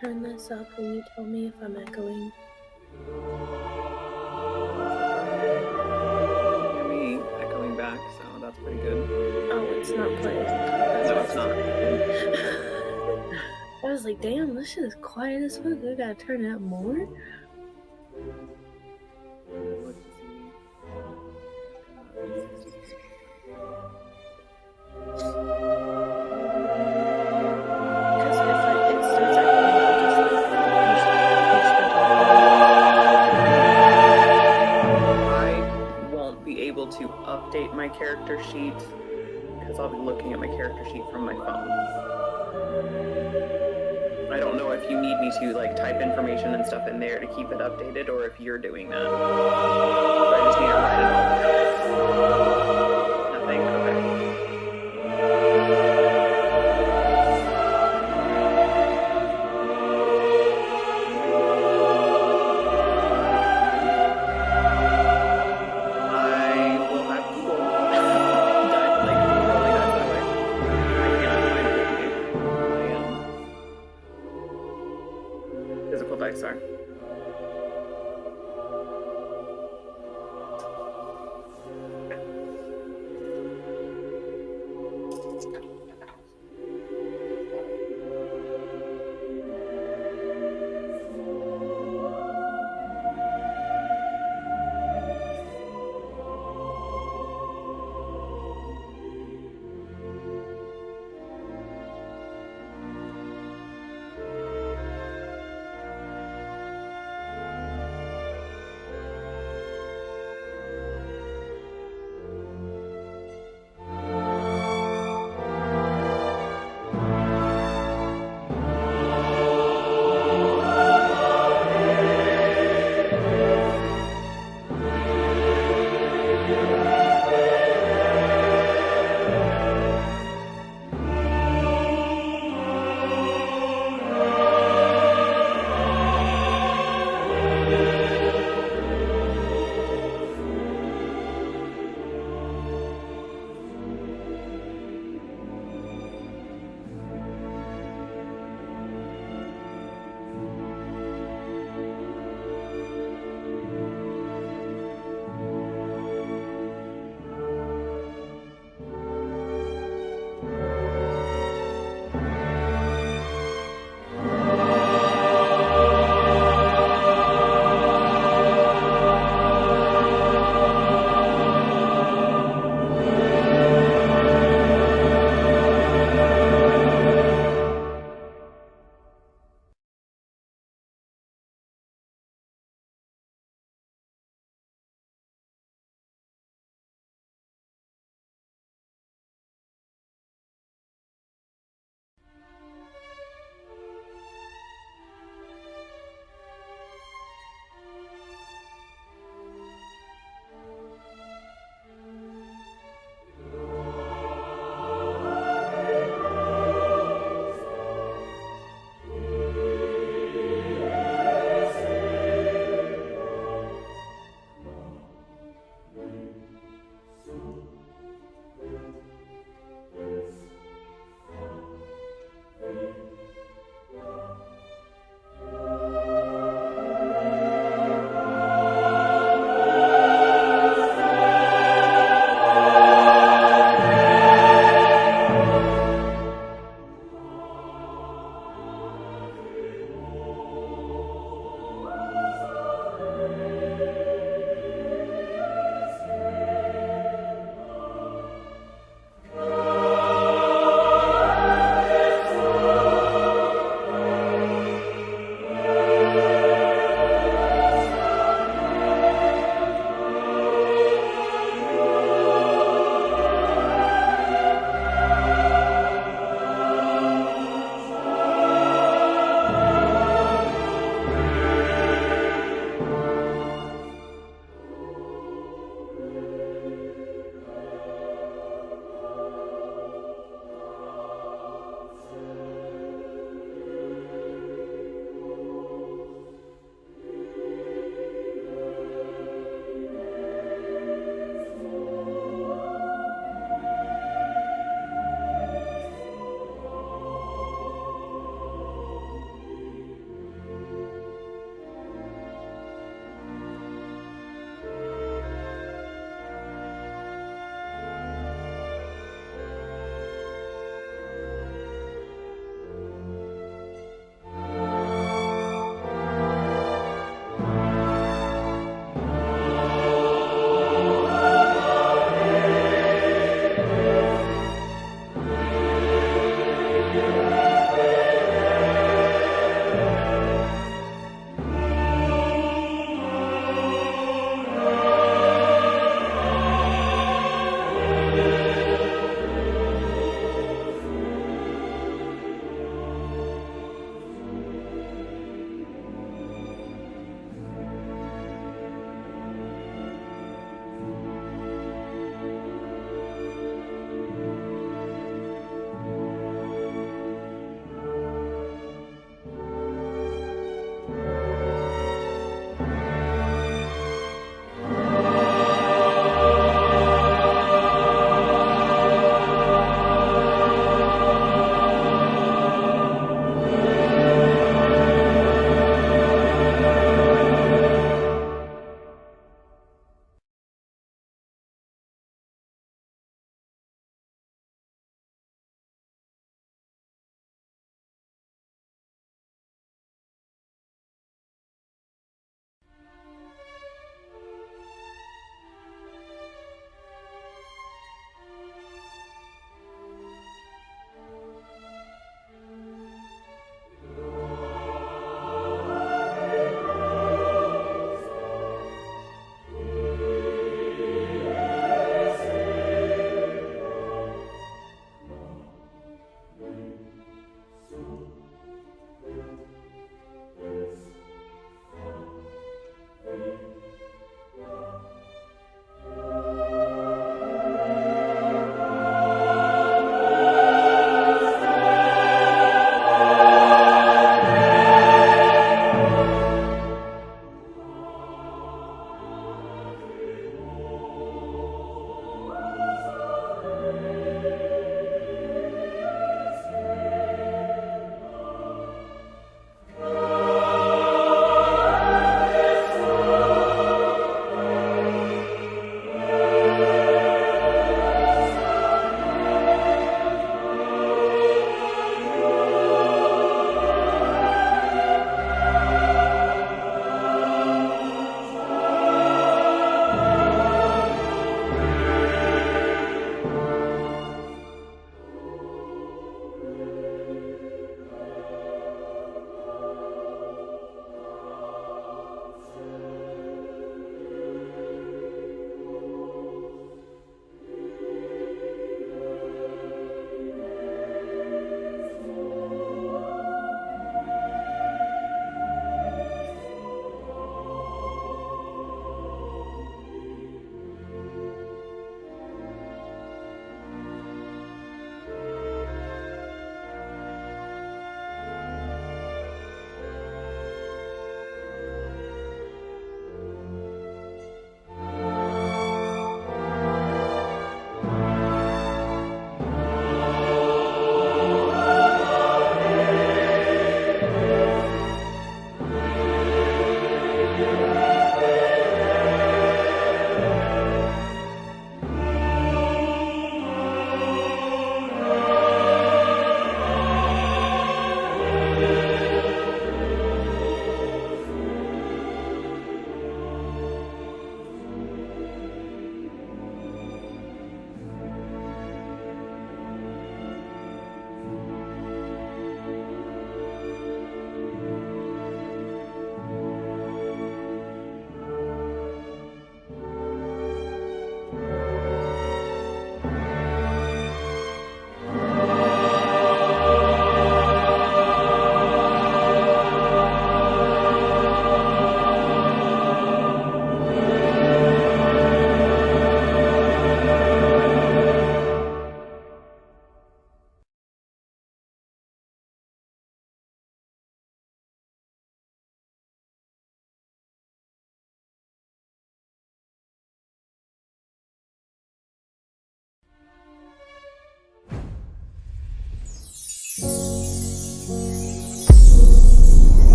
turn this up when you tell me if I'm echoing. Hear me echoing back, so that's pretty good. Oh, it's not playing. No, it's not. I was like, damn, this shit is quiet as fuck. I gotta turn it up more. Let's see. Because if it starts echoing, I'll just like push the I won't be able to update my character sheet because I'll be looking at my character sheet from my phone. I don't know if you need me to like type information and stuff in there to keep it updated, or if you're doing that. Or I just need to write it all down. Nothing? Okay. I will have Google dive, like really dive that way. I cannot find my physical dice are.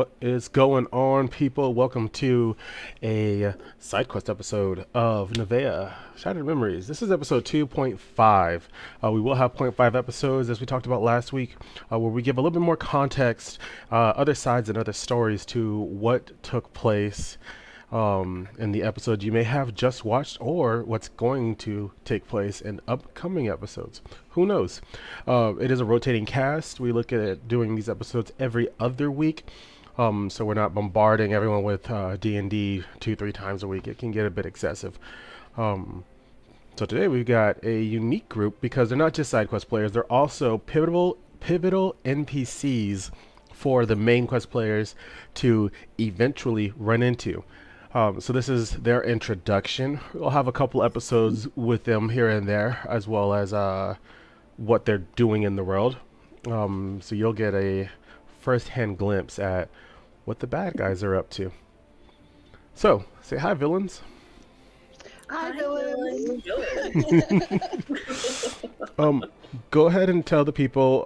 What is going on, people? Welcome to a side quest episode of NevaeH Shattered Memories. This is episode 2.5. We will have point 0.5 episodes, as we talked about last week, where we give a little bit more context, other sides and other stories to what took place in the episode you may have just watched, or what's going to take place in upcoming episodes. Who knows? It is a rotating cast. We look at doing these episodes every other week, so we're not bombarding everyone with D&D 2-3 times a week. It can get a bit excessive. So today we've got a unique group because they're not just side quest players, they're also pivotal NPCs for the main quest players to eventually run into. So this is their introduction. We'll have a couple episodes with them here and there, as well as what they're doing in the world. So you'll get a first-hand glimpse at what the bad guys are up to. So, say hi, villains. Hi, villains. Go ahead and tell the people,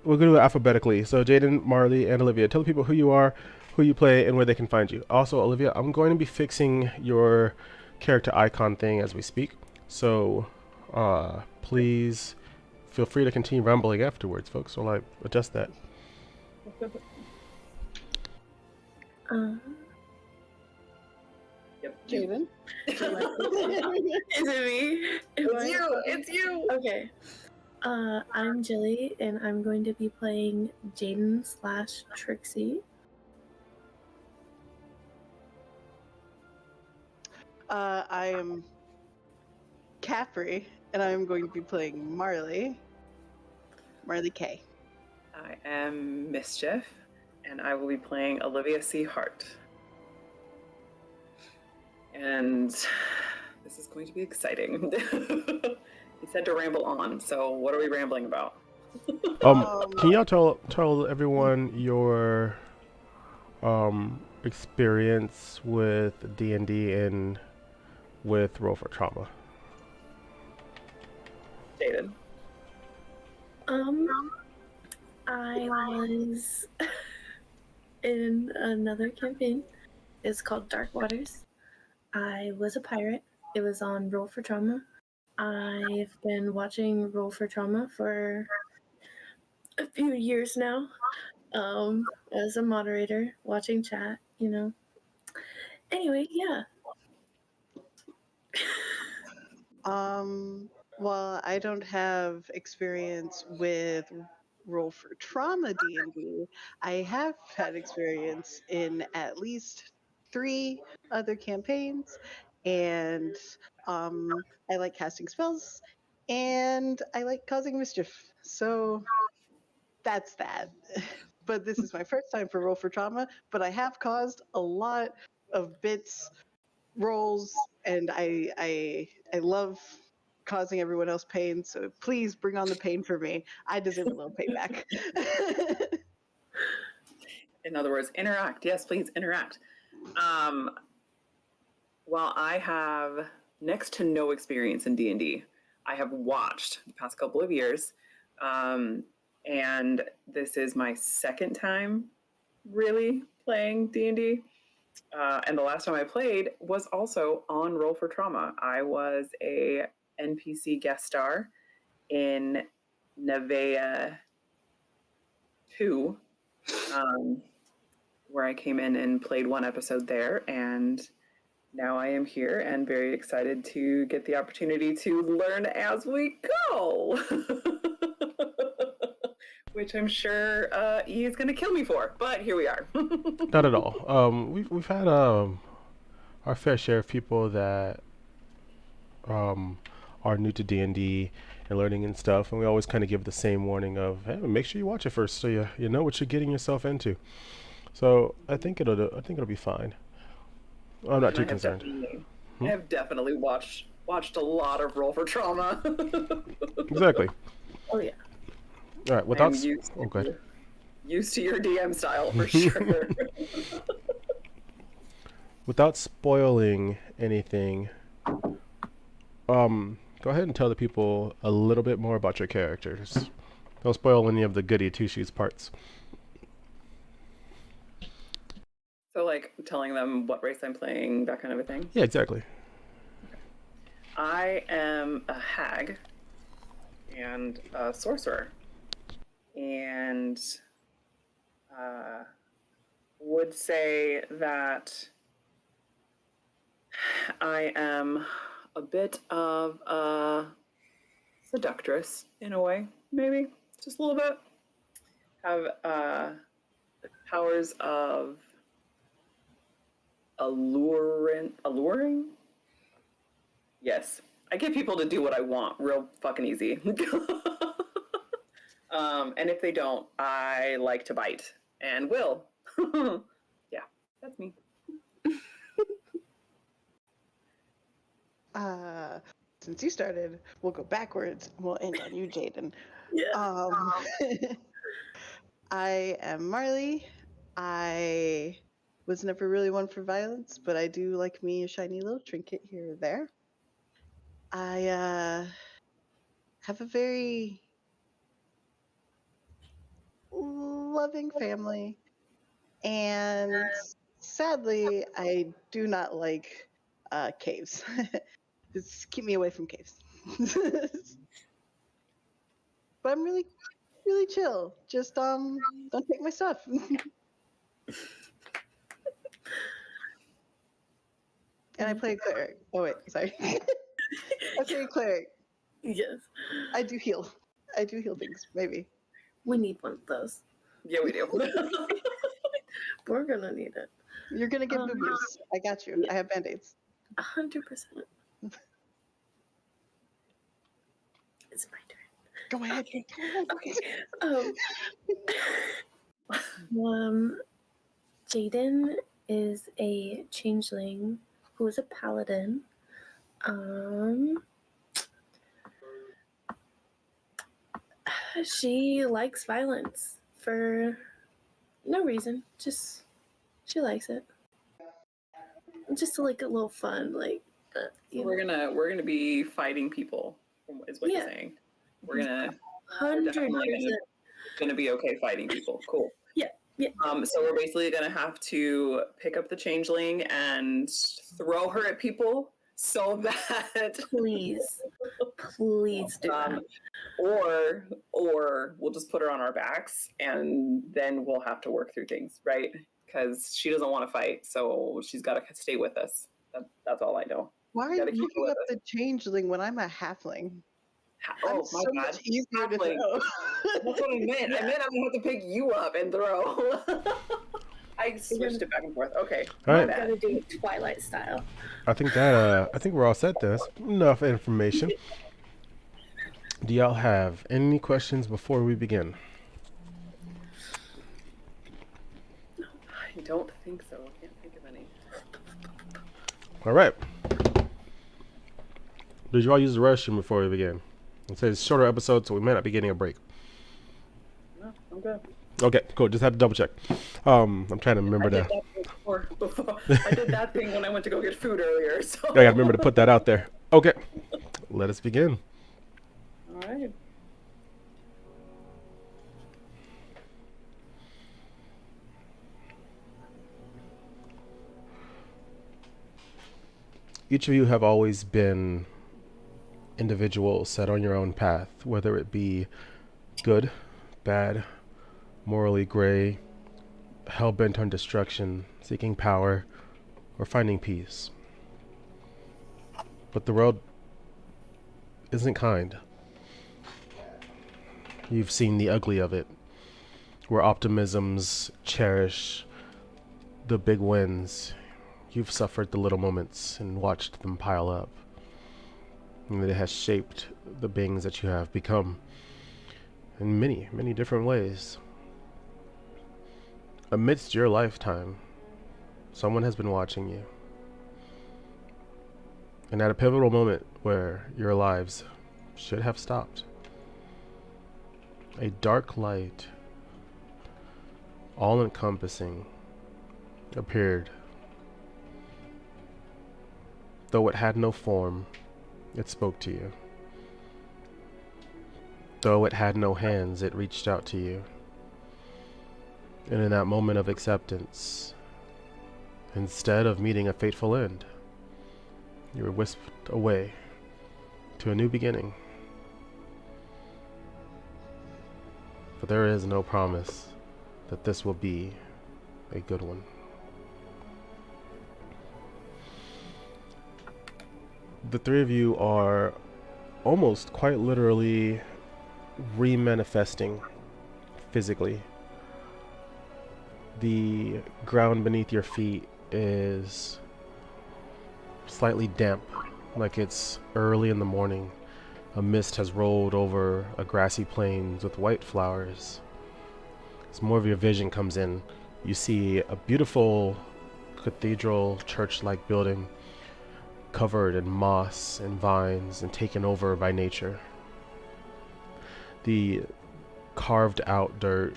we're going to do it alphabetically. So Jaden, Marley, and Olivia, tell the people who you are, who you play, and where they can find you. Also, Olivia, I'm going to be fixing your character icon thing as we speak. So please feel free to continue rambling afterwards, folks, while I adjust that. Yep. Jaden. Is it me? It's you. Okay. I'm Jilly, and I'm going to be playing Jaden/Trixie. I am Capri, and I'm going to be playing Marley. Marley K. I am Mischief, and I will be playing Olivia C. Hart. And this is going to be exciting. He said to ramble on, so what are we rambling about? Can y'all tell everyone your experience with D&D and with Roll for Trauma? Jaden. I was in another campaign. It's called Dark Waters. I was a pirate. It was on Roll for Trauma. I've been watching Roll for Trauma for a few years now. As a moderator, watching chat, Anyway, yeah. Well, I don't have experience with Roll for Trauma D&D. I have had experience in at least 3 other campaigns, and I like casting spells, and I like causing mischief. So that's that. But this is my first time for Roll for Trauma, but I have caused a lot of bits, rolls, and I love causing everyone else pain, so please bring on the pain for me. I deserve a little payback. In other words, interact. Yes, please interact. While I have next to no experience in D&D, I have watched the past couple of years, and this is my second time really playing D&D. And the last time I played was also on Roll for Trauma. I was a NPC guest star in NevaeH 2, where I came in and played one episode there, and now I am here and very excited to get the opportunity to learn as we go. Which I'm sure E is going to kill me for, but here we are. Not at all. We've had our fair share of people that are new to D&D and learning and stuff, and we always kind of give the same warning of, hey, make sure you watch it first so you know what you're getting yourself into. So I think it'll be fine. I'm not too concerned. I have definitely watched a lot of Roll for Trauma. Exactly. Oh yeah. All right. Without used to your DM style for sure. Without spoiling anything, go ahead and tell the people a little bit more about your characters. Don't spoil any of the goody two shoes parts. So, like, telling them what race I'm playing, that kind of a thing. Yeah, exactly. I am a hag and a sorcerer, and would say that I am a bit of a seductress in a way, maybe just a little bit. Have powers of alluring. Yes, I get people to do what I want, real fucking easy. And if they don't, I like to bite and will. Yeah, that's me. Since you started, we'll go backwards. We'll end on you, Jaden. Yeah. I am Marley. I was never really one for violence, but I do like me a shiny little trinket here or there. I have a very loving family, and sadly, I do not like caves. Just keep me away from caves. But I'm really, really chill. Just don't take my stuff. And I play a cleric. Oh wait, sorry. I play a cleric. Yes. I do heal. I do heal things, maybe. We need one of those. Yeah, we do. We're gonna need it. You're gonna get boo-boos. I got you. Yeah. I have band-aids. 100%. It's my turn. Go ahead. Okay. Go ahead. Okay. Jaden is a changeling who is a paladin. She likes violence for no reason. Just she likes it. Just to like a little fun, like. So we're gonna be fighting people, is what Yeah. you're saying. We're gonna 100%. gonna be okay fighting people. Cool. Yeah. So we're basically gonna have to pick up the changeling and throw her at people so that Please do that. Or we'll just put her on our backs and then we'll have to work through things, right? Because she doesn't want to fight, so she's got to stay with us. That's all I know. Why are you looking up the changeling when I'm a halfling? Oh, my God. Much easier to throw. That's what I meant. I meant I'm gonna have to pick you up and throw. I switched it back and forth. Okay. All right. I'm gonna do it Twilight style. I think we're all set. That's enough information. Do y'all have any questions before we begin? I don't think so. I can't think of any. All right. Did you all use the restroom before we begin? It says shorter episode, so we may not be getting a break. No, I'm good. Okay, cool. Just had to double check. I'm trying to remember that. Before. I did that thing when I went to go get food earlier. So I gotta remember to put that out there. Okay, let us begin. All right. Each of you have always been individuals set on your own path, whether it be good, bad, morally gray, hell-bent on destruction, seeking power, or finding peace. But the world isn't kind. You've seen the ugly of it, where optimisms cherish the big wins. You've suffered the little moments and watched them pile up. And it has shaped the beings that you have become in many, many different ways. Amidst your lifetime, someone has been watching you. And at a pivotal moment where your lives should have stopped, a dark light, all-encompassing, appeared. Though it had no form, it spoke to you. Though it had no hands, it reached out to you. And in that moment of acceptance, instead of meeting a fateful end, you were whisked away to a new beginning. But there is no promise that this will be a good one. The three of you are almost quite literally re-manifesting physically. The ground beneath your feet is slightly damp, like it's early in the morning. A mist has rolled over a grassy plains with white flowers. As more of your vision comes in, you see a beautiful cathedral church-like building covered in moss and vines and taken over by nature. The carved out dirt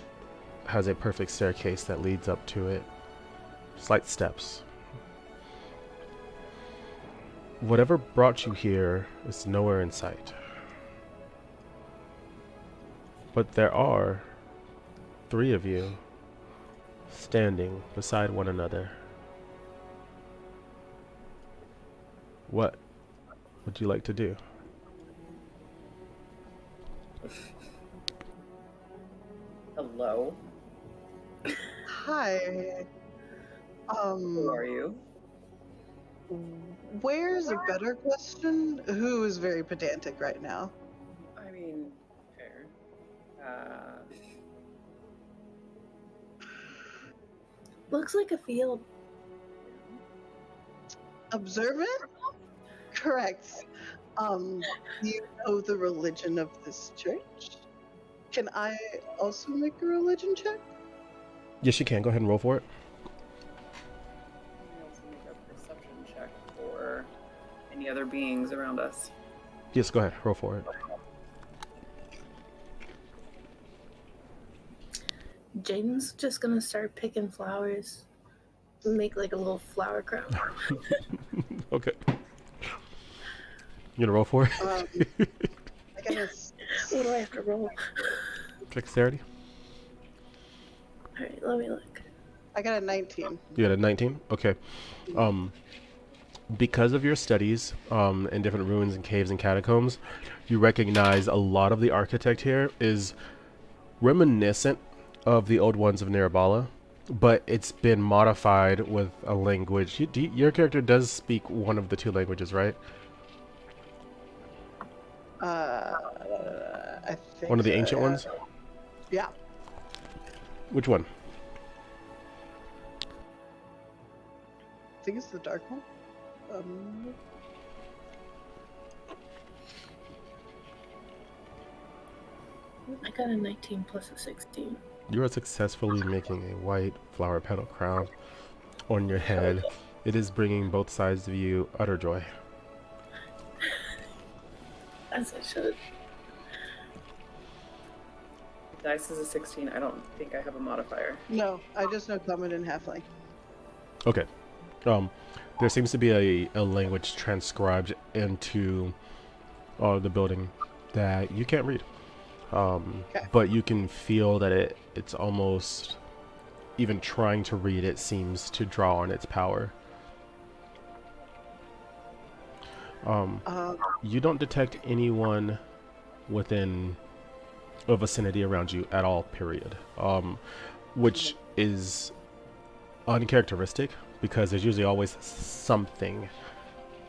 has a perfect staircase that leads up to it. Slight steps. Whatever brought you here is nowhere in sight. But there are three of you standing beside one another. What would you like to do? Hello. Hi. Who are you? Where's a better question? Who is very pedantic right now? I mean, fair. Looks like a field. Observant? Correct. Do you know the religion of this church? Can I also make a religion check? Yes, you can. Go ahead and roll for it. Can we also make a perception check for any other beings around us? Yes, go ahead. Roll for it. Jaden's just gonna start picking flowers. Make like a little flower crown. Okay. You gonna roll for it? I guess. What do I have to roll? Dexterity? Alright, let me look. I got a 19. You got a 19? Okay. Because of your studies in different ruins and caves and catacombs, you recognize a lot of the architect here is reminiscent of the old ones of Nirabala, but it's been modified with a language. Your character does speak one of the two languages, right? I think One of the so, ancient yeah. ones? Yeah. Which one? I think it's the dark one. I got a 19 plus a 16. You are successfully making a white flower petal crown on your head. It is bringing both sides of you utter joy. As I should. Dice is a 16. I don't think I have a modifier. No, I just know common and halfling. Okay. There seems to be a language transcribed into the building that you can't read. Okay. But you can feel that it's almost, even trying to read it seems to draw on its power. You don't detect anyone within a vicinity around you at all, period. Which is uncharacteristic because there's usually always something.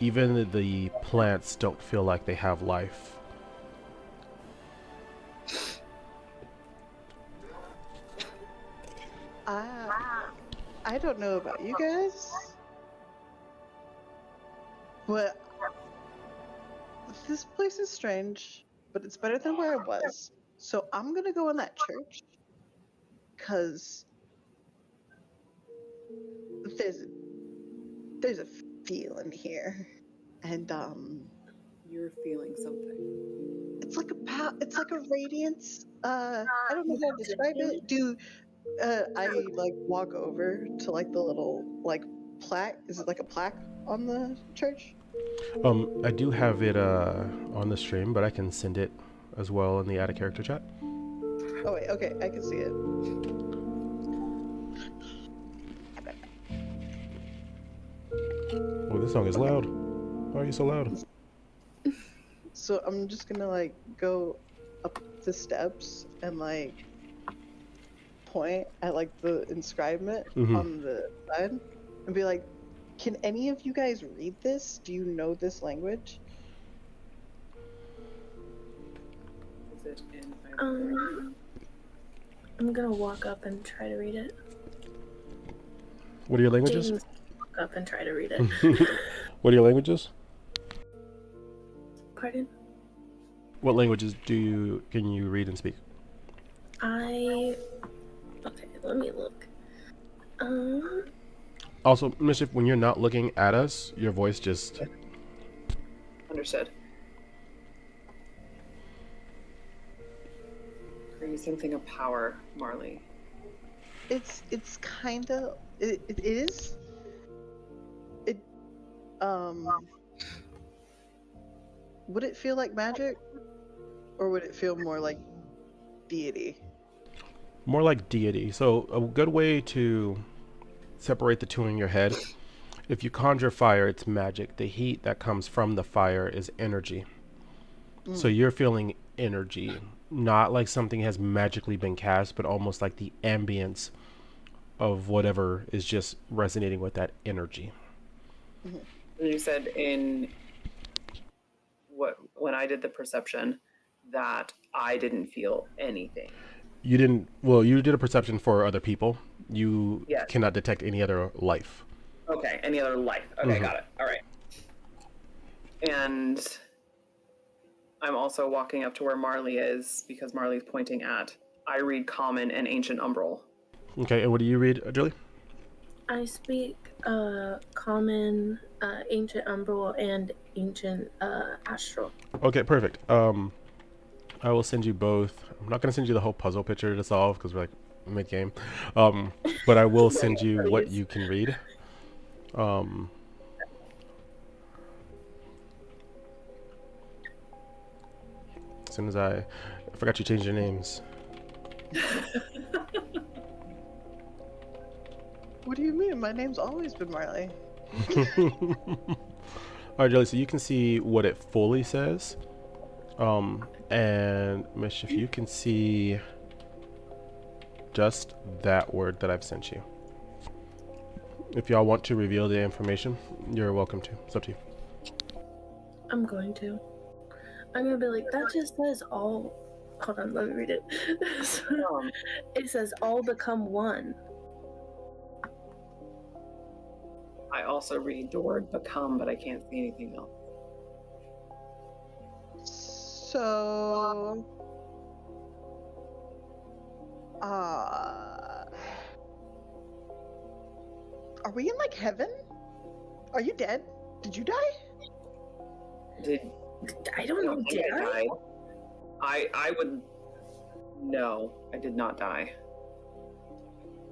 Even the plants don't feel like they have life. I don't know about you guys, but this place is strange, but it's better than where I was. So I'm gonna go in that church, cause there's a feeling here, and You're feeling something. it's like a radiance. I don't know how to describe it. I like walk over to like the little like plaque? Is it like a plaque on the church? I do have it on the stream, but I can send it as well in the add a character chat. Oh wait, okay, I can see it. this song is loud. Why are you so loud? So I'm just gonna like go up the steps and like point at like the inscribement Mm-hmm. on the side and be like, can any of you guys read this? Do you know this language? Is it in I'm gonna walk up and try to read it. What are your languages? James, walk up and try to read it. What are your languages? Pardon? What languages can you read and speak? Okay, let me look. Also, Mischief, when you're not looking at us, your voice just... Understood. Are you something of power, Marley? It's kind of it is it would it feel like magic or would it feel more like deity? More like deity. So a good way to separate the two in your head, if you conjure fire, it's magic. The heat that comes from the fire is energy. So you're feeling energy, not like something has magically been cast, but almost like the ambience of whatever is just resonating with that energy. You said when I did the perception that I didn't feel anything. You didn't, well, you did a perception for other people. You Yes. cannot detect any other life. Okay, any other life. Okay, got it. All right. And I'm also walking up to where Marley is because Marley's pointing at. I read Common and Ancient Umbral. Okay, and what do you read, Julie? I speak Common, Ancient Umbral, and Ancient Astral. Okay, perfect. I will send you both. I'm not gonna send you the whole puzzle picture to solve because we're like mid-game. But I will send you what you can read. As soon as I forgot you changed your names. What do you mean? My name's always been Marley. Alright, Jelly, so you can see what it fully says. And Mischief, you can see just that word that I've sent you. If y'all want to reveal the information, you're welcome to. It's up to you. I'm going to. I'm gonna be like, that just says all. Hold on, let me read it. It says all become one. I also read the word become, but I can't see anything else. So are we in like heaven? Are you dead? Did you die? I don't know, did I? died. I would. No, I did not die.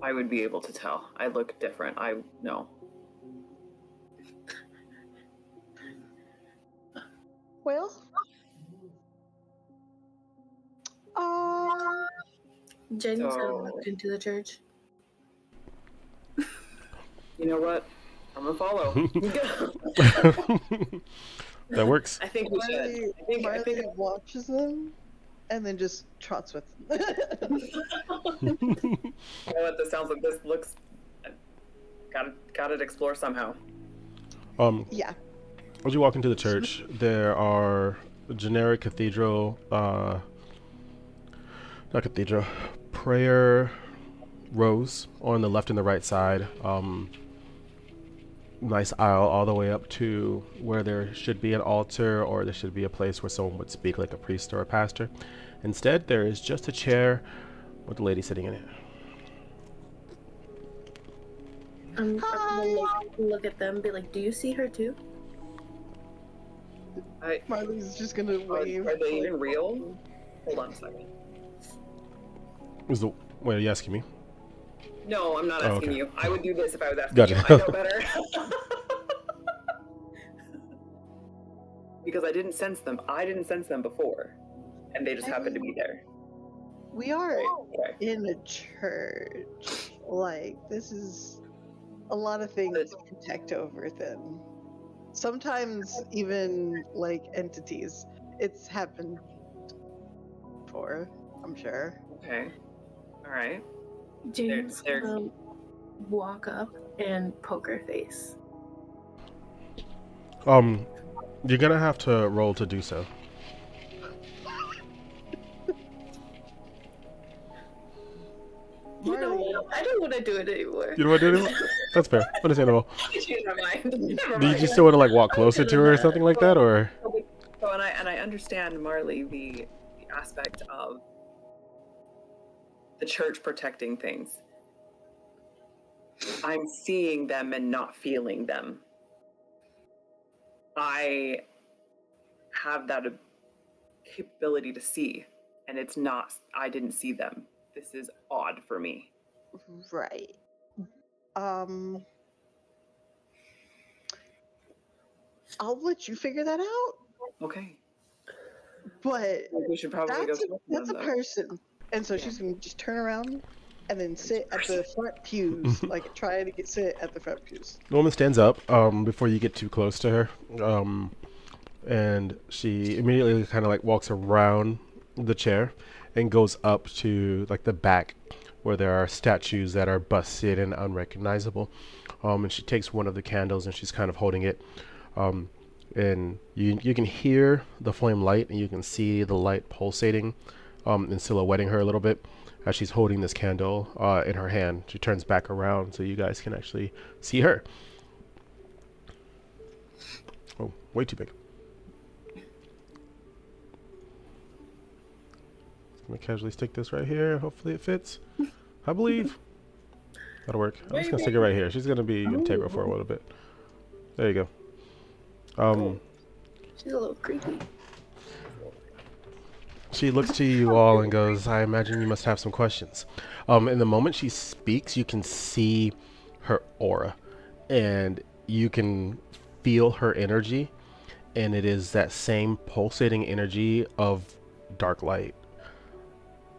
I would be able to tell. I look different. No. Well, Jenny's So- gonna walk into the church. You know what? I'm gonna follow. That works. I think we should. I think watches them and then just trots with them. you know what? This sounds like this looks. Gotta explore somehow. Yeah. As you walk into the church, there are generic cathedral, not cathedral, prayer rows on the left and the right side. Nice aisle all the way up to where there should be an altar or there should be a place where someone would speak like a priest or a pastor. Instead, there is just a chair with a lady sitting in it. I'm gonna look at them and be like, do you see her too? Marley's just gonna wave. Are they even real? Hold on a second. Wait, are you asking me? No, I'm not Oh, asking okay. you. I would do this if I was asking Gotcha. you. I know better. Because I didn't sense them. I didn't sense them before. And they just happened to be there. We are Okay. in a church. Like, this is a lot of things to protect over then. Sometimes even like entities. It's happened before, I'm sure. Okay. All right. Jane's They're- gonna walk up and poke her face. You're gonna have to roll to do so. You know Marley, what? I don't want to do it anymore. You know what, dude? That's fair. Understandable. I changed my mind. Never Do you mind. just still want to like walk closer to her or something like that, or? So, and I understand, Marley, the aspect of the church protecting things. I'm seeing them and not feeling them. I have that capability to see, and it's not, I didn't see them. This is odd for me. right. I'll let you figure that out. Okay. But We should probably go talk to that's a them, though. person. And so she's gonna just turn around and then sit at the front pews, like try to sit at the front pews. The woman stands up before you get too close to her, and she immediately kind of like walks around the chair and goes up to like the back where there are statues that are busted and unrecognizable. And she takes one of the candles and she's kind of holding it. And you can hear the flame light and you can see the light pulsating and silhouetting her a little bit as she's holding this candle in her hand. She turns back around so you guys can actually see her. Oh, way too big. I'm gonna casually stick this right here. Hopefully it fits. I believe that'll work. I'm just gonna stick it right here. She's gonna be integral for a little bit. There you go. She's a little creepy. She looks to you all and goes, I imagine you must have some questions. In the moment she speaks, you can see her aura and you can feel her energy, and it is that same pulsating energy of dark light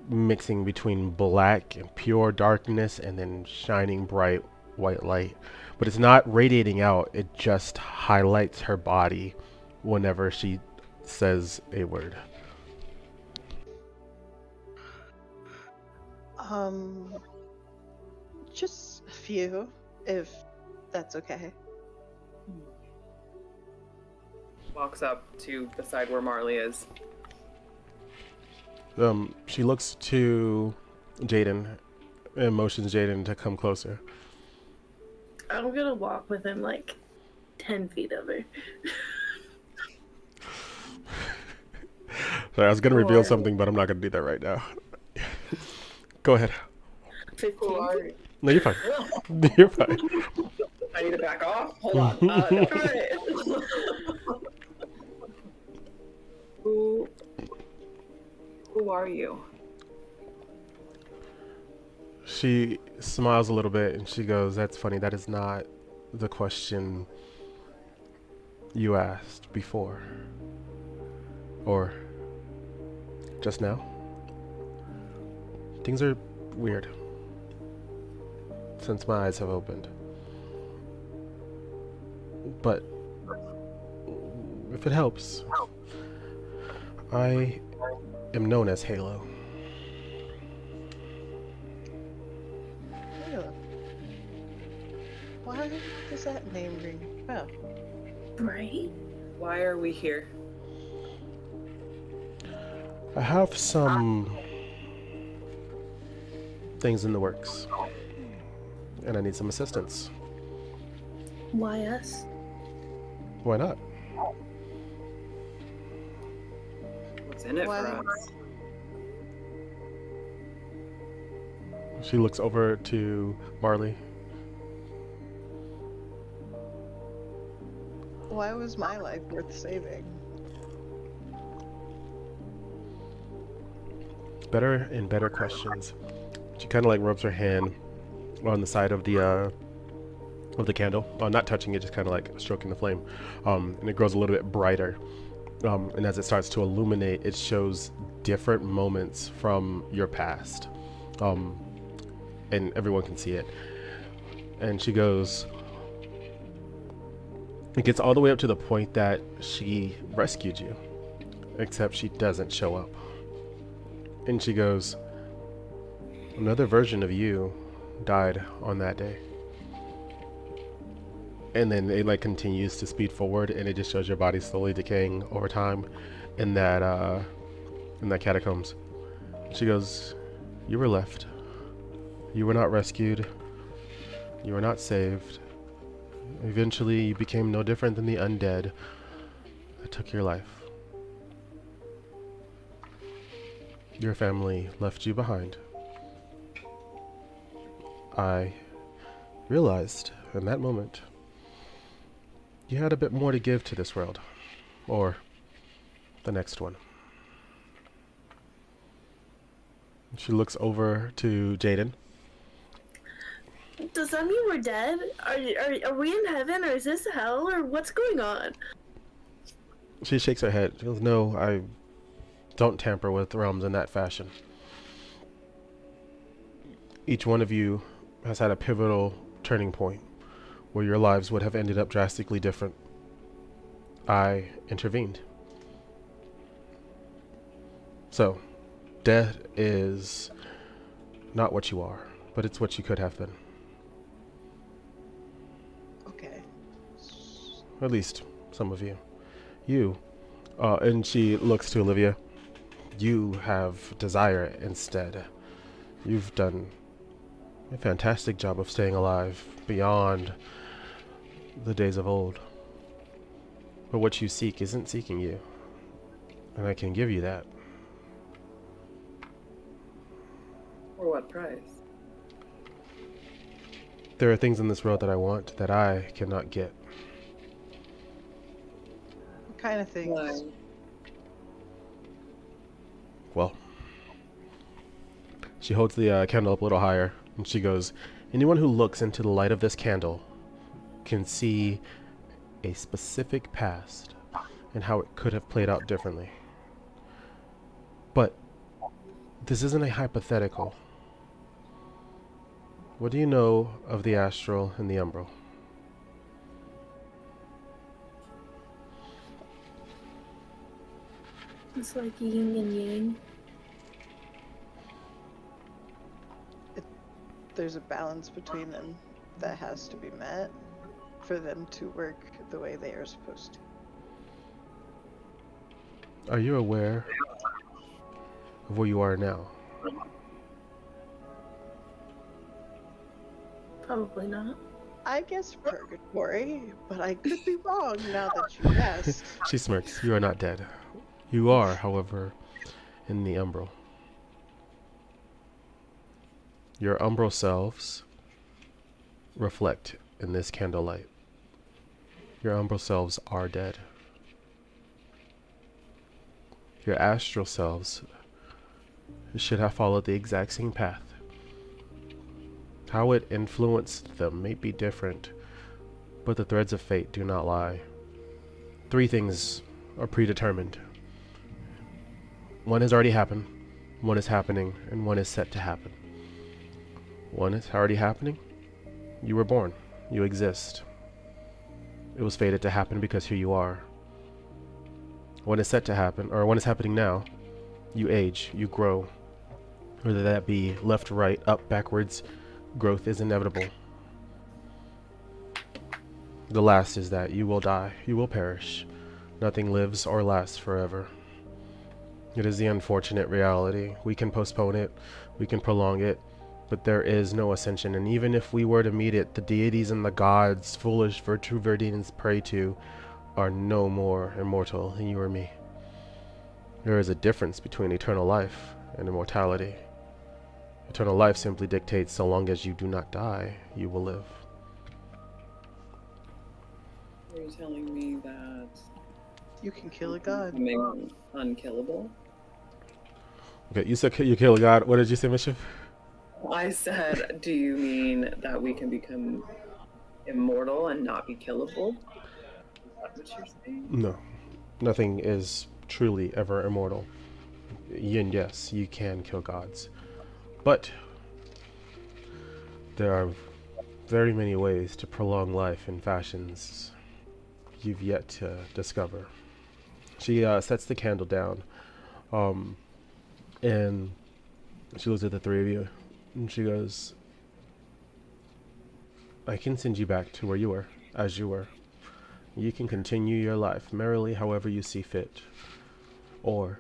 mixing between black and pure darkness and then shining bright white light. But it's not radiating out, it just highlights her body whenever she says a word. Just a few, if that's okay. Walks up to the side where Marley is. She looks to Jaden and motions Jaden to come closer. I'm gonna walk with him like 10 feet of her. Sorry, I was gonna reveal something, but I'm not gonna do that right now. Go ahead. 15. No, you're fine. You're fine. I need to back off. Hold on. No. Who are you? She smiles a little bit and she goes, that's funny. That is not the question you asked before. Or just now. Things are weird since my eyes have opened. But if it helps, I am known as Halo. Really? Why does that name ring a bell? Right? Why are we here? I have some things in the works, and I need some assistance. Why us? Why not? What's in it Why? for us? She looks over to Marley. Why was my life worth saving? Better and better questions. She kind of like rubs her hand on the side of the candle, not touching it, just kind of like stroking the flame, and it grows a little bit brighter. And as it starts to illuminate, it shows different moments from your past, and everyone can see it. And she goes, It gets all the way up to the point that she rescued you, except she doesn't show up. And she goes, another version of you died on that day. And then it like continues to speed forward, and it just shows your body slowly decaying over time in that catacombs. She goes, you were left. You were not rescued. You were not saved. Eventually, you became no different than the undead that took your life. Your family left you behind. I realized in that moment you had a bit more to give to this world, or the next one. She looks over to Jaden. Does that mean we're dead? Are we in heaven, or is this hell, or what's going on? She shakes her head. She goes, no, I don't tamper with realms in that fashion. Each one of you has had a pivotal turning point where your lives would have ended up drastically different. I intervened. So, death is not what you are, but it's what you could have been. Okay. At least some of you. You, and she looks to Olivia. You have desire instead. You've done a fantastic job of staying alive beyond the days of old. But what you seek isn't seeking you. And I can give you that. For what price? There are things in this world that I want that I cannot get. What kind of things? Why? Well, she holds the candle up a little higher, and she goes, anyone who looks into the light of this candle can see a specific past and how it could have played out differently. But this isn't a hypothetical. What do you know of the astral and the umbral? It's like yin and yang. There's a balance between them that has to be met for them to work the way they are supposed to. Are you aware of where you are now? Probably not. I guess purgatory, but I could be wrong now that you asked. She smirks. You are not dead. You are, however, in the umbral. Your umbral selves reflect in this candlelight. Your umbral selves are dead. Your astral selves should have followed the exact same path. How it influenced them may be different, but the threads of fate do not lie. 3 things are predetermined. 1 has already happened, 1 is happening, and 1 is set to happen. 1 is already happening. You were born. You exist. It was fated to happen because here you are. 1 is set to happen, or 1 is happening now. You age, you grow. Whether that be left, right, up, backwards, growth is inevitable. The last is that you will die, you will perish. Nothing lives or lasts forever. It is the unfortunate reality. We can postpone it, we can prolong it, but there is no ascension. And even if we were to meet it, the deities and the gods, foolish for true Verdinians pray to, are no more immortal than you or me. There is a difference between eternal life and immortality. Eternal life simply dictates so long as you do not die, you will live. Are you telling me that You can kill a god. becoming unkillable? Okay, you said you kill a god. What did you say, Mischief? I said, do you mean that we can become immortal and not be killable? Is that what you're saying? No. Nothing is truly ever immortal. And yes, you can kill gods. But there are very many ways to prolong life in fashions you've yet to discover. She sets the candle down, and she looks at the three of you, and she goes, I can send you back to where you were, as you were. You can continue your life merrily however you see fit. Or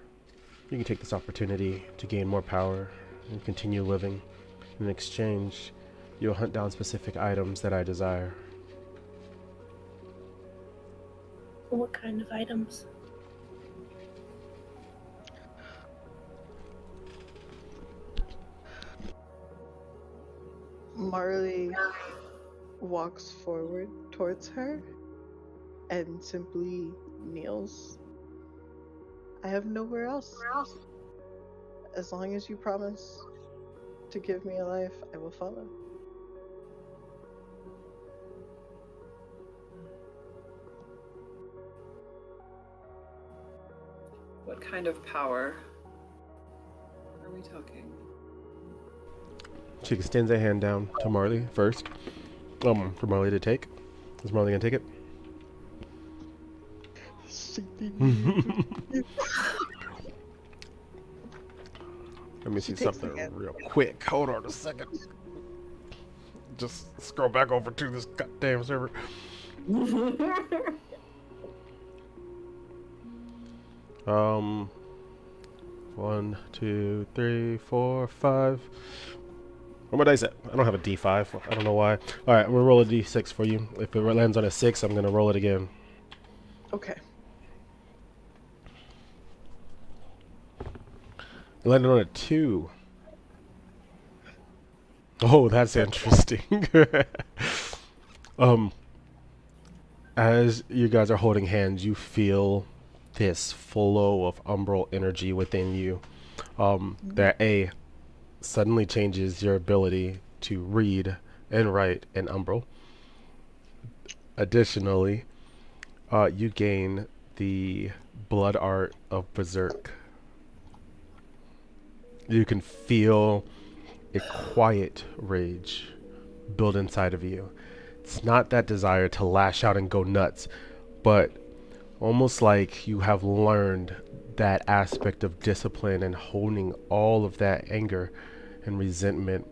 you can take this opportunity to gain more power and continue living. In exchange, you'll hunt down specific items that I desire. What kind of items? Marley walks forward towards her and simply kneels. I have nowhere else. As long as you promise to give me a life, I will follow. What kind of power are we talking? She extends a hand down to Marley first, for Marley to take. Is Marley gonna take it? Let me see takes something the hand. real quick. Hold on a second. Just scroll back over to this goddamn server. 1, 2, 3, 4, 5. What my dice at? I don't have a D5. I don't know why. All right, I'm gonna roll a D6 for you. If it lands on a 6, I'm gonna roll it again. Okay. It landed on a 2. Oh, that's interesting. As you guys are holding hands, you feel this flow of umbral energy within you. That suddenly changes your ability to read and write in umbral. Additionally, you gain the blood art of Berserk. You can feel a quiet rage build inside of you. It's not that desire to lash out and go nuts, but almost like you have learned that aspect of discipline and holding all of that anger and resentment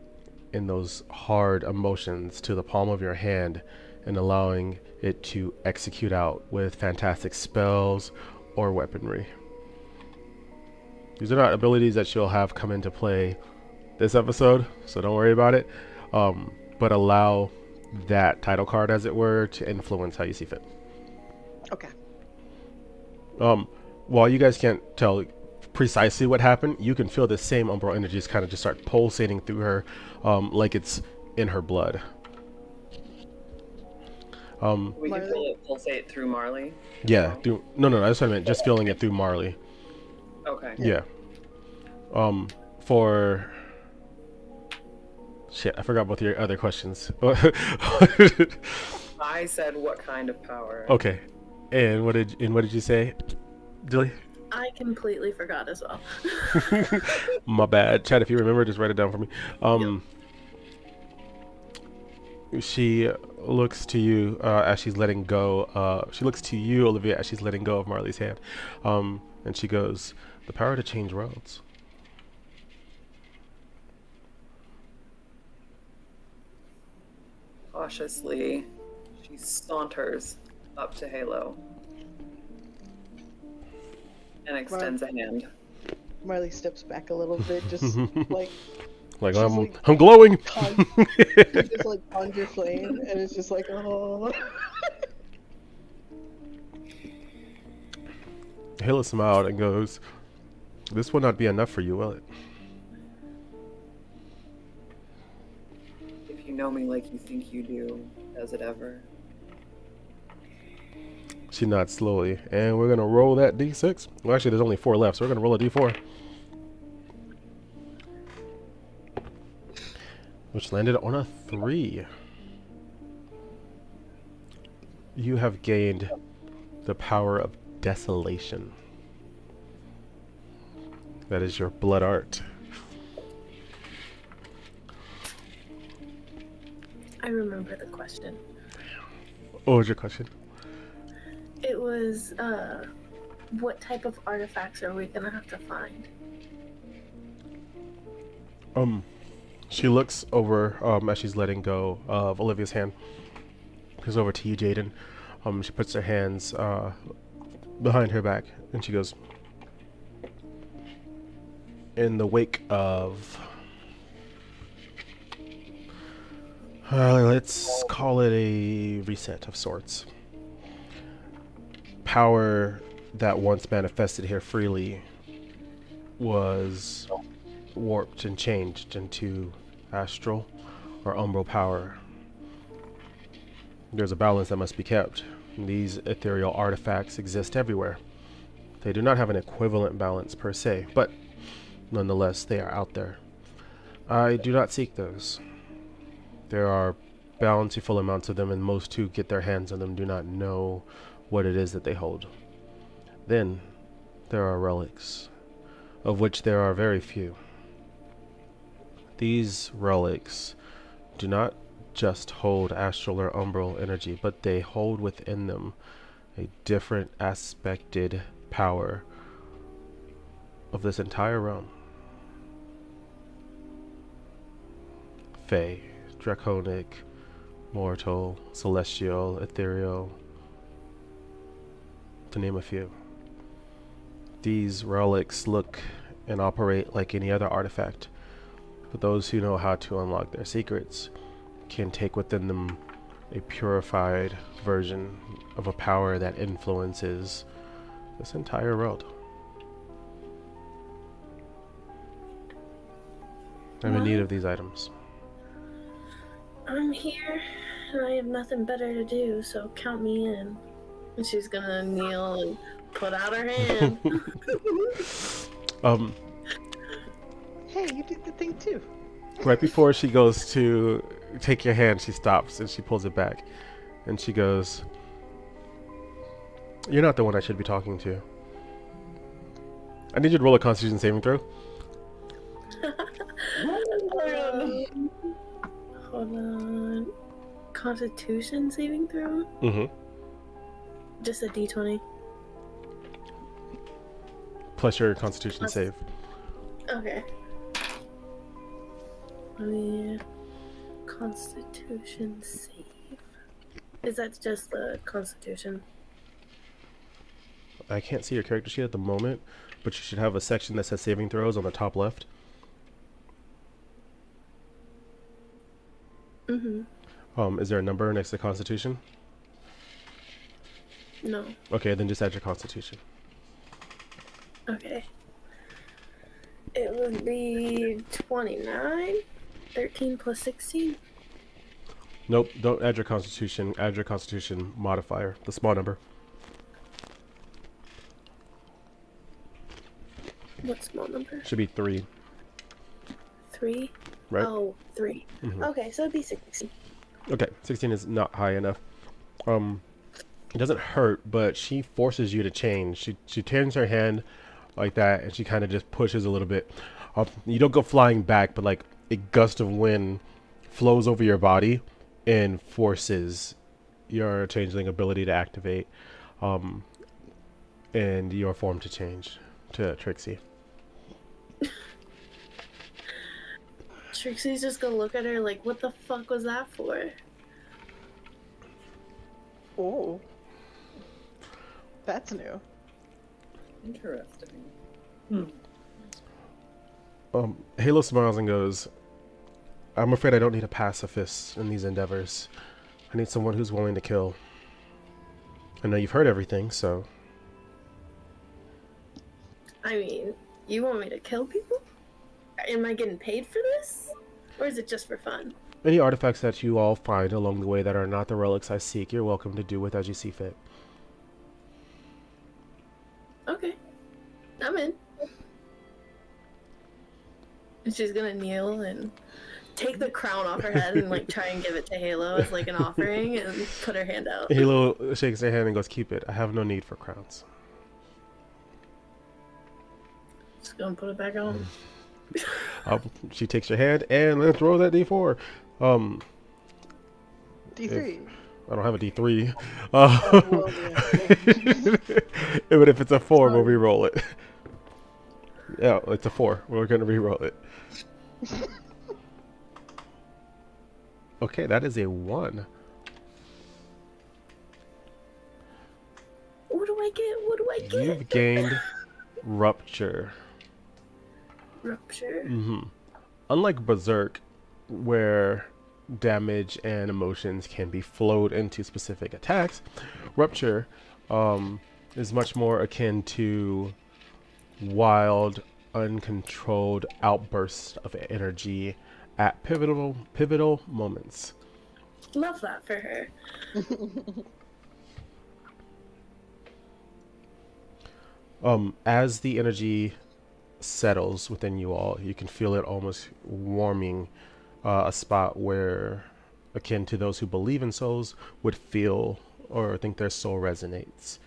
in those hard emotions to the palm of your hand and allowing it to execute out with fantastic spells or weaponry. These are not abilities that you'll have come into play this episode, so don't worry about it. But allow that title card, as it were, to influence how you see fit. Okay. While you guys can't tell precisely what happened, you can feel the same umbral energies kind of just start pulsating through her, like it's in her blood. We can feel it pulsate through Marley. Yeah. No. That's what I meant. Just feeling it through Marley. Okay. Yeah. For shit, I forgot both your other questions. I said what kind of power? Okay. And what did you say, Dilly? I completely forgot as well. My bad. Chad, if you remember, just write it down for me. She looks to you as she's letting go. She looks to you, Olivia, as she's letting go of Marley's hand. And she goes, the power to change worlds. Cautiously, she saunters up to Halo and extends a hand. Marley steps back a little bit, just like I'm glowing. just like conjure flame, and it's just like, oh. Halo smiled and goes, this will not be enough for you, will it? If you know me like you think you do, does it ever? She nods slowly, and we're gonna roll that D6. Well, actually, there's only 4 left, so we're gonna roll a D4. Which landed on a 3. You have gained the power of desolation. That is your blood art. I remember the question. What was your question? It was, what type of artifacts are we gonna have to find? She looks over as she's letting go of Olivia's hand. Goes over to you, Jaden. She puts her hands behind her back, and she goes, in the wake of, let's call it a reset of sorts. Power that once manifested here freely was warped and changed into astral or umbral power. There's a balance that must be kept. These ethereal artifacts exist everywhere. They do not have an equivalent balance per se, but nonetheless, they are out there. I do not seek those. There are bountiful amounts of them, and most who get their hands on them do not know what it is that they hold. Then, there are relics, of which there are very few. These relics do not just hold astral or umbral energy, but they hold within them a different aspected power of this entire realm. Fey, draconic, mortal, celestial, ethereal, to name a few. These relics look and operate like any other artifact, but those who know how to unlock their secrets can take within them a purified version of a power that influences this entire world. I'm in need of these items. I'm here, and I have nothing better to do, so count me in. And she's gonna kneel and put out her hand. Hey, you did the thing too. Right before she goes to take your hand, she stops and she pulls it back. And she goes, "You're not the one I should be talking to. I need you to roll a Constitution saving throw." Hold on. Constitution saving throw? Mm-hmm. Just a d20. Plus your Constitution save. Okay. Constitution save. Is that just the Constitution? I can't see your character sheet at the moment, but you should have a section that says saving throws on the top left. Mm-hmm. Is there a number next to Constitution? No. Okay, then just add your Constitution. Okay. It would be 29. 13 plus 16. Nope, don't add your Constitution. Add your Constitution modifier, the small number. What small number? Should be 3. 3? Right? Oh, 3. Mhm. Okay, so it'd be 16. Okay, 16 is not high enough. It doesn't hurt, but she forces you to change. She turns her hand like that, and she kind of just pushes a little bit. You don't go flying back, but like a gust of wind flows over your body and forces your changeling ability to activate, and your form to change to Trixie. Trixie's just gonna look at her like, what the fuck was that for? Oh. That's new. Interesting. Halo smiles and goes, "I'm afraid I don't need a pacifist in these endeavors. I need someone who's willing to kill. I know you've heard everything, so..." I mean, you want me to kill people? Am I getting paid for this? Or is it just for fun? Any artifacts that you all find along the way that are not the relics I seek, you're welcome to do with as you see fit. Okay. I'm in. And she's gonna kneel and take the crown off her head and like try and give it to Halo as like an offering and put her hand out. Halo shakes her hand and goes, "Keep it. I have no need for crowns." Just gonna put it back on. She takes your hand and let's roll that D4. D3. I don't have a D3. Oh, well, yeah. But if it's a 4, we'll Sorry. re-roll it. Yeah, it's a 4. We're going to re-roll it. Okay, that is a 1. What do I get? What do I You've get? gained Rupture. Rupture. Unlike Berserk, where damage and emotions can be flowed into specific attacks, Rupture is much more akin to wild, uncontrolled outbursts of energy at pivotal moments. Love that for her. As the energy settles within you all, you can feel it almost warming a spot where, akin to those who believe in souls, would feel or think their soul resonates.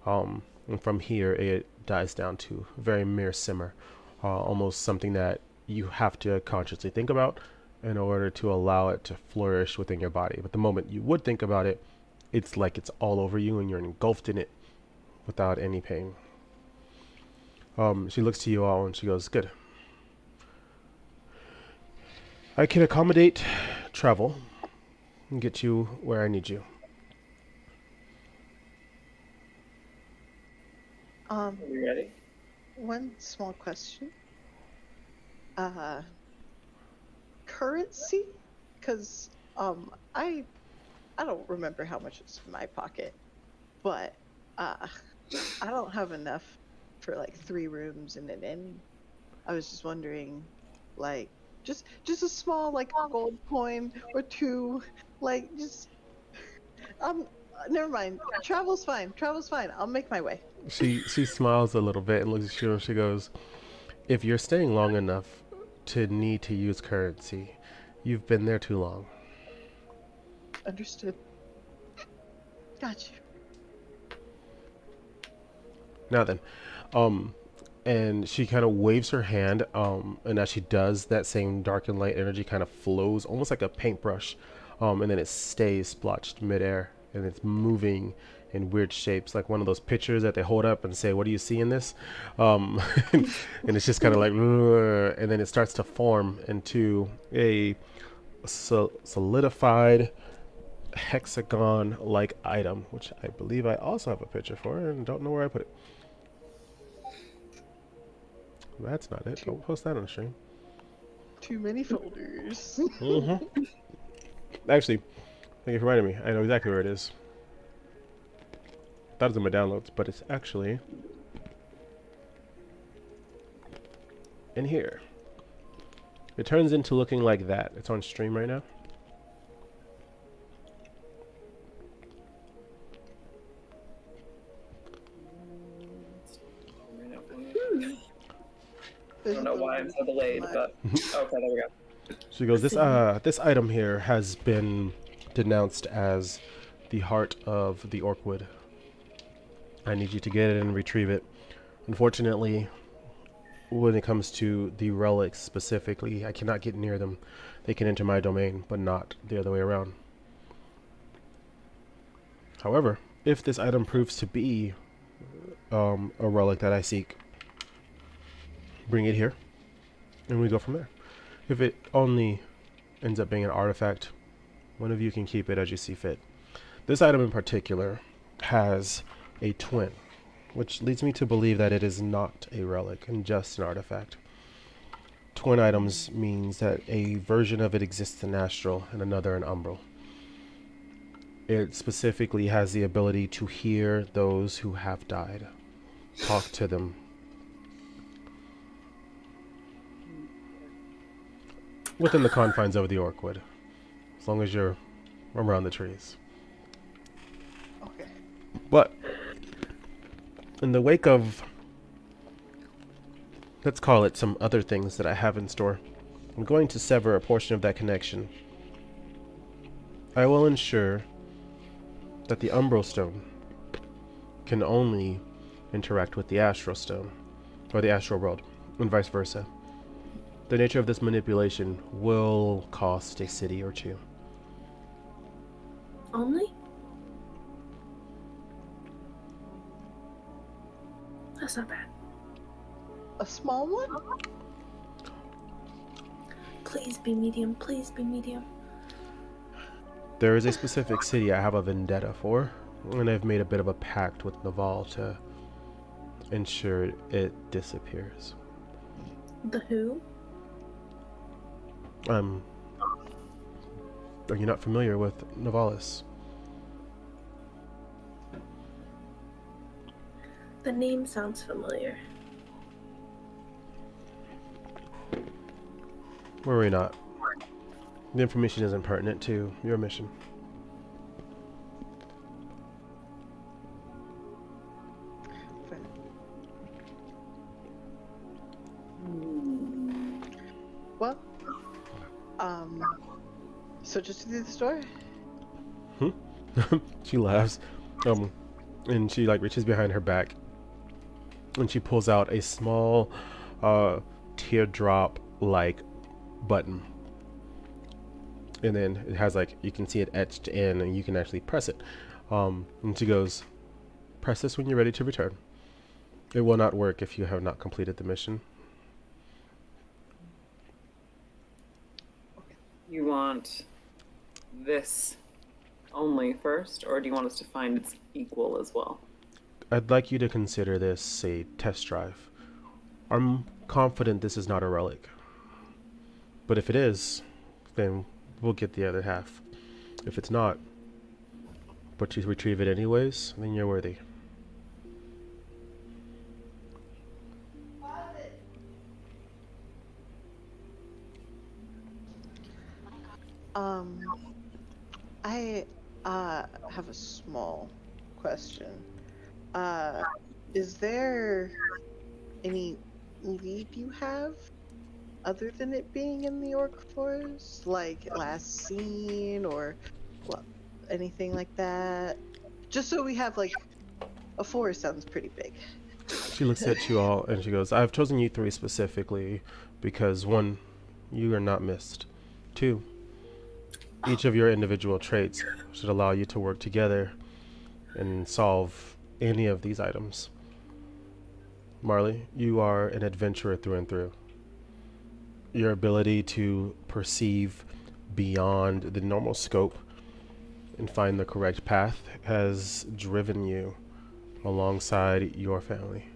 And from here, it dies down to a very mere simmer, almost something that you have to consciously think about in order to allow it to flourish within your body. But the moment you would think about it, it's like it's all over you and you're engulfed in it without any pain. She looks to you all and she goes, "Good. I can accommodate travel and get you where I need you." Are you ready? One small question. Currency? Because I don't remember how much is in my pocket, but I don't have enough for like 3 rooms and an inn. I was just wondering, like, just a small like gold coin or 2, like just never mind. Travel's fine. Travel's fine. I'll make my way. She smiles a little bit and looks at you and she goes, "If you're staying long enough to need to use currency, you've been there too long." Understood. Got you. Now then, and she kind of waves her hand, and as she does, that same dark and light energy kind of flows, almost like a paintbrush, and then it stays splotched midair, and it's moving in weird shapes, like one of those pictures that they hold up and say, "What do you see in this?" And it's just kind of like, "Ugh," and then it starts to form into a solidified hexagon-like item, which I believe I also have a picture for, and don't know where I put it. That's not it. Don't post that on the stream. Too many folders. Actually, thank you for reminding me. I know exactly where it is. That is in my downloads, but it's actually in here. It turns into looking like that. It's on stream right now. I don't know why I'm so delayed, but okay, there we go. She goes, this item here has been denounced as the heart of the Orkwood. I need you to get it and retrieve it. Unfortunately, when it comes to the relics specifically, I cannot get near them. They can enter my domain, but not the other way around. However, if this item proves to be a relic that I seek, bring it here, and we go from there. If it only ends up being an artifact, one of you can keep it as you see fit. This item in particular has a twin, which leads me to believe that it is not a relic and just an artifact. Twin items means that a version of it exists in astral and another in umbral. It specifically has the ability to hear those who have died, talk to them. Within the confines of the Orkwood, as long as you're around the trees. Okay. But in the wake of, let's call it, some other things that I have in store, I'm going to sever a portion of that connection. I will ensure that the Umbral Stone can only interact with the Astral Stone, or the Astral World, and vice versa. The nature of this manipulation will cost a city or 2. Only? It's not bad. A small one? Please be medium. Please be medium. There is a specific city I have a vendetta for, and I've made a bit of a pact with NevaeH to ensure it disappears. The who? Are you not familiar with NevaeH? The name sounds familiar. Worry not. The information isn't pertinent to your mission. Well, so just to do the story? She laughs, and she like reaches behind her back, and she pulls out a small, teardrop-like button, and then it has like you can see it etched in, and you can actually press it. And she goes, "Press this when you're ready to return. It will not work if you have not completed the mission." You want this only first, or do you want us to find its equal as well? I'd like you to consider this a test drive. I'm confident this is not a relic, but if it is, then we'll get the other half. If it's not, but you retrieve it anyways, then you're worthy. I have a small question. Is there any lead you have other than it being in the Orc Forest, like last seen or anything like that? Just so we have like a forest sounds pretty big. She looks at you all and she goes, I've chosen you three specifically because one, you are not missed. Two, each of your individual traits should allow you to work together and solve any of these items. Marley, you are an adventurer through and through. Your ability to perceive beyond the normal scope and find the correct path has driven you alongside your family.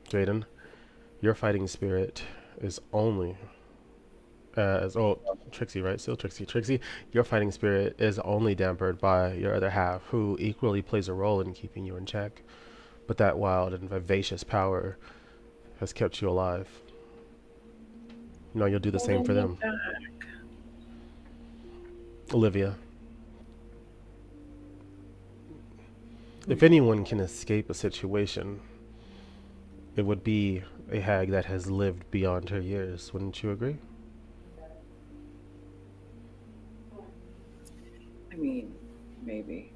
Jaden, your fighting spirit is only Trixie, right? Still Trixie. Trixie, your fighting spirit is only dampered by your other half, who equally plays a role in keeping you in check. But that wild and vivacious power has kept you alive. Now you'll do the same for them. Olivia, if anyone can escape a situation, it would be a hag that has lived beyond her years. Wouldn't you agree? I mean, maybe.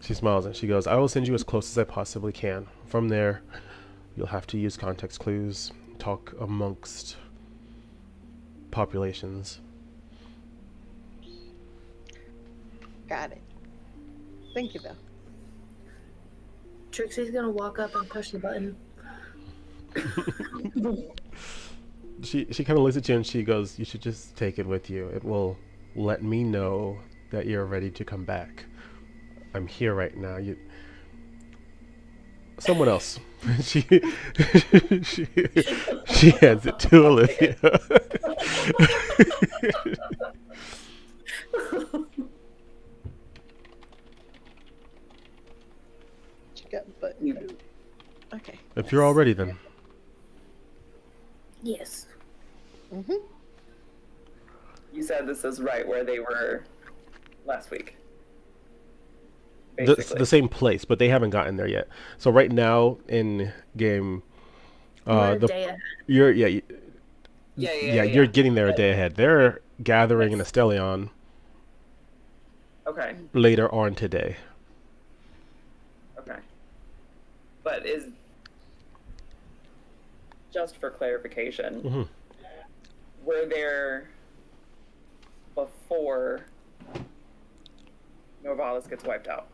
She smiles and she goes, I will send you as close as I possibly can. From there, you'll have to use context clues, talk amongst populations. Got it. Thank you, though. Trixie's gonna walk up and push the button. She kind of looks at you and she goes, you should just take it with you. It will let me know that you're ready to come back. I'm here right now. Someone else. she hands it to Olivia. She got button. Okay. If you're all ready, then. Yes. Mhm. You said this is right where they were last week. The same place, but they haven't gotten there yet. So right now in game, We're a day ahead. you're Yeah. you're getting there a day ahead. They're gathering in Estelion Okay. later on today. Okay. But is just for clarification, Mhm. were there before Novalis gets wiped out.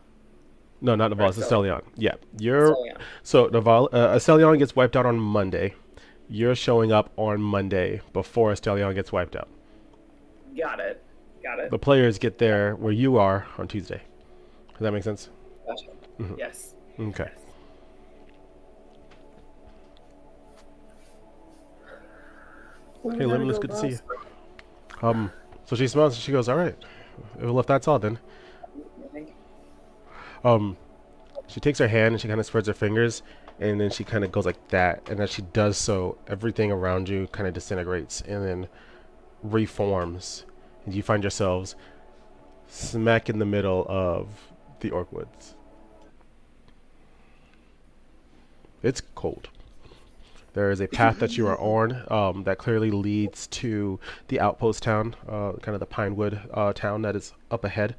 No, not Navalis. Estelion. Estelion. Yeah, you're. Estelion. So Estelion gets wiped out on Monday. You're showing up on Monday before Estelion gets wiped out. Got it. The players get there where you are on Tuesday. Does that make sense? Gotcha. Mhm. Yes. Okay. Yes. Well, Hey, we gotta Limitless, go, good to see you. boss. So she smiles and she goes, "All right. Well, if that's all, then." I think. She takes her hand and she kind of spreads her fingers, and then she kind of goes like that. And as she does so, everything around you kind of disintegrates and then reforms, and you find yourselves smack in the middle of the Orc Woods. It's cold. There is a path that you are on that clearly leads to the outpost town, kind of the Pinewood town that is up ahead.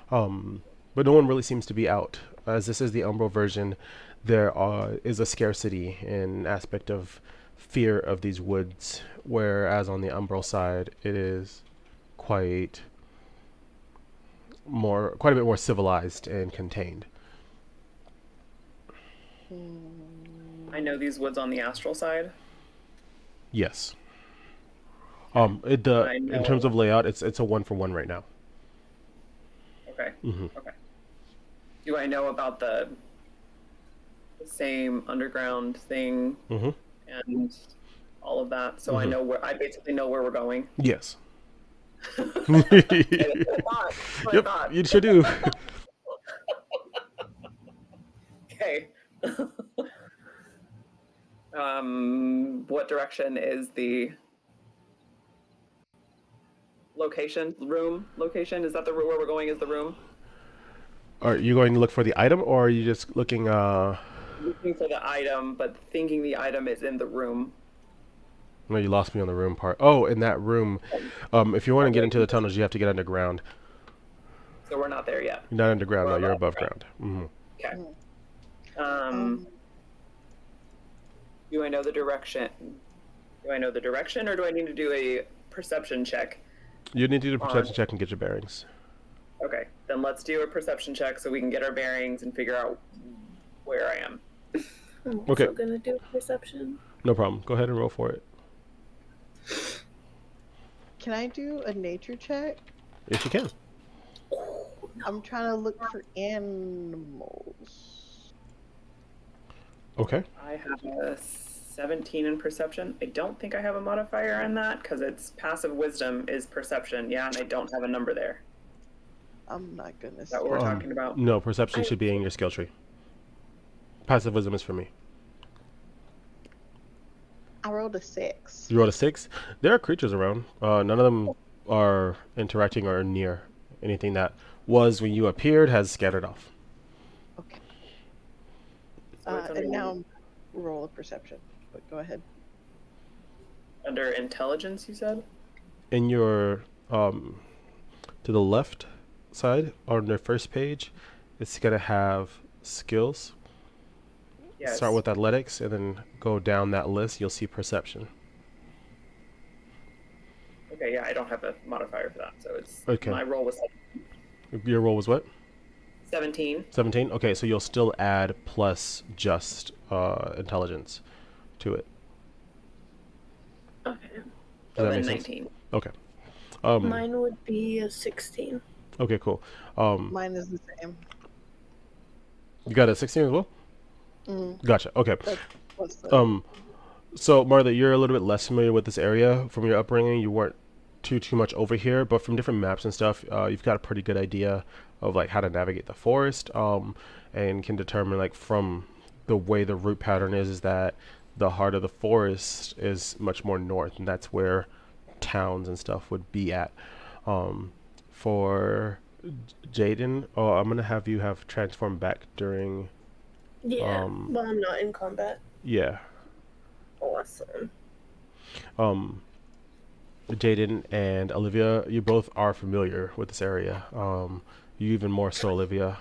But no one really seems to be out. As this is the Umbral version, there is a scarcity in aspect of fear of these woods, whereas on the Umbral side, it is quite a bit more civilized and contained. I know these woods on the astral side. Yes. I In know. terms of layout, it's a 1-for-1 right now. Okay. Mm-hmm. Okay. Do I know about the same underground thing Mm-hmm. and all of that? So I Mhm. know I basically know where we're going. Yes. Okay, that's what I Yep, thought. you sure do. Okay. What direction is the location? Room location? Is that the where we're going? Is the room? Are you going to look for the item, or are you just looking? Looking for the item, but thinking the item is in the room. No, you lost me on the room part. Oh, in that room. If you want to get into the tunnels, you have to get underground. So we're not there yet. You're not underground, We're no. You're above ground. Mm-hmm. Okay. Um, Do I know the direction? Do I know the direction, or do I need to do a perception check? You need to do a perception check and get your bearings. Okay, then let's do a perception check so we can get our bearings and figure out where I am. I'm Okay. also gonna do perception. No problem. Go ahead and roll for it. can I do a nature check? If you can. I'm trying to look for animals. Okay. I have a 17 in perception. I don't think I have a modifier on that because it's passive wisdom is perception. Yeah, and I don't have a number there. I'm not gonna Is that what we're talking about? No, perception should be in your skill tree. Passive wisdom is for me. I rolled a 6. You rolled a 6. There are creatures around. None of them are interacting or near. Anything that was when you appeared has scattered off. Okay. So it's And now roll a perception. But go ahead. under intelligence, you said? In your to the left side on the first page, it's gonna have skills. Yes. Start with athletics and then go down that list. You'll see perception. Okay, yeah, I don't have a modifier for that, so it's Okay. my roll was Your roll was what? 17. 17. Okay, so you'll still add plus just intelligence to it. Okay. Does So that then make sense? 19. Okay. Mine would be a 16. Okay, cool. Mine is the same. You got a 16 as well? Gotcha. Okay. What's the... So Martha, you're a little bit less familiar with this area from your upbringing. You weren't too much over here, but from different maps and stuff, you've got a pretty good idea of like how to navigate the forest, and can determine like from the way the route pattern is that the heart of the forest is much more north, and that's where towns and stuff would be at. For Jaden, I'm gonna have you have transform back during. Yeah. Well, I'm not in combat. Yeah. Awesome. Jaden and Olivia, you both are familiar with this area. You even more so, Olivia.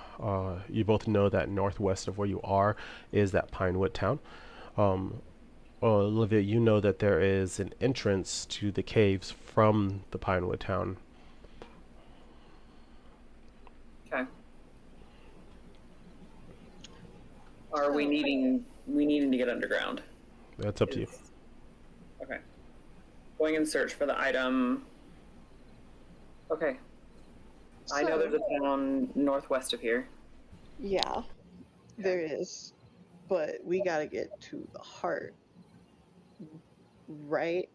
You both know that northwest of where you are is that Pinewood town. Olivia, you know that there is an entrance to the caves from the Pinewood town. Okay. we needing to get underground? That's up to you. Okay. Going in search for the item. Okay. I know there's a town northwest of here. Yeah, there is. But we gotta get to the heart, right?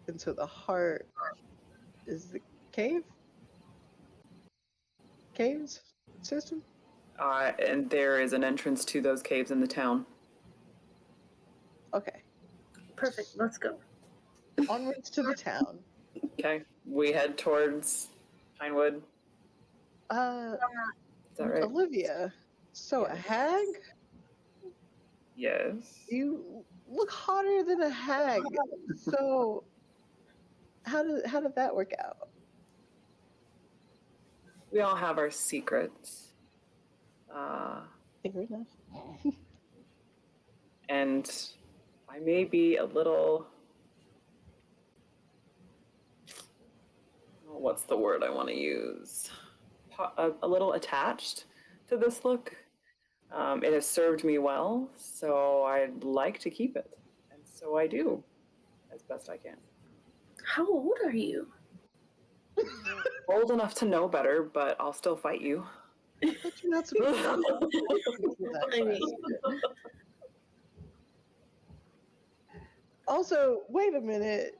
And so the heart is the cave? Caves system? And there is an entrance to those caves in the town. Okay. Perfect. Let's go. Onwards to the town. Okay. We head towards Pinewood. Uh, Is that right? Olivia, so a Yes. hag? Yes. You look hotter than a hag. So how did that work out? We all have our secrets. Fair enough. And I may be a little. What's the word I want to use? A little attached to this look. It has served me well, so I'd like to keep it. And so I do, as best I can. How old are you? Old enough to know better, but I'll still fight you. But you're not supposed to do that. I mean, Also, wait a minute.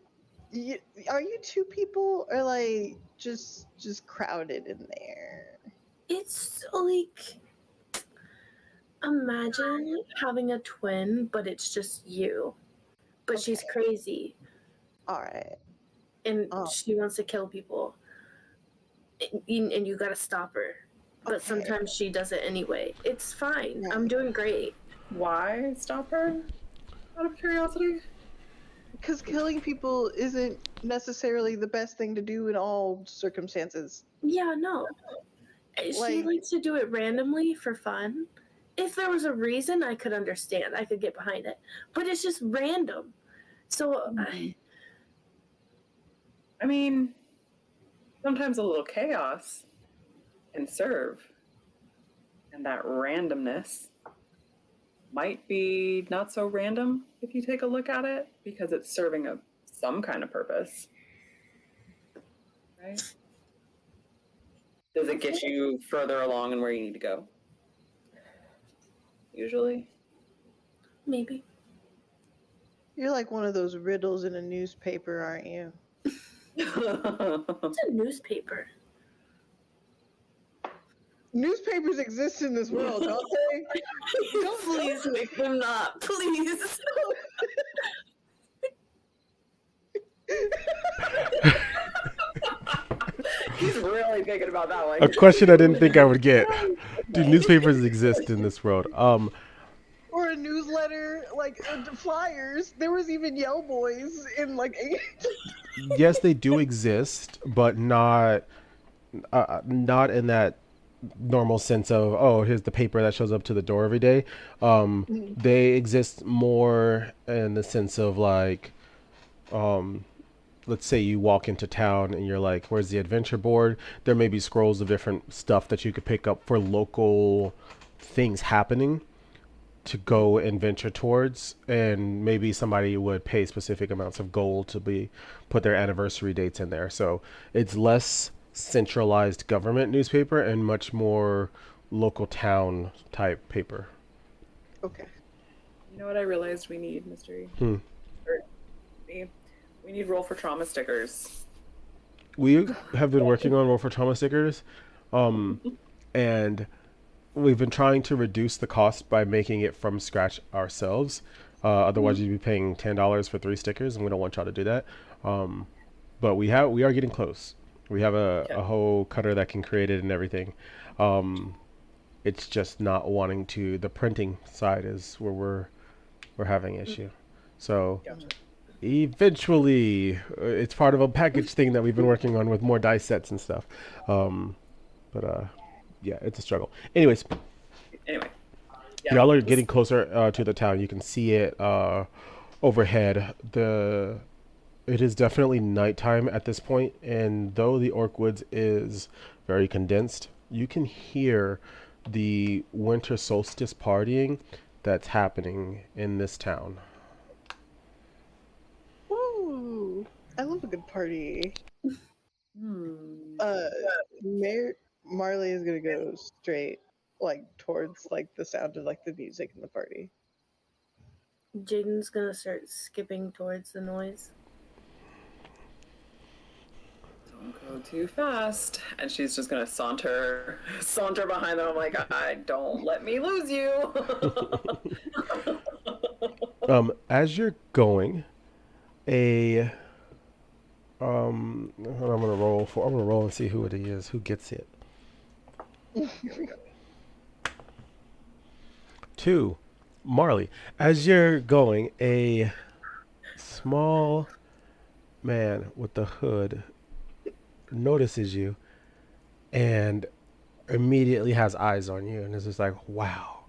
Are you two people or like just crowded in there? it's like imagine having a twin, but it's just you. But she's Okay. crazy All right. and she wants to kill people. And you gotta stop her. But Okay. sometimes she does it anyway. It's fine. Right. I'm doing great. Why stop her? Out of curiosity? Because killing people isn't necessarily the best thing to do in all circumstances. Yeah, no. She Like- likes to do it randomly for fun. If there was a reason, I could understand. I could get behind it. But it's just random. So, I mean, sometimes a little chaos can serve. And that randomness might be not so random if you take a look at it, because it's serving some kind of purpose. Right? Does it get you further along in where you need to go? Usually. maybe. You're like one of those riddles in a newspaper, aren't you? It's a newspaper. Newspapers exist in this world, don't they? Please make them not. Please. He's really thinking about that one. A question I didn't think I would get. Do newspapers exist in this world? Or a newsletter, like flyers. There was even Yell Boys in like Yes, they do exist, but not in that normal sense of, oh, here's the paper that shows up to the door every day. They exist more in the sense of like, let's say you walk into town and you're like, where's the adventure board? There may be scrolls of different stuff that you could pick up for local things happening to go and venture towards, and maybe somebody would pay specific amounts of gold to put their anniversary dates in there. So it's less centralized government newspaper and much more local town type paper. Okay. You know what I realized we need, Mystery? We need roll for trauma stickers. We have been working on Roll for Trauma stickers, and we've been trying to reduce the cost by making it from scratch ourselves. Otherwise, you'd be paying $10 for 3 stickers, and we don't want y'all to do that. But we are getting close. We have a whole cutter that can create it and everything. It's just not wanting to. The printing side is where we're having issue. So. Gotcha. Eventually, it's part of a package thing that we've been working on with more dice sets and stuff. Yeah, it's a struggle. Anyways, Anyway. y'all are getting closer to the town. You can see it overhead. It is definitely nighttime at this point, and though the Orc Woods is very condensed, you can hear the winter solstice partying that's happening in this town. Ooh, I love a good party. Hmm. Mayor Marley is gonna go straight like towards like the sound of like the music in the party. Jaden's gonna start skipping towards the noise. Don't go too fast. And she's just gonna saunter behind them. I'm like, I don't let me lose you. As you're going, a what I'm gonna roll for. I'm gonna roll and see who it is. Who gets it? Here we go. 2, Marley. As you're going, a small man with the hood notices you and immediately has eyes on you and is just like, wow.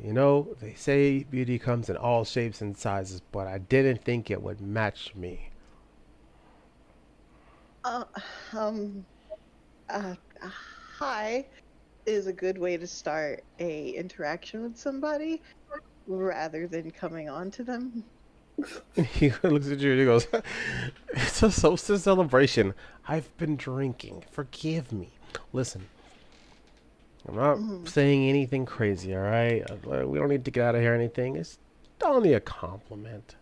You know, they say beauty comes in all shapes and sizes, but I didn't think it would match me. Uh, um, uh, Hi is a good way to start a interaction with somebody rather than coming on to them. He looks at you and he goes, it's a solstice celebration. I've been drinking. Forgive me. Listen, I'm not Mhm. saying anything crazy, all right? We don't need to get out of here or anything. It's only a compliment.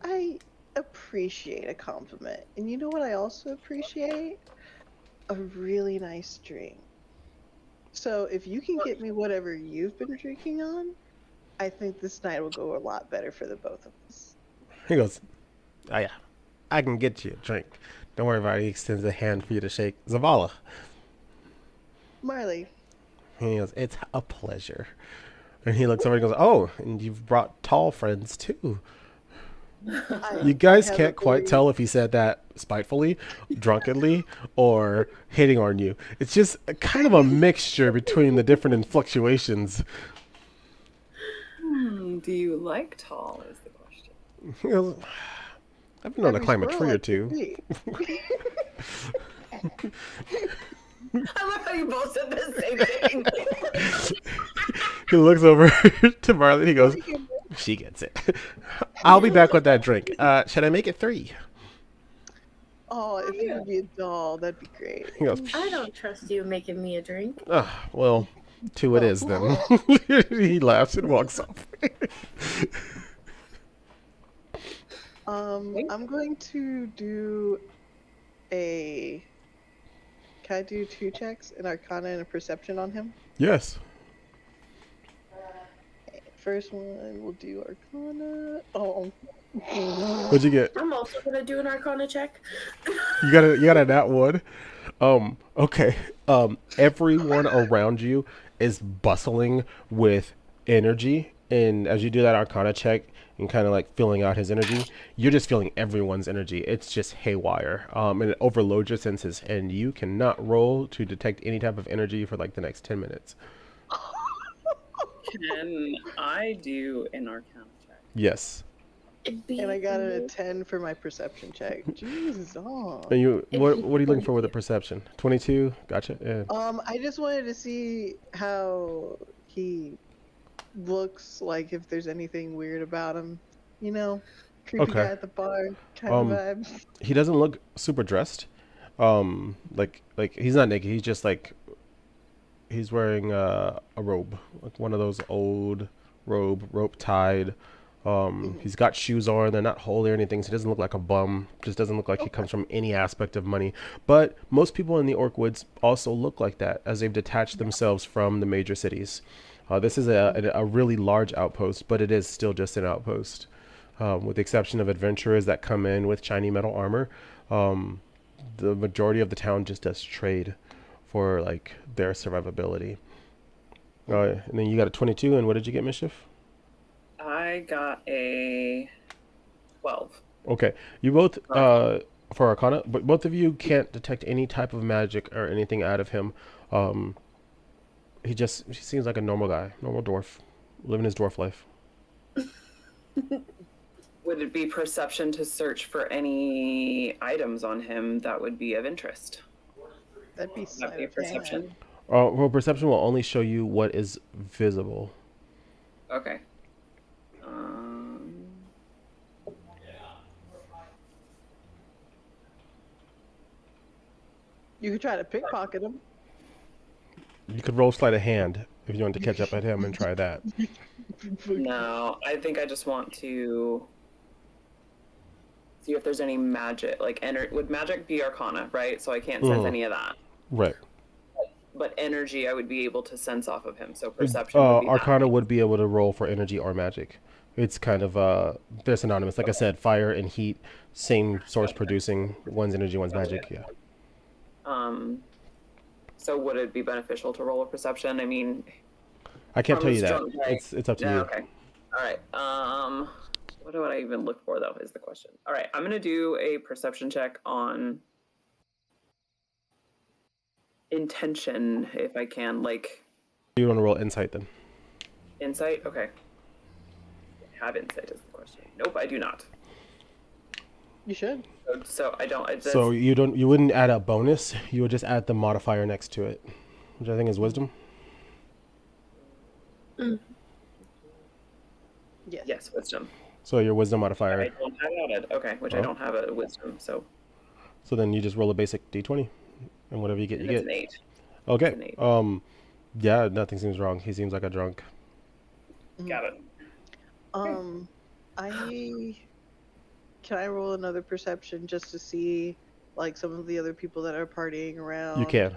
I appreciate a compliment. And you know what I also appreciate? A really nice drink. So if you can get me whatever you've been drinking on, I think this night will go a lot better for the both of us. He goes, oh yeah, I can get you a drink. Don't worry about it. He extends a hand for you to shake. Zavala. Marley, And he goes, it's a pleasure. And he looks over and goes, oh, and you've brought tall friends too. You I guys have a can't quite very tell if he said that spitefully, drunkenly, or hitting on you. It's just kind of a mixture between the different influctuations. Do you like tall? Is the question. He goes, I've been known to every climb a squirrel tree or likes a two. tree. I love how you both said the same thing. He looks over to Marley and he goes, she gets it. I'll be back with that drink. Should I make it 3? Oh, if you could be a doll, that'd be great. He goes, I don't trust you making me a drink. well, 2 it is then. He laughs and walks off. I'm going to do a. Can I do 2 checks, an Arcana and a Perception on him? Yes. First one, we'll do Arcana. Oh, What'd you get? I'm also gonna do an Arcana check. You got a nat 1. Okay. Everyone around you is bustling with energy, and as you do that Arcana check and kind of like filling out his energy, you're just feeling everyone's energy. It's just haywire. And it overloads your senses, and you cannot roll to detect any type of energy for like the next 10 minutes. Can I do an Arcana check? Yes. and I got a 10 for my Perception check. Jesus, oh. And you, If what you- are you looking for with a perception? 22. Gotcha. Yeah. I just wanted to see how he looks, like if there's anything weird about him. You know, creepy Okay. guy at the bar kind of vibe. He doesn't look super dressed. Like he's not naked. He's just like he's wearing a robe, like one of those old rope tied. He's got shoes on. They're not holy or anything. So he doesn't look like a bum. Just doesn't look like he comes from any aspect of money. But most people in the Orc Woods also look like that as they've detached themselves from the major cities. This is a really large outpost, but it is still just an outpost. With the exception of adventurers that come in with shiny metal armor, the majority of the town just does trade for like their survivability. And then you got a 22, and what did you get, Mischief? I got a 12. Okay, you both for Arcana, but both of you can't detect any type of magic or anything out of him. He seems like a normal guy, normal dwarf, living his dwarf life. Would it be perception to search for any items on him that would be of interest? That'd be Would that be sleight of perception? hand. Well, perception will only show you what is visible. Okay. You could try to pickpocket him. You could roll sleight of hand if you want to catch up at him and try that. No, I think I just want to see if there's any magic. Like, would magic be Arcana, right? So I can't sense any of that. Right. But energy, I would be able to sense off of him. So perception would be Arcana that. would be able to roll for energy or magic. It's kind of they're synonymous. Like I said, fire and heat, same source producing. One's energy, one's magic. Yeah. So would it be beneficial to roll a perception? I mean, I can't tell you that. strong, right? It's up to Yeah, you. okay. All right. What do I even look for though? Is the question. All right, I'm gonna do a perception check on intention if I can. Like, You want to roll insight then? insight. Okay. Have insight is the question. Nope, I do not. You should. So I don't. So you wouldn't add a bonus. You would just add the modifier next to it, which I think is wisdom. Yes. Yes, wisdom. So your wisdom I modifier. don't have added. Okay, which I don't have a wisdom. So So then you just roll a basic d20, and whatever you get, you it's get. an 8. Okay. It's an 8. Yeah, nothing seems wrong. He seems like a drunk. Got it. Can I roll another perception just to see like some of the other people that are partying around? You can.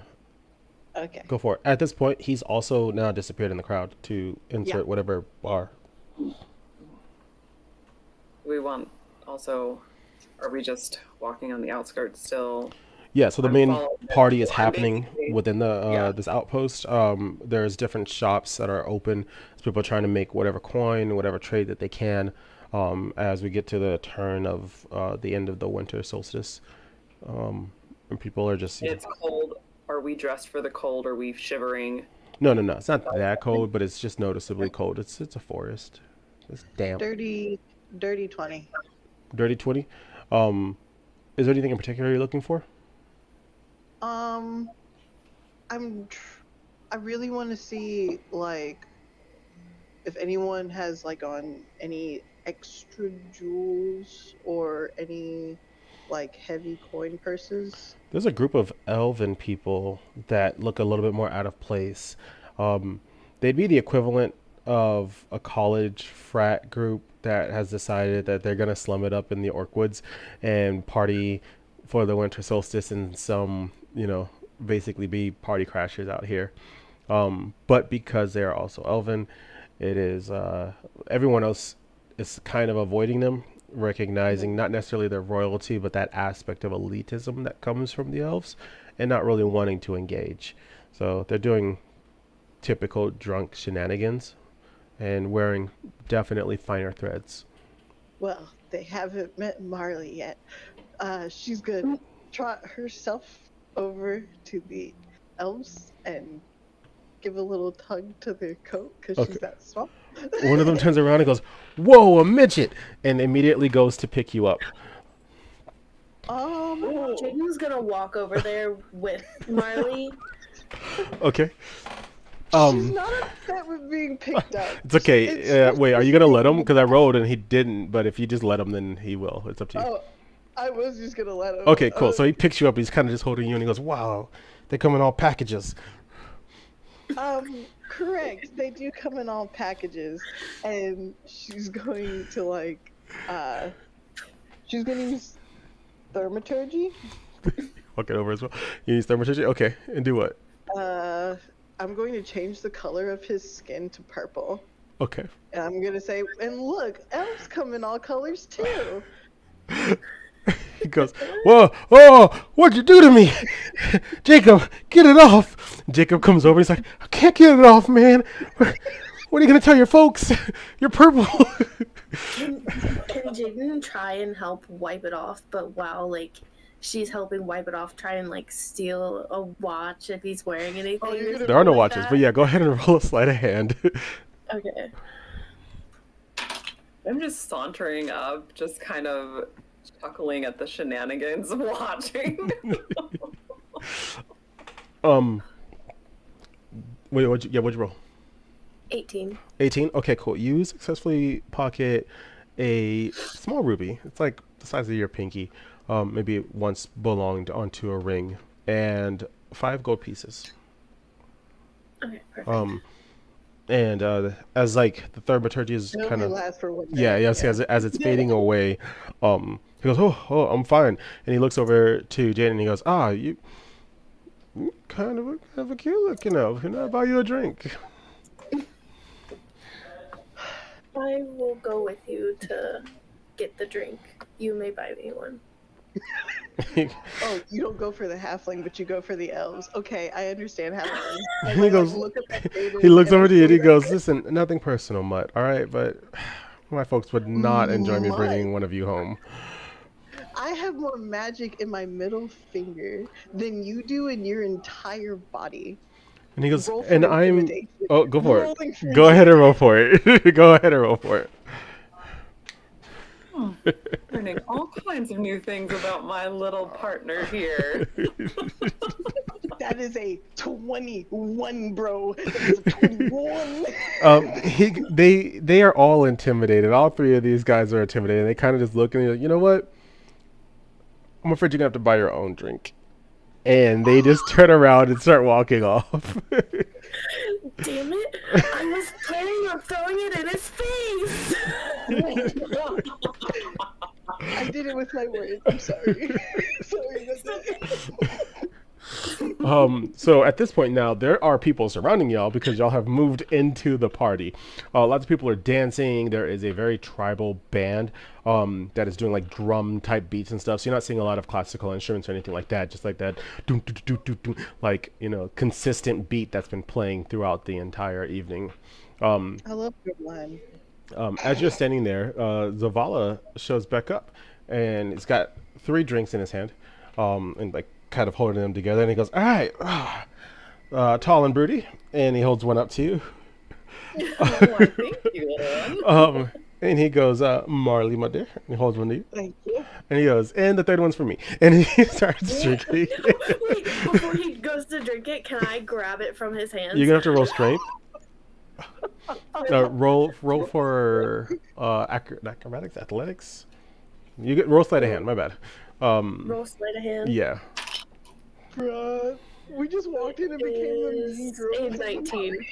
Okay. Go for it. At this point, he's also now disappeared in the crowd to insert whatever bar. We want also. Are we just walking on the outskirts still? Yeah, so the I'm main following party is I'm happening basically- within the Yeah. this outpost. There's different shops that are open. As people are trying to make whatever coin, whatever trade that they can. As we get to the turn of the end of the winter solstice, and people are just It's cold. Are we dressed for the cold? Are we shivering? no. It's not that cold, but it's just noticeably cold. It's a forest. It's damp. Dirty 20. Dirty 20. Is there anything in particular you're looking for? I really want to see like if anyone has like on any extra jewels or any like heavy coin purses. There's a group of elven people that look a little bit more out of place. They'd be the equivalent of a college frat group that has decided that they're gonna slum it up in the Orkwoods and party for the winter solstice and basically be party crashers out here. But because they are also elven, it is everyone else is kind of avoiding them, recognizing not necessarily their royalty, but that aspect of elitism that comes from the elves, and not really wanting to engage. So they're doing typical drunk shenanigans and wearing definitely finer threads. Well, they haven't met Marley yet. She's gonna trot herself over to the elves and give a little tug to their coat because she's that small. One of them turns around and goes, "Whoa, a midget!" and immediately goes to pick you up. Jaden's gonna walk over there with Marley. Okay. She's not upset with being picked up. It's okay. Wait, are you gonna let him? Because I rolled and he didn't. But if you just let him, then he will. It's up to you. Oh, I was just gonna let him. Okay, cool. So he picks you up. He's kind of just holding you, and he goes, "Wow, they come in all packages." Correct. They do come in all packages, and she's going to she's gonna use thaumaturgy. Walk it over as well. You use thermometry? Okay, and do what? I'm going to change the color of his skin to purple. Okay. And I'm gonna say, and look, elves come in all colors too. He goes, "Whoa, oh, what'd you do to me? Jacob, get it off." Jacob comes over. He's like, "I can't get it off, man. What are you going to tell your folks? You're purple." Can Jaden try and help wipe it off, but while she's helping wipe it off, try and steal a watch if he's wearing anything? There are no watches, but yeah, go ahead and roll a sleight of hand. Okay. I'm just sauntering up, just kind of chuckling at the shenanigans, watching. Wait, what'd you roll? 18. 18. Okay, cool. You successfully pocket a small ruby. It's like the size of your pinky. Maybe it once belonged onto a ring, and 5 gold pieces. Okay, perfect. Um, and as like the thaumaturgy is It kind only of, lasts for one yeah, day. yes, as it's fading away, he goes, oh, I'm fine, and he looks over to Jane and he goes, you kind of a cute looking elf. Can I buy you a drink? I will go with you to get the drink. You may buy me one. Oh, you don't go for the halfling, but you go for the elves. Okay, I understand halfling. As He I like goes, look at that he maiden looks and I over to you and say he that goes, listen, nothing personal, Mutt, all right? But my folks would not enjoy me mutt. bringing one of you home. I have more magic in my middle finger than you do in your entire body. And he goes, Roll for and I'm, intimidation. oh, go for it. Rolling for Go ahead and roll intimidation. for it. Go ahead and roll for Hmm. Learning all kinds of new things about my little partner here. it. That is a 21, bro. That is a 21. They are all intimidated. All 3 of these guys are intimidated. They kind of just look and they're like, you know what? I'm afraid you're gonna have to buy your own drink. And they just turn around and start walking off. Damn it! I was planning on throwing it in his face! I did it with my words. I'm sorry. Sorry about that. So at this point now, there are people surrounding y'all because y'all have moved into the party. Lots of people are dancing. There is a very tribal band that is doing like drum type beats and stuff. So you're not seeing a lot of classical instruments or anything like that. Just like that, doom, doom, doom, doom, doom, like consistent beat that's been playing throughout the entire evening. I love good line. As you're standing there, Zavala shows back up, and he's got 3 drinks in his hand, and like kind of holding them together. And he goes, "All right, tall and broody," and he holds one up to you. Why, thank you, little one. And he goes, "Marley, my dear," and he holds one to you. Thank you. And he goes, "And the third one's for me." And he starts drinking. Wait, before he goes to drink it, can I grab it from his hands? You're gonna have to roll strength. Roll for acrobatics, athletics. You get roll sleight of hand. My bad. Roll sleight of hand. Yeah. Bruh. We just walked in and became the mean Is girls. a 19.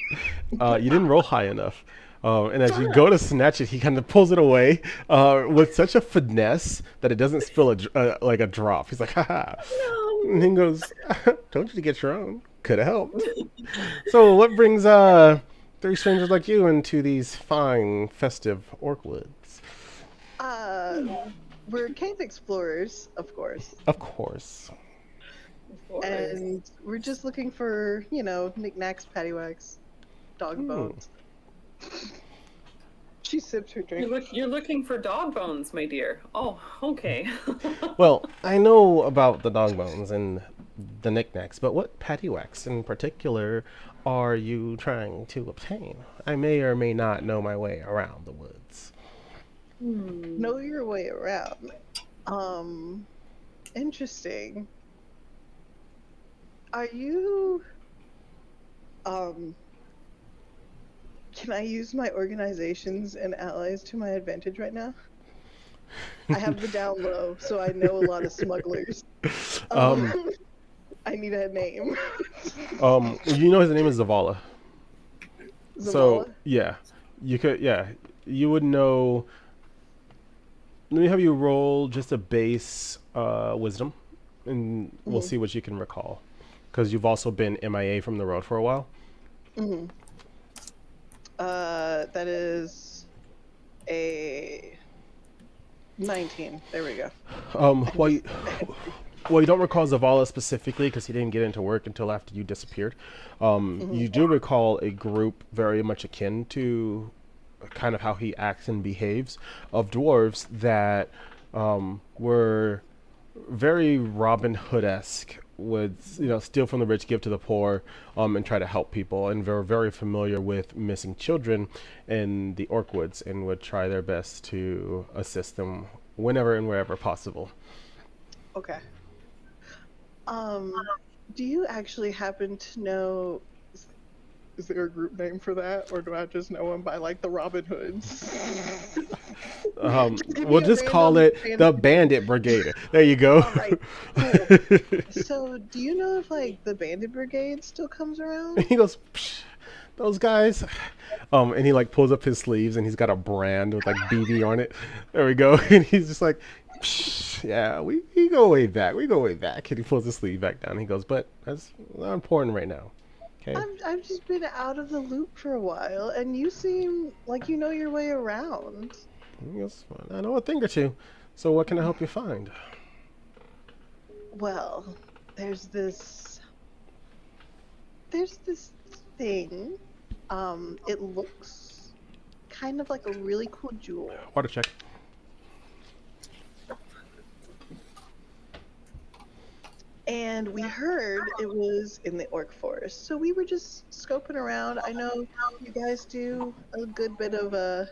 You didn't roll high enough. And as you go to snatch it, he kind of pulls it away with such a finesse that it doesn't spill like a drop. He's like, haha. No. And he goes, told you to get your own. Could have helped. So what brings 3 strangers like you into these fine, festive orc woods? We're cave explorers, of course. Of course. Of course. And we're just looking for, knickknacks, paddywhacks, dog bones. She sips her drink. You're looking for dog bones, my dear. Oh, okay. Well, I know about the dog bones and the knickknacks, but what paddywhacks in particular are you trying to obtain? I may or may not know my way around the woods. Know your way around. Interesting. Are you can I use my organizations and allies to my advantage right now? I have the down low, so I know a lot of smugglers. I need a name. You know his name is Zavala. So Zavala? yeah, you would know. Let me have you roll just a base wisdom, and we'll see what you can recall, because you've also been MIA from the road for a while. That is a 19. There we go. Well, you don't recall Zavala specifically because he didn't get into work until after you disappeared. You do recall a group very much akin to kind of how he acts and behaves of dwarves that were very Robin Hood-esque, would steal from the rich, give to the poor, and try to help people, and they're very familiar with missing children in the Orkwoods and would try their best to assist them whenever and wherever possible. Okay. Do you actually happen to know Is there a group name for that, or do I just know them by like the Robin Hoods? Give We'll me a just call random it the Bandit Brigade. There you go. All right, cool. So, do you know if like the Bandit Brigade still comes around? He goes, "Psh, those guys. And he like pulls up his sleeves and he's got a brand with like BB on it. There we go. And he's just like, "Psh, yeah, we go way back. We go way back. And he pulls his sleeve back down. He goes, but that's not important right now. Okay. I've just been out of the loop for a while, and you seem like you know your way around. He goes, I know a thing or two. So what can I help you find? Well, there's this thing. It looks kind of like a really cool jewel. Water check. And we heard it was in the Orc Forest. So we were just scoping around. I know you guys do a good bit of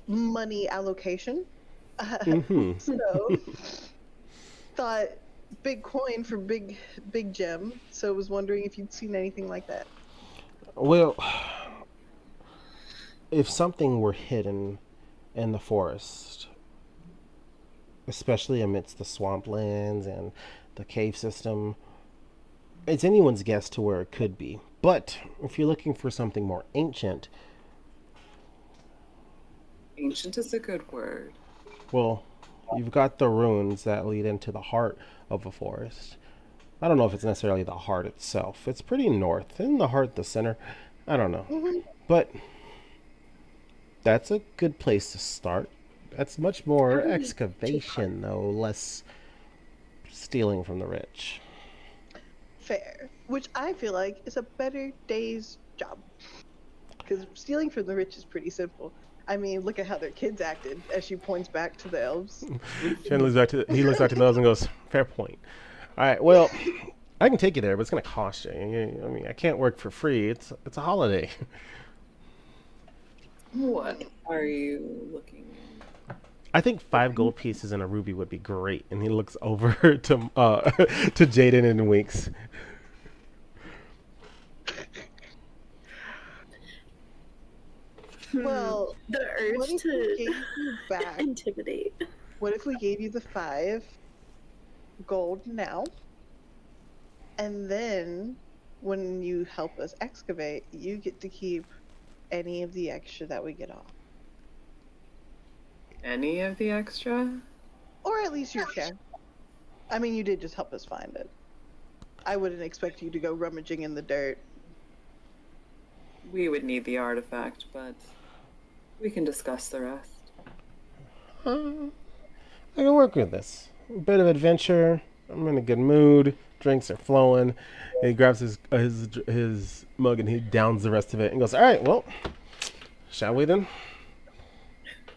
money allocation. Mm-hmm. So thought big coin for big gem. So was wondering if you'd seen anything like that. Well, if something were hidden in the forest, especially amidst the swamplands and the cave system, it's anyone's guess to where it could be. But if you're looking for something more ancient, Ancient is a good word. well, you've got the ruins that lead into the heart of a forest. I don't know if it's necessarily the heart itself. It's pretty north. Isn't the heart the center? I don't know. Mm-hmm. But that's a good place to start. That's much more excavation, though, less stealing from the rich. Fair. Which I feel like is a better day's job. Because stealing from the rich is pretty simple. I mean, look at how their kids acted as she points back to the elves. He looks back to the elves and goes, "Fair point. All right, well, I can take you there, but it's going to cost you. I mean, I can't work for free. It's a holiday." What are you looking at? I think 5 gold pieces and a ruby would be great. And he looks over to to Jaden and winks. Well, The what urge if we to gave you back? intimidate. What if we gave you the 5 gold now? And then when you help us excavate, you get to keep any of the extra that we get off. Any of the extra? Or at least your share. I mean, you did just help us find it. I wouldn't expect you to go rummaging in the dirt. We would need the artifact, but we can discuss the rest. I can work with this. A bit of adventure. I'm in a good mood. Drinks are flowing. And he grabs his mug and he downs the rest of it and goes, "All right, well, shall we then?"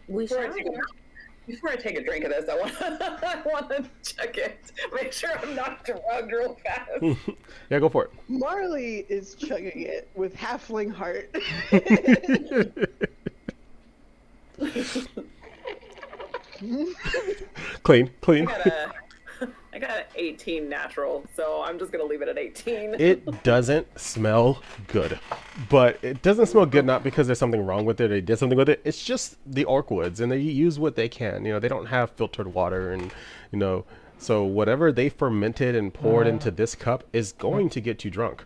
We Before shall. before I take a drink of this, I want to check it. Make sure I'm not drugged real fast. Yeah, go for Marley is chugging it with halfling heart. it. Clean. I got an 18 natural, so I'm just gonna leave it at 18. It doesn't smell good. But it doesn't smell good not because there's something wrong with it or they did something with it. It's just the orc woods and they use what they can. You know, they don't have filtered water and, you know, so whatever they fermented and poured into this cup is going to get you drunk.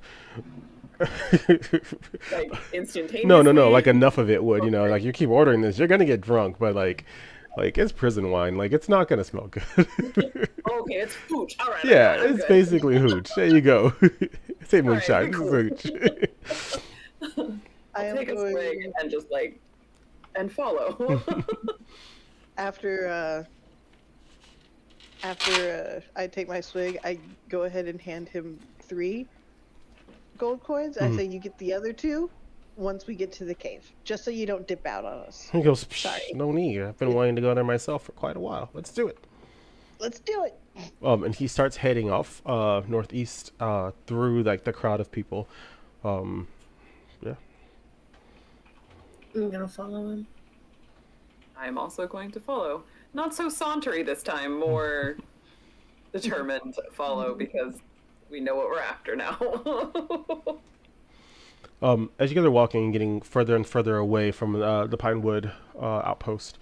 Like instantaneously. No, like enough of it would, you know, like you keep ordering this, you're going to get drunk, but like it's prison wine. Like it's not going to smell good. Okay, it's hooch. All right. Yeah, I'm it's good. basically hooch. There you go. Say All right, moonshine. cool. This is hooch. I am Take a going swig and just and follow. after I take my swig, I go ahead and hand him 3 gold coins. I say you get the other 2 once we get to the cave, just so you don't dip out on us. He goes, Sorry. "No need. I've been wanting to go there myself for quite a while. Let's do it." Let's do it. And he starts heading off northeast through like the crowd of people. Yeah. I'm gonna follow him. I'm also going to follow. Not so sauntery this time, more determined to follow because We know what we're after now. As you guys are walking and getting further and further away from the Pinewood outpost,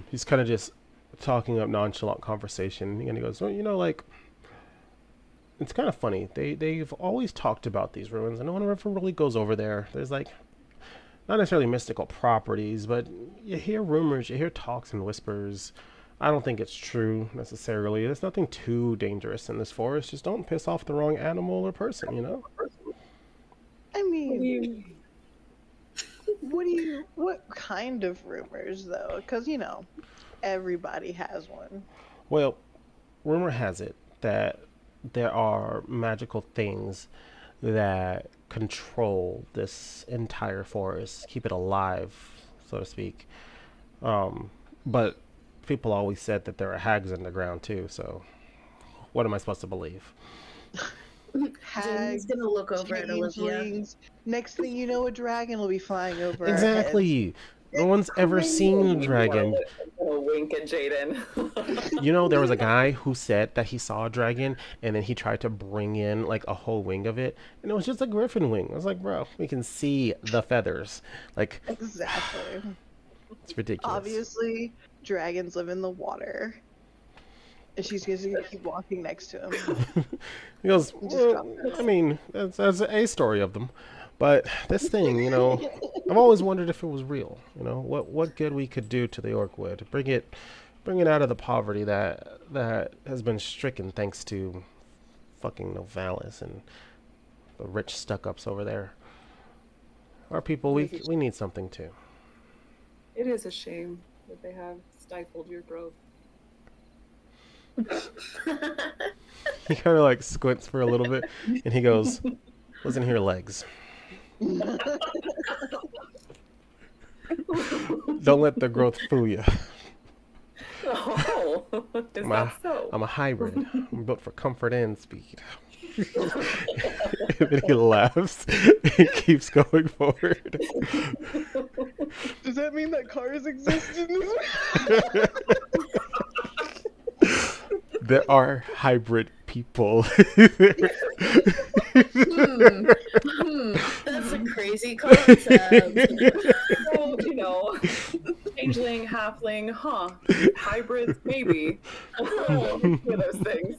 he's kind of just talking up nonchalant conversation, and he goes, "Well, like it's kind of funny. They've always talked about these ruins, and no one ever really goes over there. There's like not necessarily mystical properties, but you hear rumors, you hear talks and whispers. I don't think it's true necessarily. There's nothing too dangerous in this forest. Just don't piss off the wrong animal or person. I mean, what kind of rumors though? Because, everybody has one. Well, rumor has it that there are magical things that control this entire forest, keep it alive, so to speak. But people always said that there are hags in the ground too, so what am I supposed to believe? Hags, Jaden's gonna look over at Olivia. changelings. Next thing you know, a dragon will be flying over our heads. Exactly. No one's ever seen a dragon. I'm gonna wink at Jaden. There was a guy who said that he saw a dragon and then he tried to bring in like a whole wing of it, and it was just a griffin wing. I was like, bro, we can see the feathers. Like, Exactly. it's ridiculous. Obviously, dragons live in the water. And she's just gonna keep walking next to him. He goes, well, I mean, that's a story of them. But this thing, I've always wondered if it was real. What good we could do to the Orkwood. Bring it out of the poverty that has been stricken thanks to fucking Novalis and the rich stuck-ups over there. Our people, we need something too. It is a shame that they have stifled your growth. He kind of like squints for a little bit, and he goes, "Listen here, legs. Don't let the growth fool you. Oh, is that so? I'm a hybrid. I'm built for comfort and speed." And then he laughs and keeps going forward. Does that mean that cars exist in this There are hybrid people. That's a crazy concept. Well, changeling, halfling, hybrids, maybe. Those things.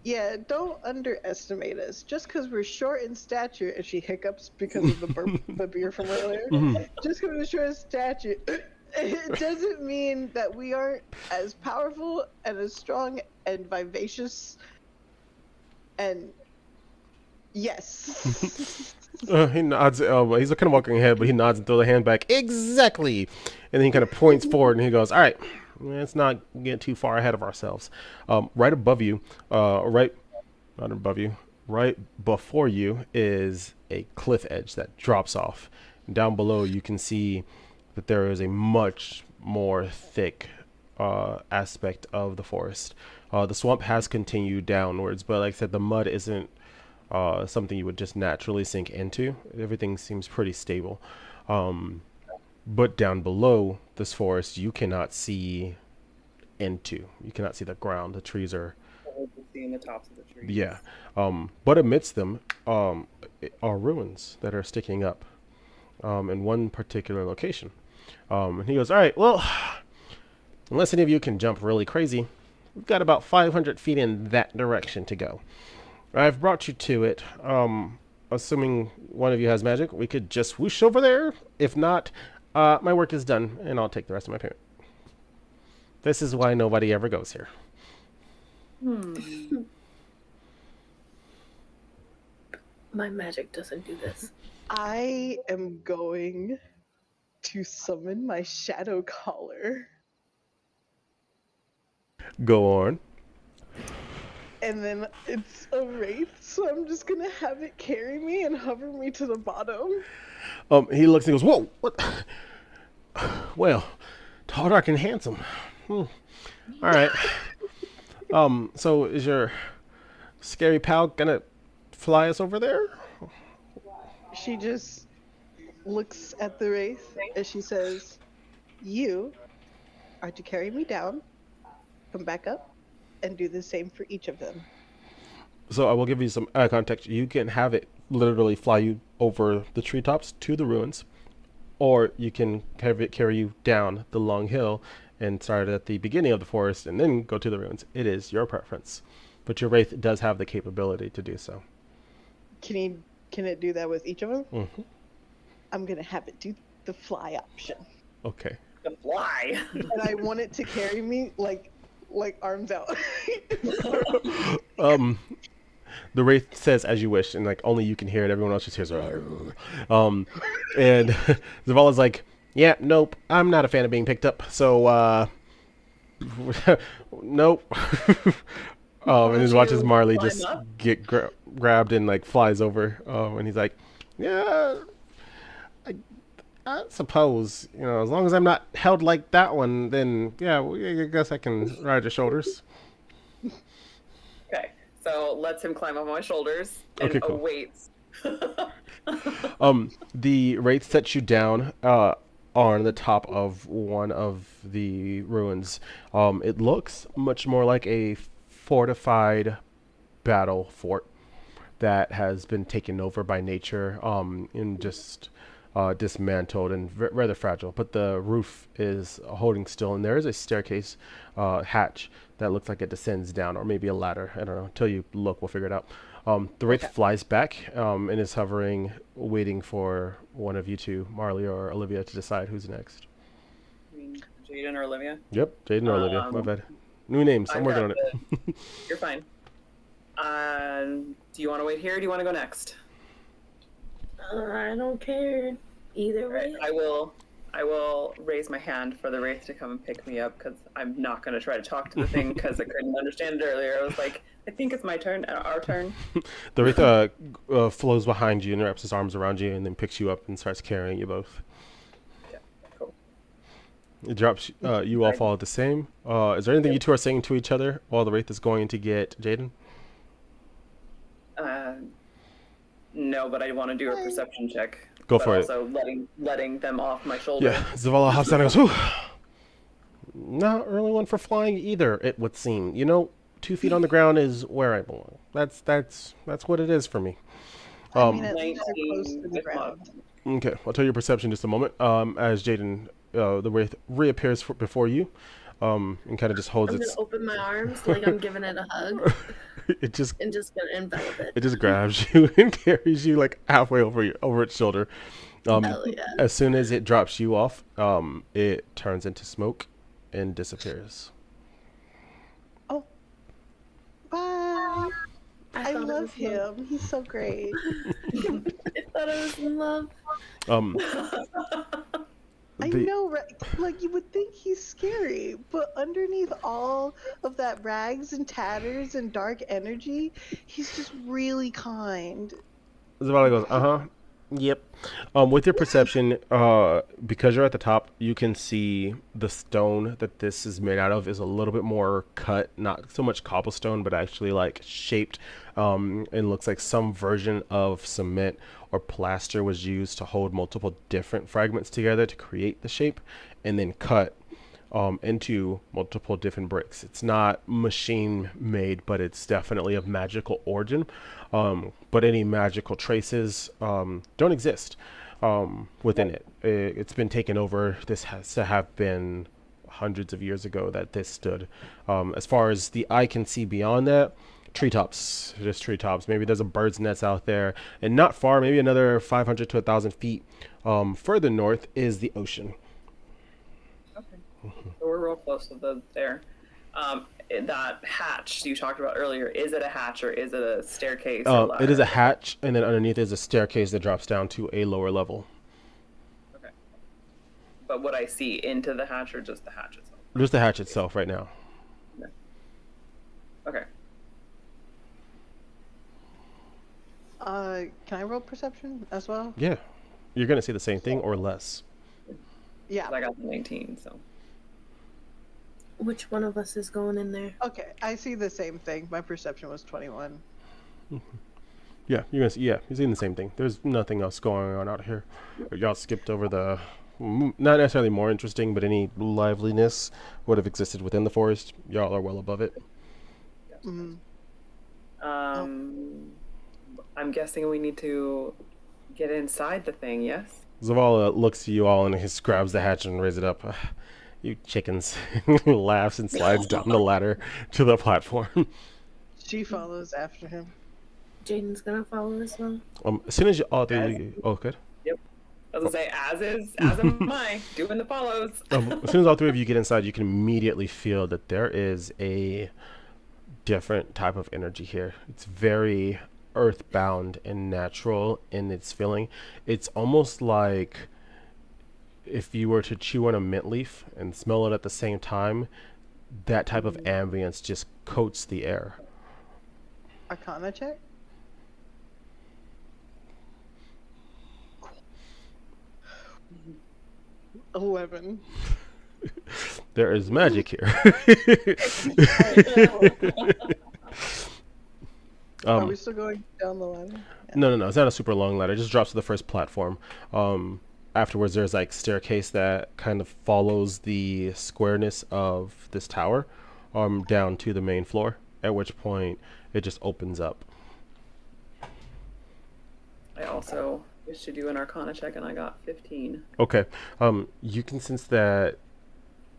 Yeah, don't underestimate us. Just because we're short in stature, and she hiccups because of the beer from earlier, just because we're short in stature, it doesn't mean that we aren't as powerful and as strong and vivacious. And yes. He nods. He's kind of walking ahead, but he nods and throws the hand back. Exactly. And then he kind of points forward and he goes, "All right, let's not get too far ahead of ourselves. Right above you, not above you, right before you is a cliff edge that drops off. Down below, you can see that there is a much more thick aspect of the forest. The swamp has continued downwards, but like I said, the mud isn't something you would just naturally sink into. Everything seems pretty stable. But down below this forest, you cannot see into. You cannot see the ground. The trees are... Seeing the tops of the trees. Yeah. But amidst them are ruins that are sticking up in one particular location. And he goes, "All right, well, unless any of you can jump really crazy, we've got about 500 feet in that direction to go. I've brought you to it. Assuming one of you has magic, we could just whoosh over there. If not, my work is done, and I'll take the rest of my payment. This is why nobody ever goes here." My magic doesn't do this. I am going to summon my shadow collar. Go on. And then it's a wraith, so I'm just gonna have it carry me and hover me to the bottom. He looks and goes, "Whoa, what?" "Well, tall, dark, and handsome. All right. So is your scary pal gonna fly us over there?" She just looks at the wraith and she says, "You are to carry me down, come back up, and do the same for each of them. So I will give you some context. You can have it literally fly you over the treetops to the ruins, or you can have it carry you down the long hill and start at the beginning of the forest and then go to the ruins. It is your preference, but your wraith does have the capability to do so. Can it do that with each of them? Mm-hmm. I'm gonna have it do the fly option, Okay. The fly. and I want it to carry me like arms out. The wraith says as you wish, and like only you can hear it. Everyone else just hears and Zavala's like, yeah, nope, I'm not a fan of being picked up, so nope. And he watches Marley climb just up? get grabbed and like flies over, and he's like, yeah, I suppose, as long as I'm not held like that one, then yeah, I guess I can ride your shoulders. Okay, so lets him climb on my shoulders and Okay, cool. awaits. The wraith sets you down on the top of one of the ruins. It looks much more like a fortified battle fort that has been taken over by nature, and just dismantled and rather fragile. But the roof is holding still, and there is a staircase hatch that looks like it descends down, or maybe a ladder. I don't know. Until you look, we'll figure it out. The wraith flies back and is hovering, waiting for one of you two, Marley or Olivia, to decide who's next. Jaden or Olivia? Yep, Jaden or Olivia. My bad. New names. I'm working on it. You're fine. Do you want to wait here or do you want to go next? I don't care either way. I will raise my hand for the wraith to come and pick me up, because I'm not going to try to talk to the thing because I couldn't understand it earlier. I was like, I think it's my turn, our turn. The wraith flows behind you and wraps his arms around you and then picks you up and starts carrying you both. Yeah, cool. It drops you all fall the same. Is there anything you two are saying to each other while the wraith is going to get Jaden? No, but I want to do a perception check. Go for it. Also letting them off my shoulder. Yeah, Zavala hops down and goes, whew. Not really one for flying either, it would seem. 2 feet on the ground is where I belong. That's what it is for me. I mean, at least they're close to the 19 ground. Okay, I'll tell you perception in just a moment. As Jaden, the wraith reappears before you, and kind of just holds I'm its. gonna open my arms like I'm giving it a hug It just and just gonna envelop it. it just grabs you and carries you like halfway over its shoulder. Hell yeah. As soon as it drops you off, it turns into smoke and disappears. Oh, bye. I thought it love was him. He's so great. I thought I was in love. I know, right? Like, you would think he's scary, but underneath all of that rags and tatters and dark energy, he's just really kind. Zavala goes, yep. With your perception, because you're at the top, you can see the stone that this is made out of is a little bit more cut, not so much cobblestone, but actually like shaped, and looks like some version of cement or plaster was used to hold multiple different fragments together to create the shape, and then cut into multiple different bricks. It's not machine made, but it's definitely of magical origin. But any magical traces don't exist within it. It's been taken over. This has to have been hundreds of years ago that this stood. As far as the eye can see beyond that, treetops, just treetops. Maybe there's a bird's nest out there, and not far, maybe another 500 to 1,000 feet further north is the ocean. Okay. So we're real close to there. That hatch you talked about earlier, is it a hatch or is it a staircase? Or It is a hatch, and then underneath is a staircase that drops down to a lower level. Okay. But would I see into the hatch or just the hatch itself? Just the hatch itself right now. Okay. Can I roll perception as well? Yeah. You're going to see the same thing or less. Yeah. I got 19, so. Which one of us is going in there? Okay, I see the same thing. My perception was 21. Yeah, you're seeing the same thing. There's nothing else going on out here. Y'all skipped over the not necessarily more interesting, but any liveliness would have existed within the forest. Y'all are well above it. Mm. I'm guessing we need to get inside the thing, yes? Zavala looks at you all and he grabs the hatch and raises it up. You chickens. Laughs and slides down the ladder to the platform. She follows after him. Jaden's gonna follow as well. As soon as you all three, oh, good. Yep. I was gonna say, as am I, doing the follows. As soon as all three of you get inside, you can immediately feel that there is a different type of energy here. It's very earthbound and natural in its feeling. It's almost like if you were to chew on a mint leaf and smell it at the same time, that type of ambience just coats the air. Arcana check. Cool. 11. There is magic here. Are we still going down the ladder? Yeah. No. It's not a super long ladder. It just drops to the first platform. Afterwards, there's like staircase that kind of follows the squareness of this tower, down to the main floor. At which point, it just opens up. I also wish to do an Arcana check, and I got 15. Okay. You can sense that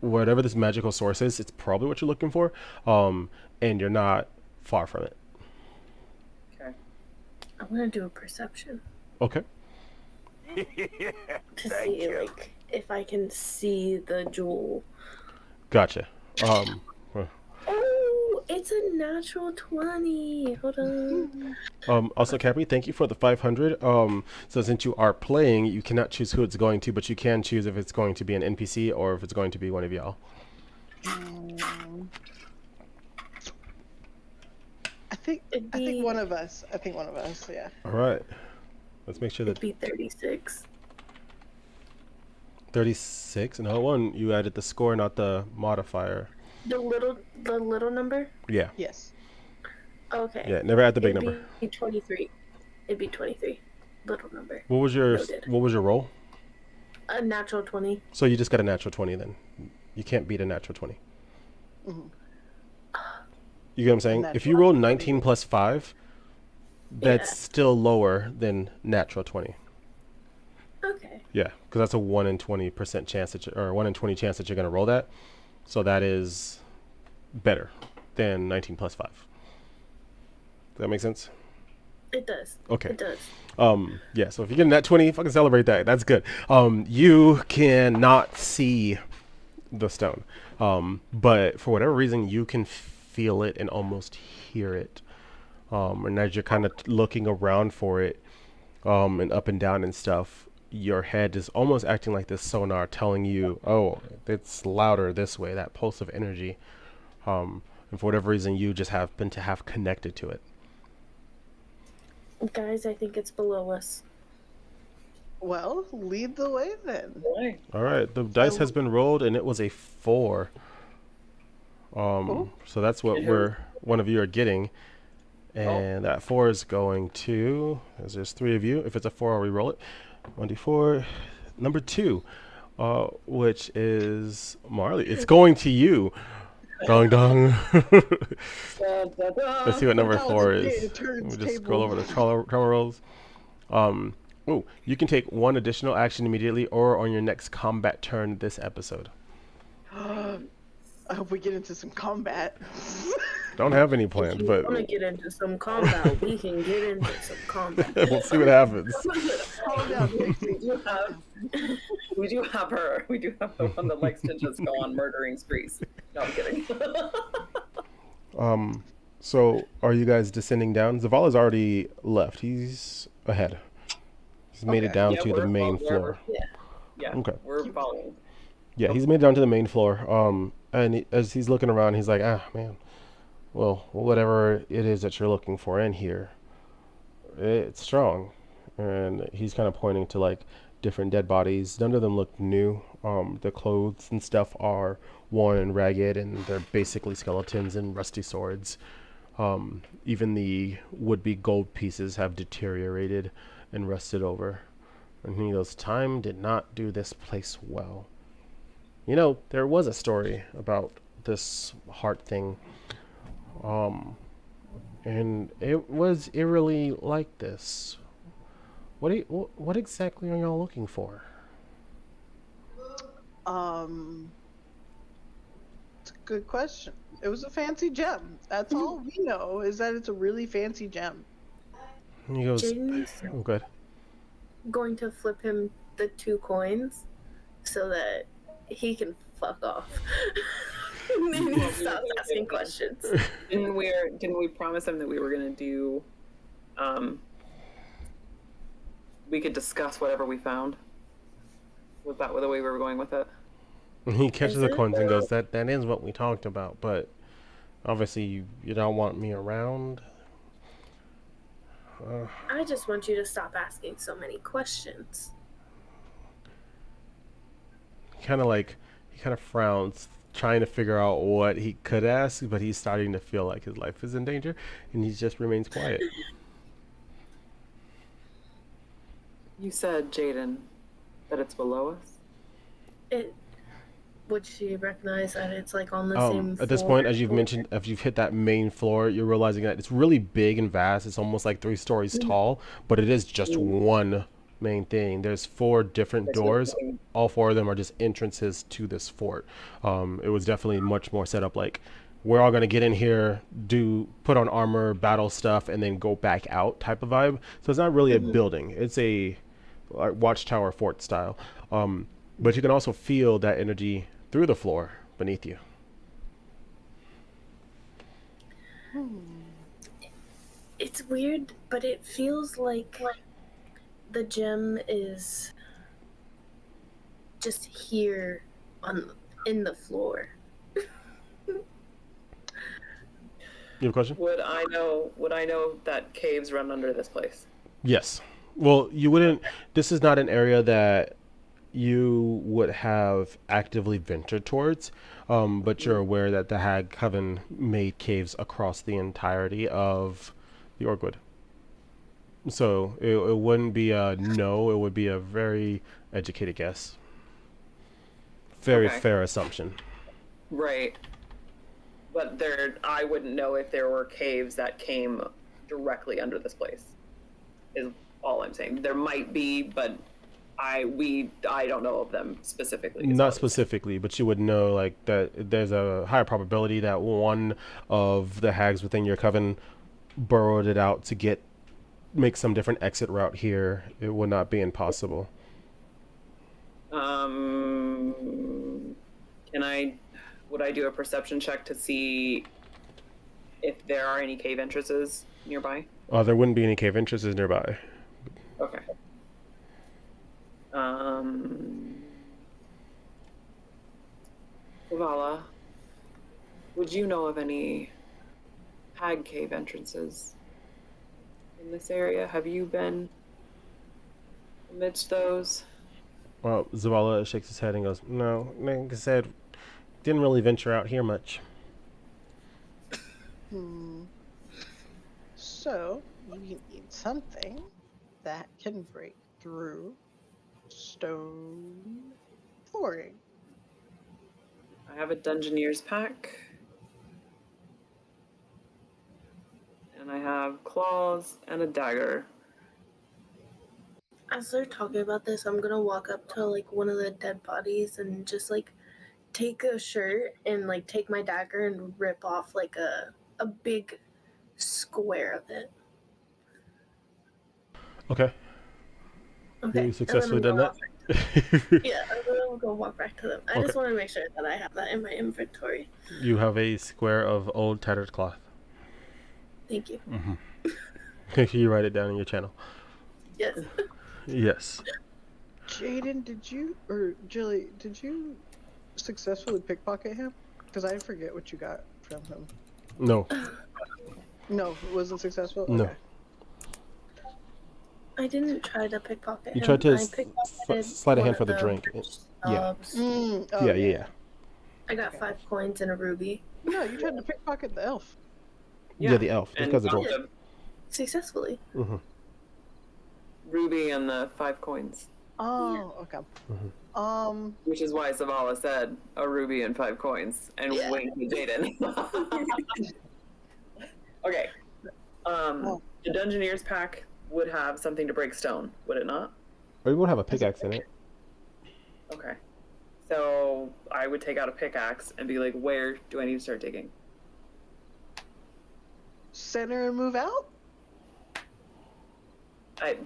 whatever this magical source is, it's probably what you're looking for. And you're not far from it. Okay. I'm gonna do a perception Okay. to see like if I can see the jewel. Gotcha. Oh, it's a natural 20. Hold on. Also, Cappy, thank you for the 500. So since you are playing, you cannot choose who it's going to, but you can choose if it's going to be an NPC or if it's going to be one of y'all. I think one of us. Yeah. All right. Let's make sure that It'd be 36. 36. And hold on, you added the score, not the modifier. The little number? Yeah. Yes. Okay. Yeah, never add the big number. It'd be 23. It'd be 23. Little number. What was your Noted. roll? A natural 20. So you just got a natural 20 then. You can't beat a natural 20. Mm-hmm. You get what I'm saying? If you roll 19 plus 5, that's still lower than natural 20. Okay. Yeah, because that's a 1 in 20% chance that or 1 in 20 chance that you're going to roll that. So that is better than 19 plus 5. Does that make sense? It does. Okay. It does. Yeah, so if you get a nat 20, fucking celebrate that. That's good. You cannot see the stone. But for whatever reason, you can feel it and almost hear it. And as you're kind of looking around for it, and up and down and stuff, your head is almost acting like this sonar telling you, oh, it's louder this way, that pulse of energy. And for whatever reason, you just happen to have connected to it. Guys, I think it's below us. Well, lead the way then. All right, the dice has been rolled and it was a 4. So that's what one of you are getting. And that 4 is going to, as there's 3 of you. If it's a 4, I'll re-roll it. 1d4. Number 2, which is Marley. It's going to you. Dong dong. Let's see what number 4 is. Let me just scroll over the trauma rolls. You can take 1 additional action immediately or on your next combat turn this episode. I hope we get into some combat. Don't have any planned, but want to get into some combat, we can get into some combat. we'll see what happens. Calm down, Pixie. We do have the one that likes to just go on murdering sprees. No, I'm kidding. So are you guys descending down? Zavala's already left. He's ahead. He's made it down to the main floor. Yeah. Okay. We're following. Yeah, he's made it down to the main floor. And as he's looking around, he's like, man. Well, whatever it is that you're looking for in here, it's strong. And he's kind of pointing to like different dead bodies. None of them look new. The clothes and stuff are worn and ragged, and they're basically skeletons and rusty swords. Even the would-be gold pieces have deteriorated and rusted over. And he goes, time did not do this place well. You know, there was a story about this heart thing. And it was eerily like this. What exactly are y'all looking for? Um, it's a good question. It was a fancy gem. That's all we know is that it's a really fancy gem. And he goes, Jaden's "Oh, good." going to flip him the 2 coins so that he can fuck off. And then he stops asking questions. Didn't we promise him that we were gonna do we could discuss whatever we found? Was that the way we were going with it? And he catches Is the it? coins and goes, "That is what we talked about, but obviously you don't want me around." I just want you to stop asking so many questions. He kind of frowns, trying to figure out what he could ask, but he's starting to feel like his life is in danger, and he just remains quiet. You said, Jaden, that it's below us? Would she recognize that it's like on the same At this floor? point, as you've mentioned, if you've hit that main floor, you're realizing that it's really big and vast. It's almost like 3 stories tall, but it is just one main thing. There's 4 different doors. All 4 of them are just entrances to this fort. It was definitely much more set up like we're all gonna get in here, put on armor, battle stuff, and then go back out type of vibe. So it's not really a building. It's a watchtower fort style. But you can also feel that energy through the floor beneath you. It's weird, but it feels like the gem is just here in the floor. You have a question? Would I know that caves run under this place? Yes. Well, you wouldn't. This is not an area that you would have actively ventured towards, but you're aware that the Hag Coven made caves across the entirety of the Orgwood. So it wouldn't be a no, it would be a very educated guess. Very Okay. fair assumption. Right. But I wouldn't know if there were caves that came directly under this place. Is all I'm saying. There might be, but I don't know of them specifically. Not specifically, but you would know like that there's a higher probability that one of the hags within your coven burrowed it out to make some different exit route here. It would not be impossible. Would I do a perception check to see if there are any cave entrances nearby? There wouldn't be any cave entrances nearby. Okay. Zavala, would you know of any hag cave entrances in this area? Have you been amidst those? Well, Zavala shakes his head and goes, "No, like I said, didn't really venture out here much." So, you need something that can break through stone flooring. I have a Dungeoneer's pack. And I have claws and a dagger. As they're talking about this, I'm gonna walk up to like one of the dead bodies and just like take a shirt and like take my dagger and rip off like a big square of it. Okay. Okay. You successfully done that? Yeah, I'm gonna go walk back to them. I just want to make sure that I have that in my inventory. You have a square of old tattered cloth. Thank you. Make sure you write it down in your channel. Yes. Yes. Jaden, Jilly, did you successfully pickpocket him? Because I forget what you got from him. No. No, it wasn't successful? No. Okay. I didn't try to pickpocket him. You tried to I pickpocketed slide a hand one for of the drink. Yeah. Yeah. I got 5 coins and a ruby. No, you tried to pickpocket the elf. Yeah, the elf. And Because the got dwarf. the Successfully. ruby and the 5 coins. Oh, okay. Which is why Zavala said a ruby and 5 coins and winked at Jaden. Okay. Oh. The Dungeoneer's pack would have something to break stone, would it not? Or you would have a pickaxe in it. Okay. So I would take out a pickaxe and be like, where do I need to start digging? Center and move out?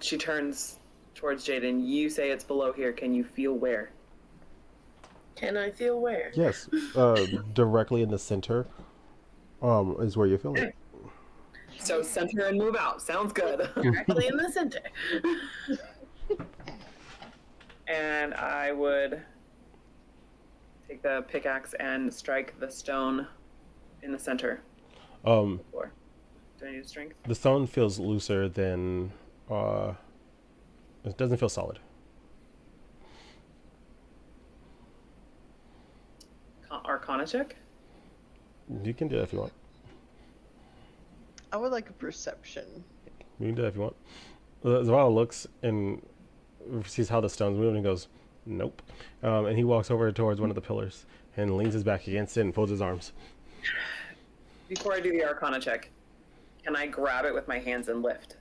She turns towards Jaden. You say it's below here. Can you feel where? Can I feel where? Yes, directly in the center is where you feel it. So center and move out. Sounds good. Directly in the center. And I would take the pickaxe and strike the stone in the center. Um, Floor. Do I need strength? the stone feels looser than. It doesn't feel solid. Arcana check? You can do that if you want. I would like a perception. You can do that if you want. Zavala looks and sees how the stone's moving and goes, nope. And he walks over towards one of the pillars and leans his back against it and folds his arms. Before I do the Arcana check, can I grab it with my hands and lift?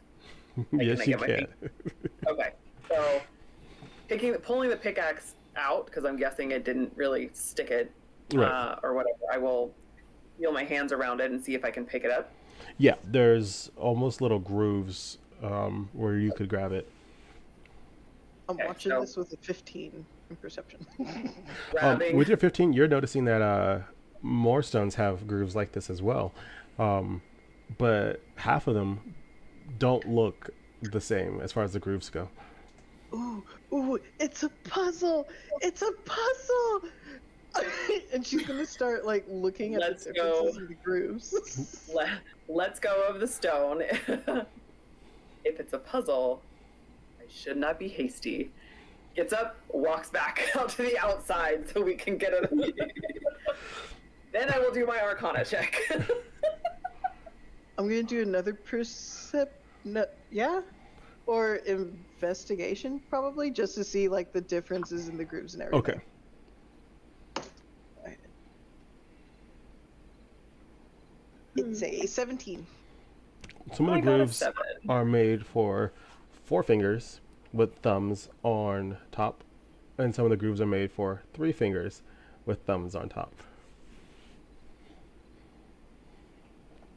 Like, Yes, you can. Okay. So, pulling the pickaxe out, because I'm guessing it didn't really stick it, Right. or whatever, I will feel my hands around it and see if I can pick it up. Yeah, there's almost little grooves where you could grab it. I'm Okay, watching so- this with a 15 in perception. Grabbing. With your 15, you're noticing that more stones have grooves like this as well. But half of them don't look the same as far as the grooves go. Ooh, it's a puzzle! It's a puzzle! And she's gonna start like looking at Let's the go. differences in the grooves. Let's go of the stone. If it's a puzzle, I should not be hasty. Gets up, walks back out to the outside so we can get it. Then I will do my Arcana check. I'm gonna do another or investigation probably, just to see like the differences in the grooves and everything. Okay. It's a 17. Some of I the got a grooves 7. are made for 4 fingers with thumbs on top, and some of the grooves are made for 3 fingers with thumbs on top.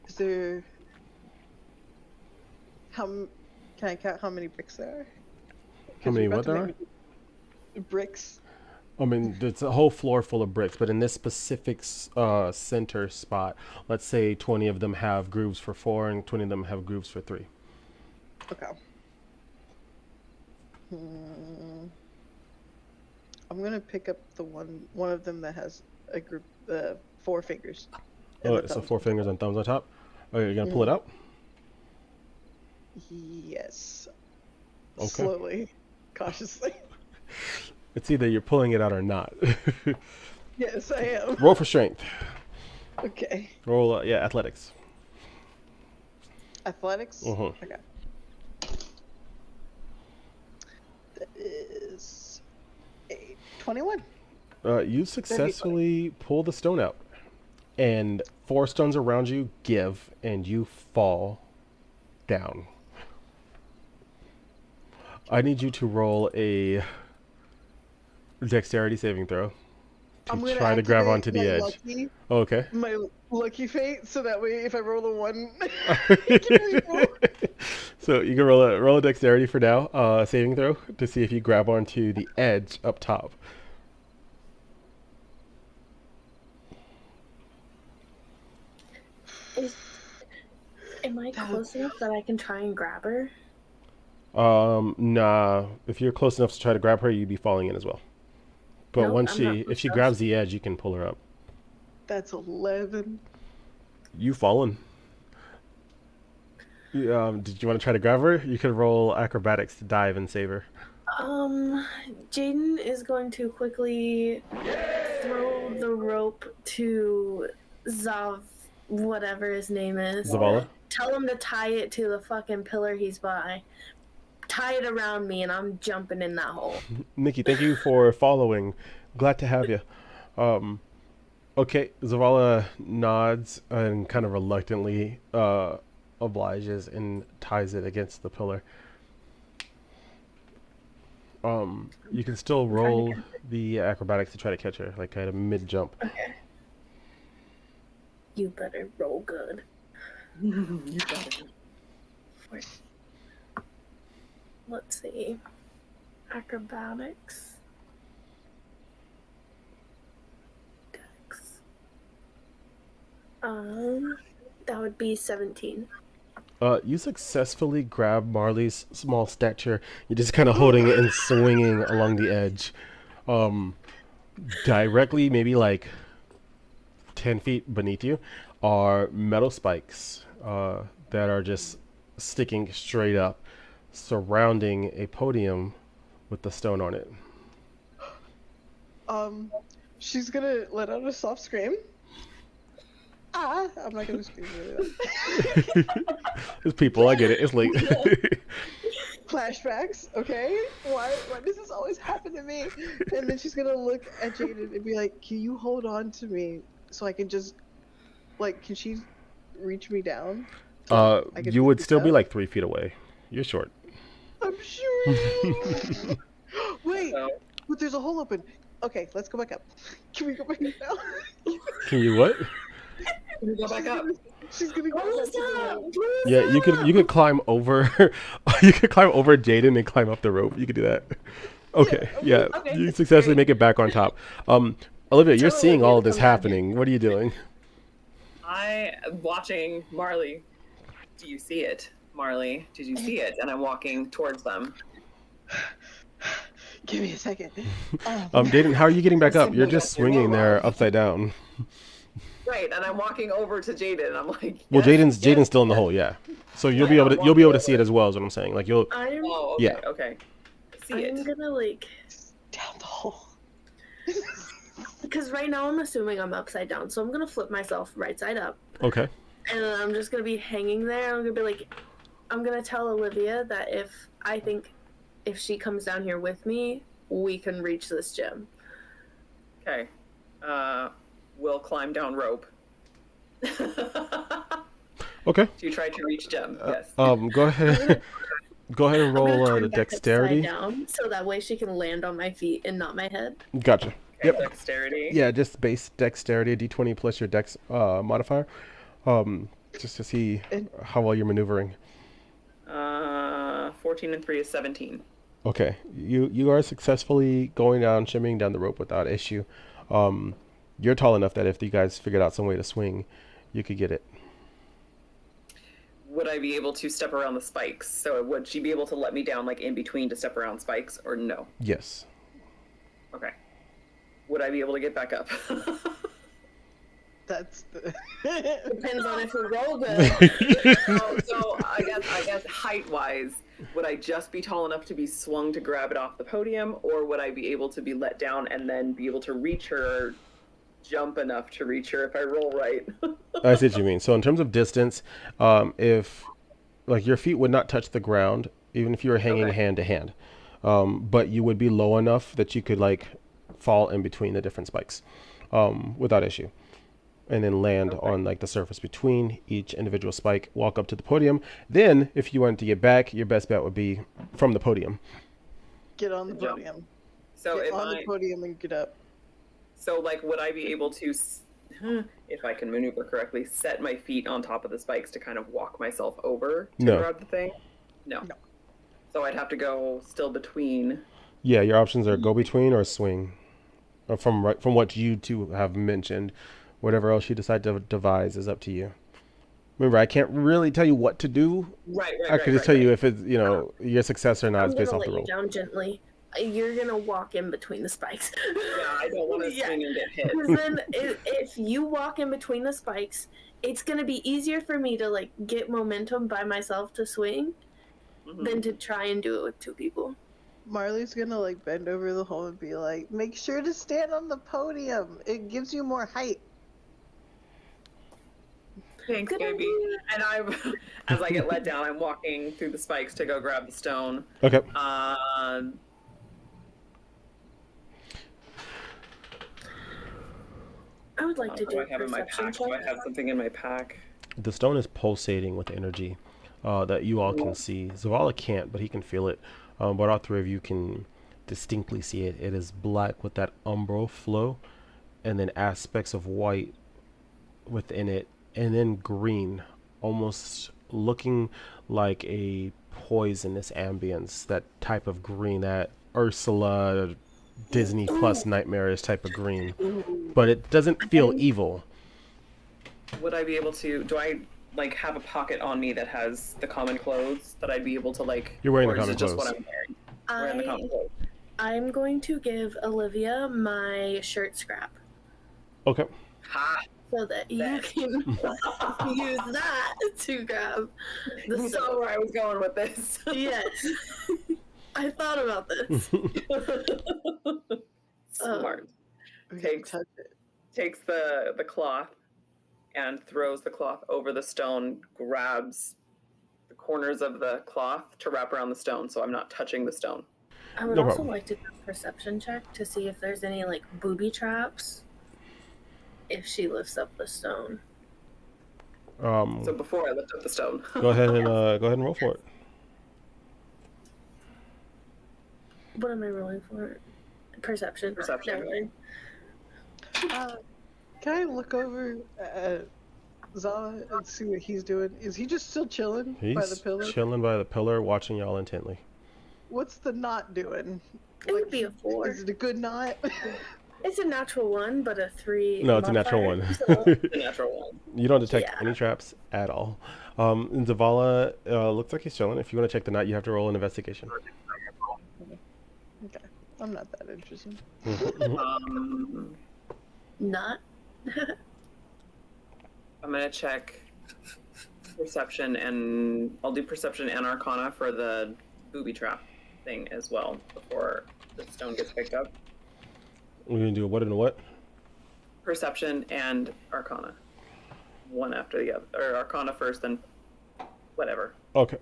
Is there can I count how many bricks there are? How 'Cause many we're what about there to make bricks. I mean, it's a whole floor full of bricks, but in this specific center spot, let's say 20 of them have grooves for 4 and 20 of them have grooves for 3. Okay. I'm gonna pick up the one of them that has a group 4 fingers. and Oh, the so thumbs 4 on fingers and thumbs on top. Oh, you're gonna pull it out? top. Yes. Okay. Slowly, cautiously. It's either you're pulling it out or not. Yes, I am. Roll for strength. Okay. Roll, athletics. Athletics. Mhm. Okay. That is a 21. You successfully pull the stone out, and 4 stones around you give, and you fall down. I need you to roll a dexterity saving throw I'm to gonna try to grab activate onto the my edge. lucky- Oh, okay. My lucky fate, so that way if I roll a 1, I can reroll. So you can roll a dexterity for now, saving throw to see if you grab onto the edge up top. Am I close enough that I can try and grab her? Nah. If you're close enough to try to grab her, you'd be falling in as well. But Nope, once I'm not if close she enough. grabs the edge, you can pull her up. That's 11. You've fallen. Did you want to try to grab her? You could roll acrobatics to dive and save her. Jaden is going to quickly throw the rope to Zav, whatever his name is. Zavala? Tell him to tie it to the fucking pillar he's by. Tie it around me, and I'm jumping in that hole. Nikki, thank you for following. Glad to have you. Okay, Zavala nods and kind of reluctantly obliges and ties it against the pillar. You can still I'm trying to roll catch the acrobatics to try to catch her, like at a mid jump. it. Okay. You better roll good. You got it. Let's see. Acrobatics. Dex. That would be 17. You successfully grab Marley's small stature. You're just kind of holding it and swinging along the edge. Directly, maybe like 10 feet beneath you, are metal spikes that are just sticking straight up, surrounding a podium with the stone on it. She's gonna let out a soft scream. Ah, I'm not gonna scream really loud. There's people, I get it. It's late. Flashbacks, okay? Why does this always happen to me? And then she's gonna look at Jaden and be like, "Can you hold on to me so I can just, like, can she reach me down? So I can You would reach still be up?" like 3 feet away. You're short. I'm sure. Wait, So, but there's a hole open. Okay, let's go back up. Can we go back up now? Can you what? you go back up. She's gonna go Roll back us to the up! room. Roll us Yeah, you could up! climb over. You could climb over Jaden and climb up the rope. You could do that. Okay, yeah, Okay, you successfully great. make it back on top. Olivia, you're Tell seeing Olivia all to of this come down happening. What are you doing? I am watching Marley. Do you see it, Marley? Did you see it? And I'm walking towards them. Give me a second. Jaden, how are you getting back up? You're Simply just got your swinging roll there off. upside down. Right, and I'm walking over to Jaden, and I'm like, Well, yes, Jaden's yes, still in the yes. hole, yeah. So you'll I be know, able to I'm you'll be able to walking see it over. as well, is what I'm saying. Like you'll I'm Oh, okay, Yeah. okay. I see I'm it. gonna like, Down the hole. because right now I'm assuming I'm upside down, so I'm gonna flip myself right side up, okay. and then I'm just gonna be hanging there. I'm gonna be like, I'm gonna tell Olivia that if she comes down here with me, we can reach this gym. Okay. We'll climb down rope. Okay. You tried to reach Jem, yes. Go ahead. Go ahead and I'm gonna roll turn the back upside dexterity. down, so that way she can land on my feet and not my head. Gotcha. Okay, Yep. dexterity. Yeah, just base dexterity, d20 plus your dex modifier, just to see how well you're maneuvering. 14 and 3 is 17. Okay, you are successfully going down, shimmying down the rope without issue. You're tall enough that if you guys figured out some way to swing, you could get it. Would I be able to step around the spikes? So would she be able to let me down like in between to step around spikes, or no? Yes. Okay. Would I be able to get back up? That's the... Depends on if we roll good. so I guess height wise, would I just be tall enough to be swung to grab it off the podium, or would I be able to be let down and then be able to reach her, or jump enough to reach her if I roll right? I see what you mean. So in terms of distance, if like your feet would not touch the ground, even if you were hanging Okay. hand to hand, but you would be low enough that you could like fall in between the different spikes, without issue, and then land on like the surface between each individual spike. Walk up to the podium. Then, if you wanted to get back, your best bet would be from the podium. Get on the Jump. podium. So Get if on the podium and get up. So, like, would I be able to, if I can maneuver correctly, set my feet on top of the spikes to kind of walk myself over to No. grab the thing? No. So I'd have to go still between. Yeah, your options are go between or swing. From what you two have mentioned, whatever else you decide to devise is up to you. Remember, I can't really tell you what to do. Right. I could just tell you if it's your success or not I'm is based gonna off let the you roll. down gently. You're gonna walk in between the spikes. Yeah, I don't want to Yeah. swing and get hit. Because then, if you walk in between the spikes, it's gonna be easier for me to like get momentum by myself to swing than to try and do it with two people. Marley's gonna like bend over the hole and be like, make sure to stand on the podium. It gives you more height. Thanks, Good baby. idea. And I'm, as I get let down, I'm walking through the spikes to go grab the stone. Okay. I would like to What do do I have in my perception pack? Do I check. have something in my pack? The stone is pulsating with energy that you all can see. Zavala can't, but he can feel it. But all three of you can distinctly see it. It is black with that umbral flow, and then aspects of white within it, and then green, almost looking like a poisonous ambience. That type of green, that Ursula Disney Plus nightmarish type of green, but it doesn't feel evil. Would I be able to? Do I like have a pocket on me that has the common clothes that I'd be able to like? You're wearing or the is common it just what clothes. I'm wearing? Wearing the common I clothes. I'm going to give Olivia my shirt scrap Okay. Ha! so that you Bet. can use that to grab the You saw stone. where I was going with this. Yes. I thought about this. Smart. We can Takes touch it. takes the cloth and throws the cloth over the stone, grabs the corners of the cloth to wrap around the stone so I'm not touching the stone. I would No also problem. like to do a perception check to see if there's any like booby traps if she lifts up the stone. So before I lift up the stone. Go ahead and roll for it. What am I rolling for? Perception. Perception. Never mind. Can I look over at Zala and see what he's doing? Is he just still chilling by the He's pillar? chilling by the pillar, watching y'all intently. What's the knot doing? It would be a 4. Is it a good knot? It's a natural 1, but a 3. No, it's a natural one. So, The natural one. You don't detect Yeah. any traps at all. And Zavala looks like he's chilling. If you want to check the knot, you have to roll an investigation. Okay, I'm not that interested. not. I'm gonna check perception, and I'll do perception and arcana for the booby trap thing as well before the stone gets picked up. We're going to do a what and a what? Perception and arcana. One after the other. Or arcana first, then whatever. Okay.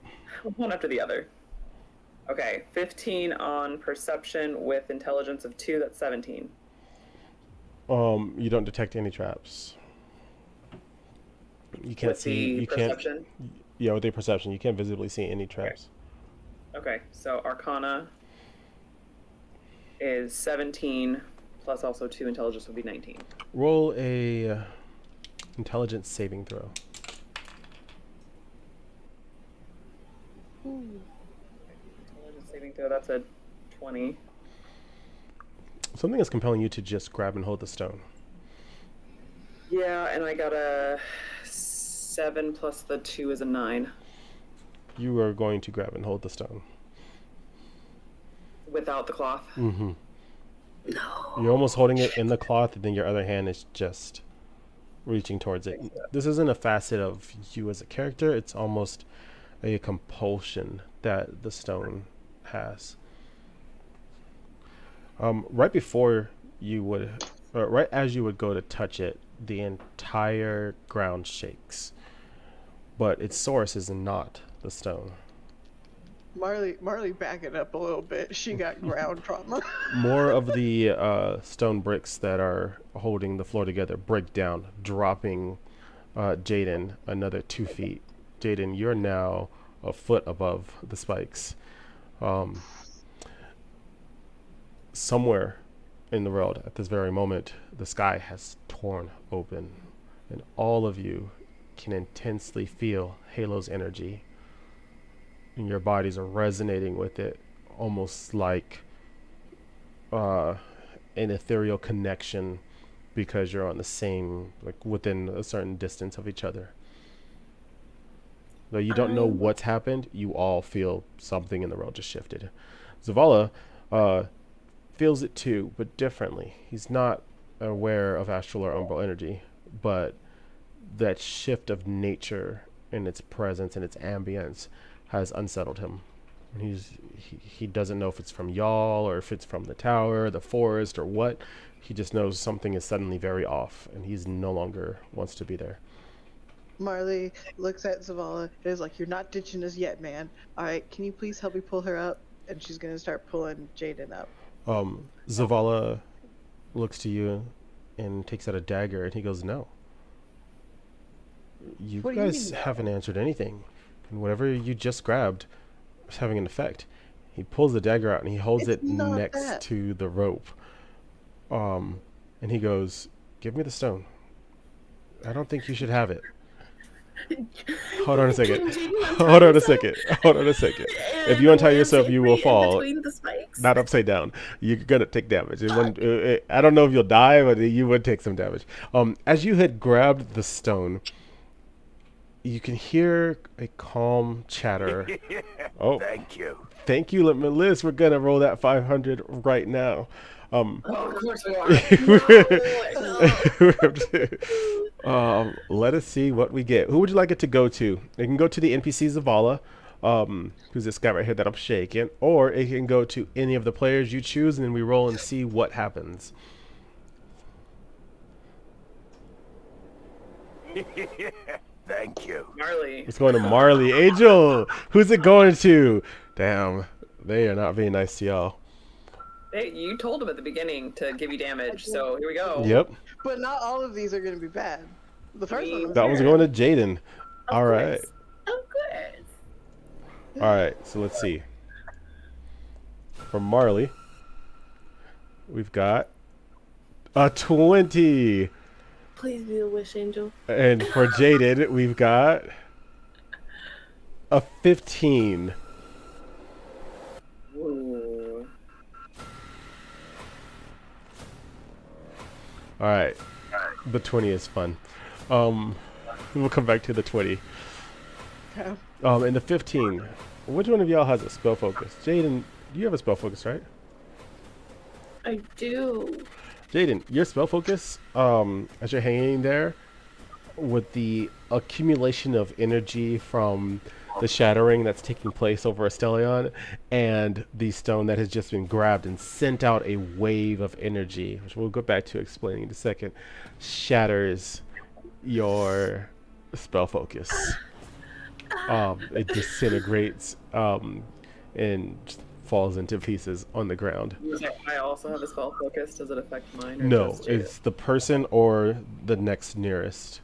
One after the other. Okay, 15 on perception with intelligence of 2, that's 17. You don't detect any traps. You can't With see. the You perception? can't. Yeah, with the perception, you can't visibly see any traps. Okay, so arcana is 17 plus also 2 intelligence would be 19. Roll a intelligence saving throw. Intelligence saving throw, that's a 20. Something is compelling you to just grab and hold the stone. Yeah, and I got a 7 plus the 2 is a 9. You are going to grab and hold the stone. Without the cloth. Mm-hmm. No. You're almost holding it in the cloth, and then your other hand is just reaching towards it. This isn't a facet of you as a character. It's almost a compulsion that the stone has. Right before you would, right as you would go to touch it, the entire ground shakes. But its source is not the stone. Marley, back it up a little bit. She got ground trauma. More of the stone bricks that are holding the floor together break down, dropping Jaden another 2 feet. Jaden, you're now a foot above the spikes. Somewhere in the world at this very moment, the sky has torn open, and all of you can intensely feel Halo's energy. And your bodies are resonating with it, almost like an ethereal connection, because you're on the same, like within a certain distance of each other. Though you don't know what's happened, you all feel something in the world just shifted. Zavala feels it too, but differently. He's not aware of astral or umbral energy, but that shift of nature in its presence and its ambience has unsettled him. And he doesn't know if it's from y'all or if it's from the tower, the forest, or what. He just knows something is suddenly very off, and he's no longer wants to be there. Marley looks at Zavala and is like, "You're not ditching us yet, man. All right, can you please help me pull her up?" And she's gonna start pulling Jaden up. Zavala looks to you and takes out a dagger, and he goes, "No, you What do you guys mean, no? haven't answered anything, and whatever you just grabbed is having an effect." He pulls the dagger out and he holds It's it not next that. to the rope. And he goes, "Give me the stone. I don't think you should have it." Hold on a second. Can Jaden untie Hold on a himself second. Hold on a second. If and you untie land yourself, you will safely in fall. between the spikes? Not upside down. You're gonna take damage. Fuck. I don't know if you'll die, but you would take some damage. As you had grabbed the stone, you can hear a calm chatter. Oh, Thank you. thank you, Melissa. We're gonna roll that 500 right now. Oh, of course we are. Let us see what we get. Who would you like it to go to? It can go to the NPC Zavala, who's this guy right here that I'm shaking, or it can go to any of the players you choose, and then we roll and see what happens. Thank you. Marley. It's going to Marley. Angel, who's it going to? Damn, they are not being nice to y'all. Hey, you told him at the beginning to give you damage, so here we go. Yep, But not all of these are going to be bad. The first one was that one's fair. going to Jaden. Of All course. right, Of course. all right. So let's see. From Marley, we've got a 20. Please be a wish angel. And for Jaden, we've got a 15. Ooh. All right. The 20 is fun. We'll come back to the 20. Okay. And the 15. Which one of y'all has a spell focus? Jaden, you have a spell focus, right? I do. Jaden, your spell focus, as you're hanging there, with the accumulation of energy from the shattering that's taking place over Estelion and the stone that has just been grabbed and sent out a wave of energy, which we'll go back to explaining in a second, shatters your spell focus. It disintegrates and just falls into pieces on the ground. I also have a spell focus. Does it affect mine? Or No, just you? it's the person or the next nearest.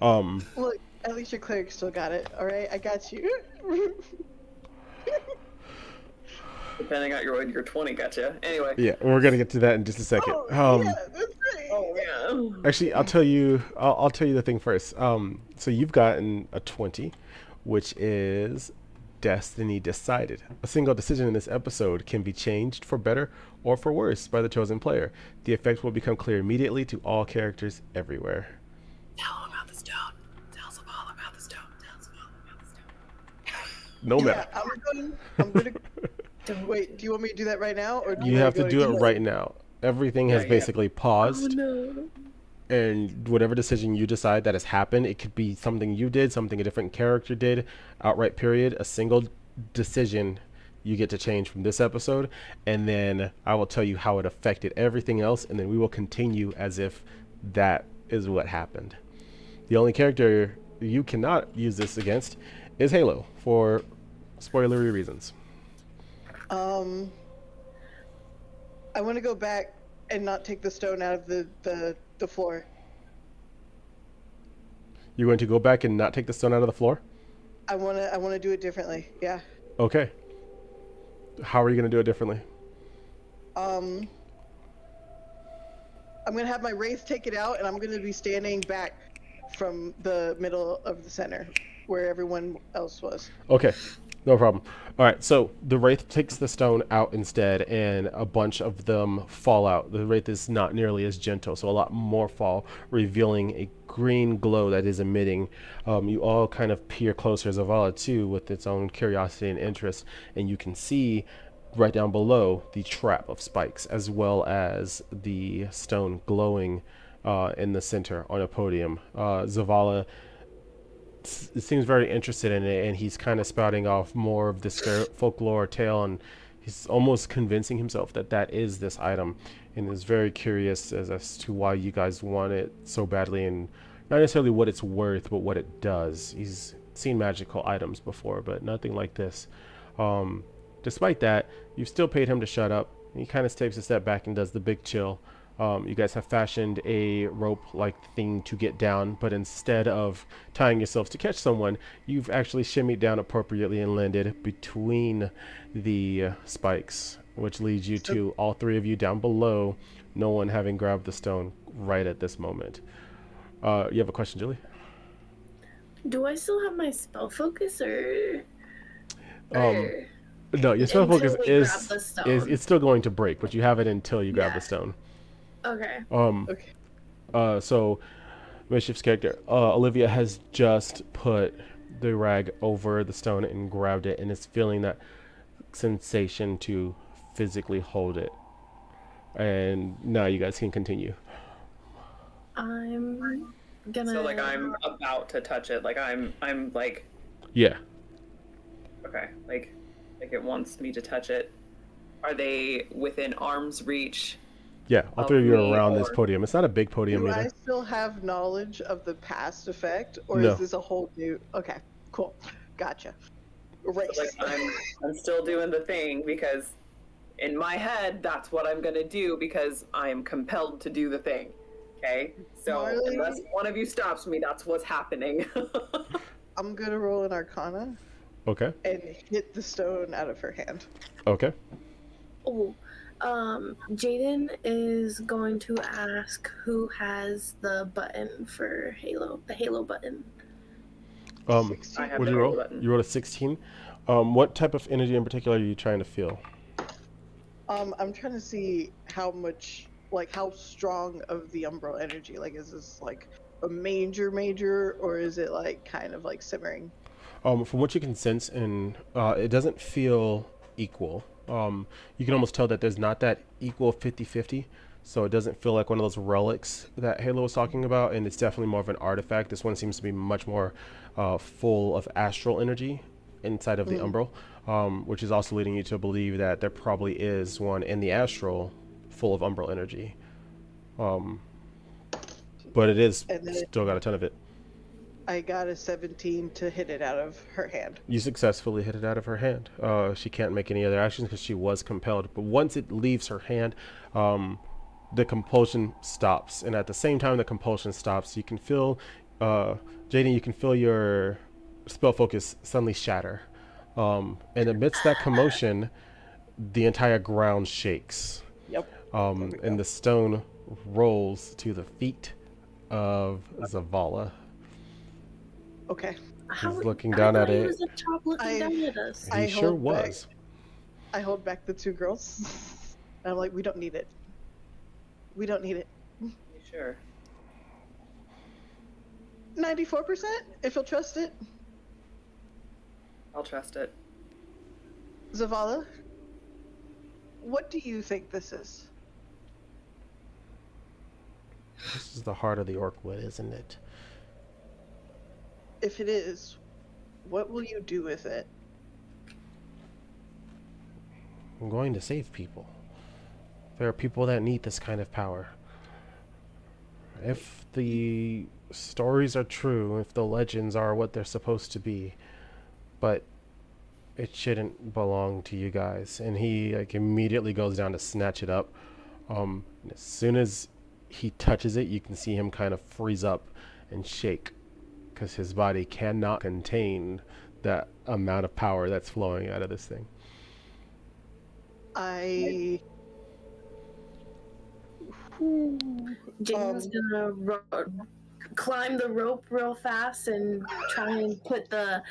Look, at least your cleric still got it. All right, I got you. Depending on your 20, gotcha. Anyway. Yeah, we're gonna get to that in just a second. Oh, yeah, that's right. Oh yeah. Actually, I'll tell you. I'll tell you the thing first. So you've gotten a 20, which is destiny decided. A single decision in this episode can be changed for better or for worse by the chosen player. The effect will become clear immediately to all characters everywhere. Tell him about the stone. Tell us all about the stone. Tell us all about the stone. No matter. Yeah, I'm gonna. Wait, do you want me to do that right now, or do You wanna have to go do it each- right now. Everything has Yeah. basically paused. Oh no. And whatever decision you decide that has happened, it could be something you did, something a different character did, outright period, a single decision you get to change from this episode, and then I will tell you how it affected everything else, and then we will continue as if that is what happened. The only character you cannot use this against is Halo for spoilery reasons. I want to go back and not take the stone out of the floor. You're going to go back and not take the stone out of the floor? I wanna do it differently. Yeah. Okay. How are you going to do it differently? I'm gonna have my wraith take it out, and I'm gonna be standing back from the middle of the center, where everyone else was. Okay, no problem. All right, so the Wraith takes the stone out instead, and a bunch of them fall out. The Wraith is not nearly as gentle, so a lot more fall, revealing a green glow that is emitting. You all kind of peer closer, Zavala too, with its own curiosity and interest, and you can see right down below the trap of spikes, as well as the stone glowing in the center on a podium. Zavala seems very interested in it, and he's kind of spouting off more of this folklore tale, and he's almost convincing himself that that is this item, and is very curious as to why you guys want it so badly, and not necessarily what it's worth, but what it does. He's seen magical items before, but nothing like this. Despite that, you've still paid him to shut up. He kind of takes a step back and does the big chill. You guys have fashioned a rope-like thing to get down, but instead of tying yourselves to catch someone, you've actually shimmied down appropriately and landed between the spikes, which leads you So to all three of you down below, no one having grabbed the stone right at this moment. You have a question, Julie? Do I still have my spell focus Um, or no, your spell until focus we grab is the is stone? it's still going to break, but you have it until you grab the Yeah. stone. Okay. okay. So Mischief's character, Olivia has just put the rag over the stone and grabbed it, and is feeling that sensation to physically hold it. And now you guys can continue. I'm gonna. So like I'm about to touch it. Like I'm like Yeah, okay, like it wants me to touch it. Are they within arm's reach yeah. All three of of you are me around this or podium. It's not a big podium Do I either. still have knowledge of the past effect, or is No. this a whole new? Okay, cool, gotcha. so like Race. I'm still doing the thing because in my head that's what I'm gonna do because I'm compelled to do the thing. Okay? So unless Marley, one of you stops me, that's what's happening. I'm gonna roll an Arcana Okay. and hit the stone out of her hand. Okay. Oh, Jaden is going to ask who has the button for Halo, the Halo button. Um, 16. I have what did the you roll? button. You rolled a 16. What type of energy in particular are you trying to feel? I'm trying to see how much, like, how strong of the umbral energy. Like, is this like a major, or is it like kind of like simmering? From what you can sense, and it doesn't feel equal. You can almost tell that there's not that equal 50-50. So it doesn't feel like one of those relics that Halo was talking about, and it's definitely more of an artifact. This one seems to be much more full of astral energy inside of the umbral, which is also leading you to believe that there probably is one in the astral full of umbral energy. But it is And then still got a ton of it. I got a 17 to hit it out of her hand. You successfully hit it out of her hand. She can't make any other actions because she was compelled. But once it leaves her hand, the compulsion stops. And at the same time the compulsion stops, you can feel, Jaden, you can feel your spell focus suddenly shatter. And amidst that commotion, the entire ground shakes. Yep. And the stone rolls to the feet of Zavala. Okay. How, He's looking I down thought at he it. was up top looking down at us. He sure was. I hold back the two girls. And I'm like, we don't need it. We don't need it. You sure? 94%, if you'll trust it. I'll trust it. Zavala, what do you think this is? This is the heart of the Orcwood, isn't it? If it is, what will you do with it? I'm going to save people. There are people that need this kind of power. If the stories are true, if the legends are what they're supposed to be, but it shouldn't belong to you guys. And he like immediately goes down to snatch it up. As soon as he touches it, you can see him kind of freeze up and shake because his body cannot contain that amount of power that's flowing out of this thing. Jaden's gonna climb the rope real fast and try and put the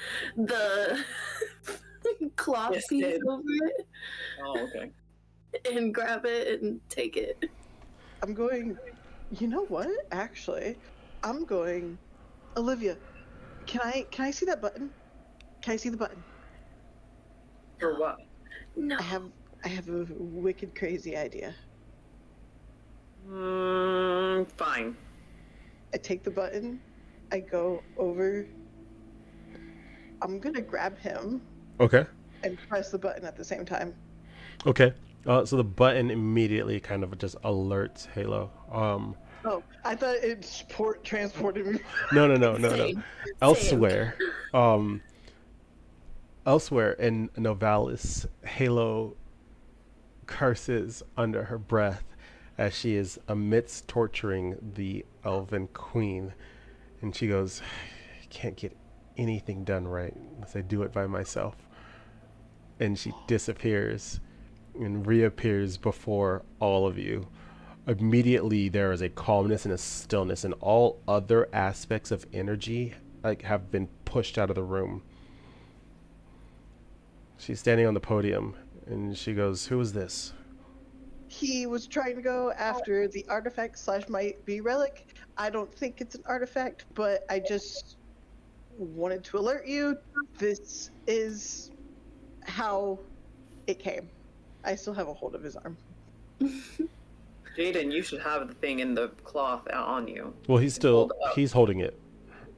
cloth Yes, piece Dad. over it Oh, okay. and grab it and take it. I'm going, you know what? Actually, I'm going, Olivia, can I see that button? Can I see the button? For what? No. I have a wicked crazy idea. Fine. I take the button, I go over, I'm gonna grab him Okay. and press the button at the same time. Okay. So the button immediately kind of just alerts Halo. Oh, I thought it transported me. No. Same. Elsewhere, elsewhere in Novalis, Halo curses under her breath as she is amidst torturing the elven queen. And she goes, I can't get anything done right unless I do it by myself. And she disappears and reappears before all of you. Immediately there is a calmness and a stillness, and all other aspects of energy like have been pushed out of the room. She's standing on the podium and she goes, who is this? He was trying to go after the artifact / might be relic. I don't think it's an artifact, but I just wanted to alert you. This is how it came. I still have a hold of his arm. Jaden, you should have the thing in the cloth on you. Well, he's holding it.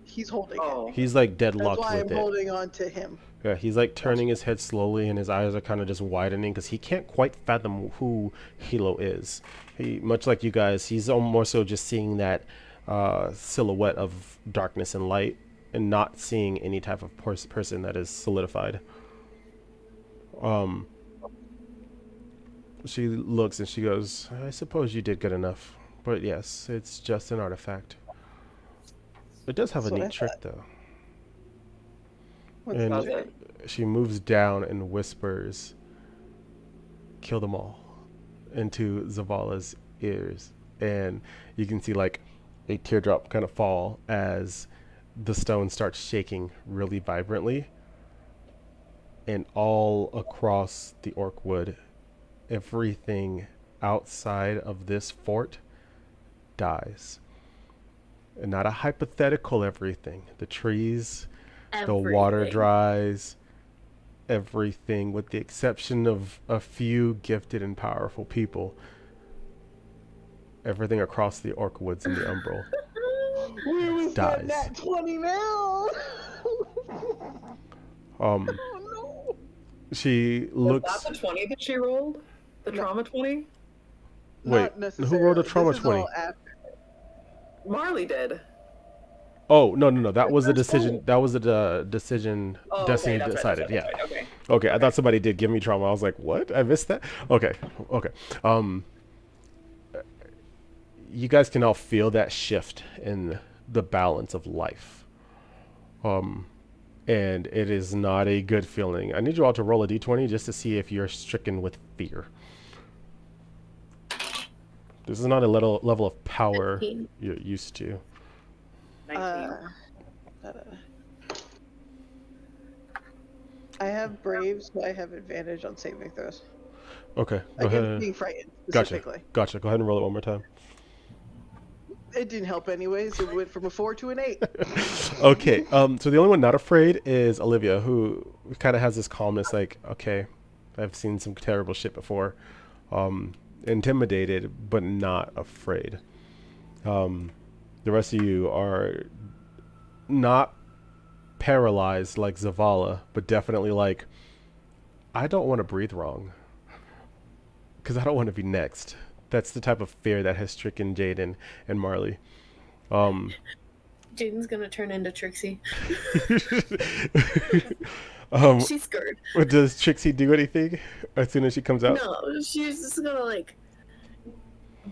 He's holding Oh. it. He's like That's deadlocked why I'm with it. holding on to him. Yeah, he's like turning his head slowly, and his eyes are kind of just widening because he can't quite fathom who Hilo is. He, much like you guys, he's more so just seeing that silhouette of darkness and light, and not seeing any type of person that is solidified. She looks and she goes, I suppose you did good enough, but yes, it's just an artifact. It does have That's a what I neat trick, thought. though. What's And Does the it? she moves down and whispers, kill them all, into Zavala's ears. And you can see like a teardrop kind of fall as the stone starts shaking really vibrantly. And all across the orc wood, everything outside of this fort dies. And not a hypothetical everything. The trees, the water Everything. dries, everything, with the exception of a few gifted and powerful people. Everything across the orc woods and the umbral We was dies. that 20 now. Um, Oh no. she Was looks. that the 20 that she rolled? The trauma 20? Wait, Not who rolled a necessarily. trauma This is 20? all after. Marley did. Oh, no. That was the That's decision. cool. That was the decision Oh, Destiny okay, that's right, decided. that's right, Yeah. that's right, okay. Okay, I thought somebody did give me trauma. I was like, what? I missed that? Okay. You guys can all feel that shift in the balance of life. And it is not a good feeling. I need you all to roll a d20 just to see if you're stricken with fear. This is not a level of power 15. you're used to. 19. I have brave, so I have advantage on saving throws. Okay, go Against ahead. being frightened, Gotcha. specifically. Go ahead and roll it one more time. It didn't help anyways. It went from a 4 to an 8. Okay, so the only one not afraid is Olivia, who kind of has this calmness, like, okay, I've seen some terrible shit before. Intimidated, but not afraid. The rest of you are not paralyzed like Zavala, but definitely like, I don't want to breathe wrong. Because I don't want to be next. That's the type of fear that has stricken Jaden and Marley. Jaden's gonna turn into Trixie. She's scared. Does Trixie do anything as soon as she comes out? No, she's just gonna like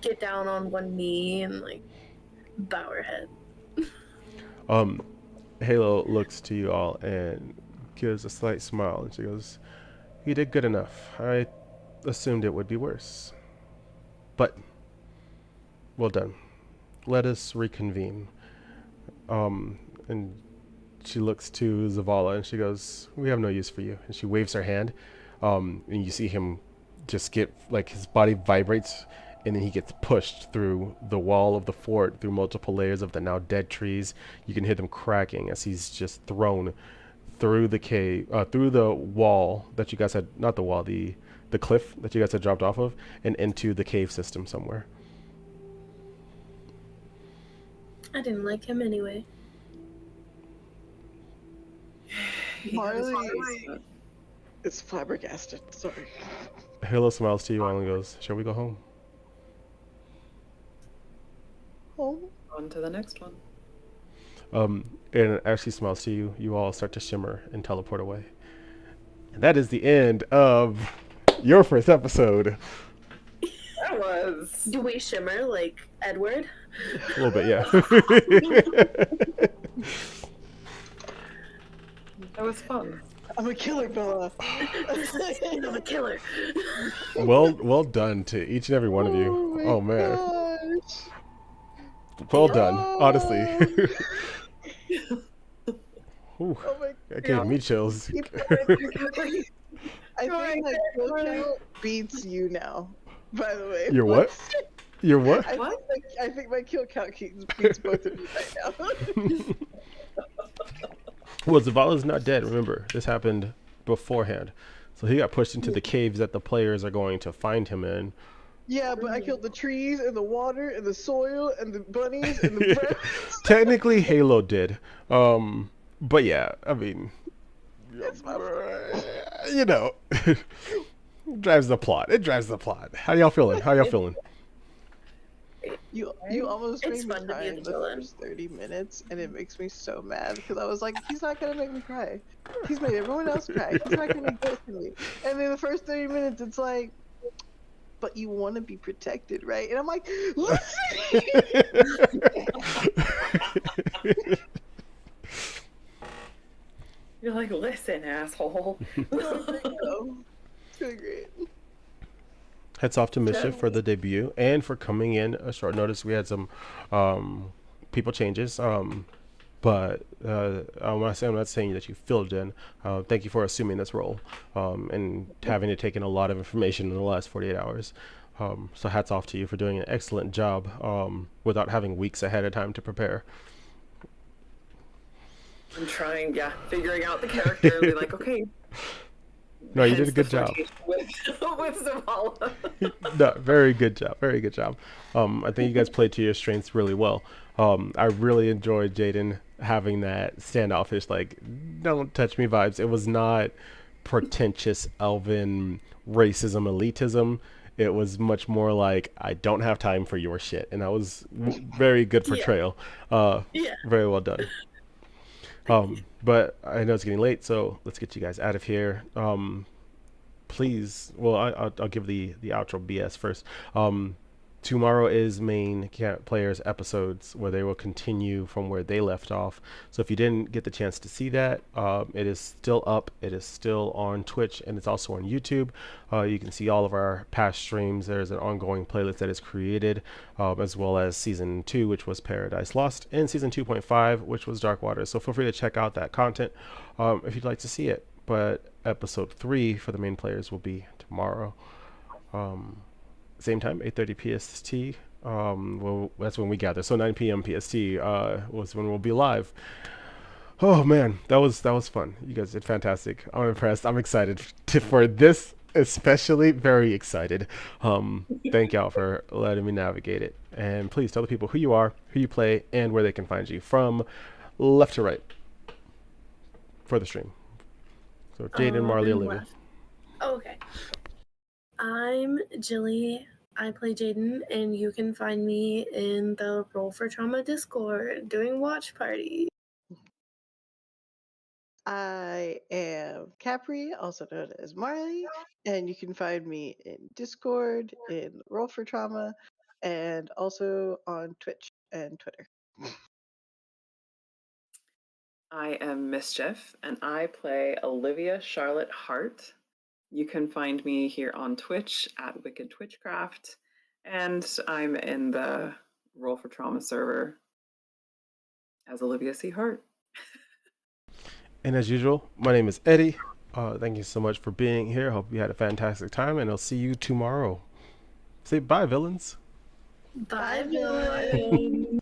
get down on one knee and like bow her head. Halo looks to you all and gives a slight smile, and she goes, "You did good enough. I assumed it would be worse. But, well done. Let us reconvene." And she looks to Zavala and she goes, "We have no use for you." And she waves her hand, and you see him just get, like, his body vibrates, and then he gets pushed through the wall of the fort, through multiple layers of the now dead trees. You can hear them cracking as he's just thrown through the cave, through the wall that you guys had, not the wall, the cliff that you guys had dropped off of, and into the cave system somewhere. I didn't like him anyway. Marley is flabbergasted. Sorry. Halo smiles to you all and goes, "Shall we go home?" Oh. On to the next one. And as she smiles to you, you all start to shimmer and teleport away. And that is the end of your first episode. That was was. Do we shimmer like Edward? A little bit, yeah. That was fun. I'm a killer, Bella. This is I'm a killer. Well done to each and every one of you. Oh my Oh man, gosh. well Yeah. done, honestly. Ooh, Oh my that gave me chills. Keep going. I think my kill count beats you now. By the way, Your what? Your what? I think my kill count beats both of you right now. Well, Zavala's not dead. Remember, this happened beforehand, so he got pushed into the caves that the players are going to find him in. Yeah, but I killed the trees and the water and the soil and the bunnies and the birds. Technically, Halo did, but yeah, I mean, It's my you know, it drives the plot. It drives the plot. How y'all feeling? How y'all feeling? You almost It's made me fun to cry be a in the villain. first 30 minutes, and it makes me so mad because I was like, he's not gonna make me cry. He's made everyone else cry. He's not gonna do it to me. And then the first 30 minutes, it's like, but you want to be protected, right? And I'm like, listen. You're like, listen, asshole. It's going great. Hats off to Mischief for the debut and for coming in a short notice. We had some people changes, but when I say I'm not saying that you filled in, thank you for assuming this role and having to take in a lot of information in the last 48 hours. So hats off to you for doing an excellent job without having weeks ahead of time to prepare. I'm trying, figuring out the character and be like, okay. No, you Hence did a the good job. with Zavala. No, very good job. Very good job. I think you guys played to your strengths really well. I really enjoyed Jaden having that standoffish, like, don't touch me vibes. It was not pretentious elven racism, elitism. It was much more like, I don't have time for your shit. And that was very good portrayal. Yeah. Very well done. But I know it's getting late, so let's get you guys out of here. Please, well, I'll give the outro BS first. Tomorrow is main players episodes where they will continue from where they left off. So if you didn't get the chance to see that, it is still up. It is still on Twitch and it's also on YouTube. You can see all of our past streams. There's an ongoing playlist that is created, as well as season 2, which was Paradise Lost, and season 2.5, which was Dark Waters. So feel free to check out that content if you'd like to see it. But episode 3 for the main players will be tomorrow. Same time, 8:30 PST. Well, that's when we gather. So 9 p.m. PST was when we'll be live. Oh man, that was fun. You guys did fantastic. I'm impressed. I'm excited for this, especially very excited. Thank y'all for letting me navigate it. And please tell the people who you are, who you play, and where they can find you from left to right for the stream. So Jaden, Marley, Olivia. Oh, okay. I'm Jilly. I play Jaden, and you can find me in the Roll for Trauma Discord doing watch party. I am Capri, also known as Marley, and you can find me in Discord, in Roll for Trauma, and also on Twitch and Twitter. I am Mischief, and I play Olivia Charlotte Hart. You can find me here on Twitch at Wicked Twitchcraft, and I'm in the Roll for Trauma server as Olivia C. Hart. And as usual, my name is Eddie. Thank you so much for being here. Hope you had a fantastic time, and I'll see you tomorrow. Say bye, villains. Bye, villain.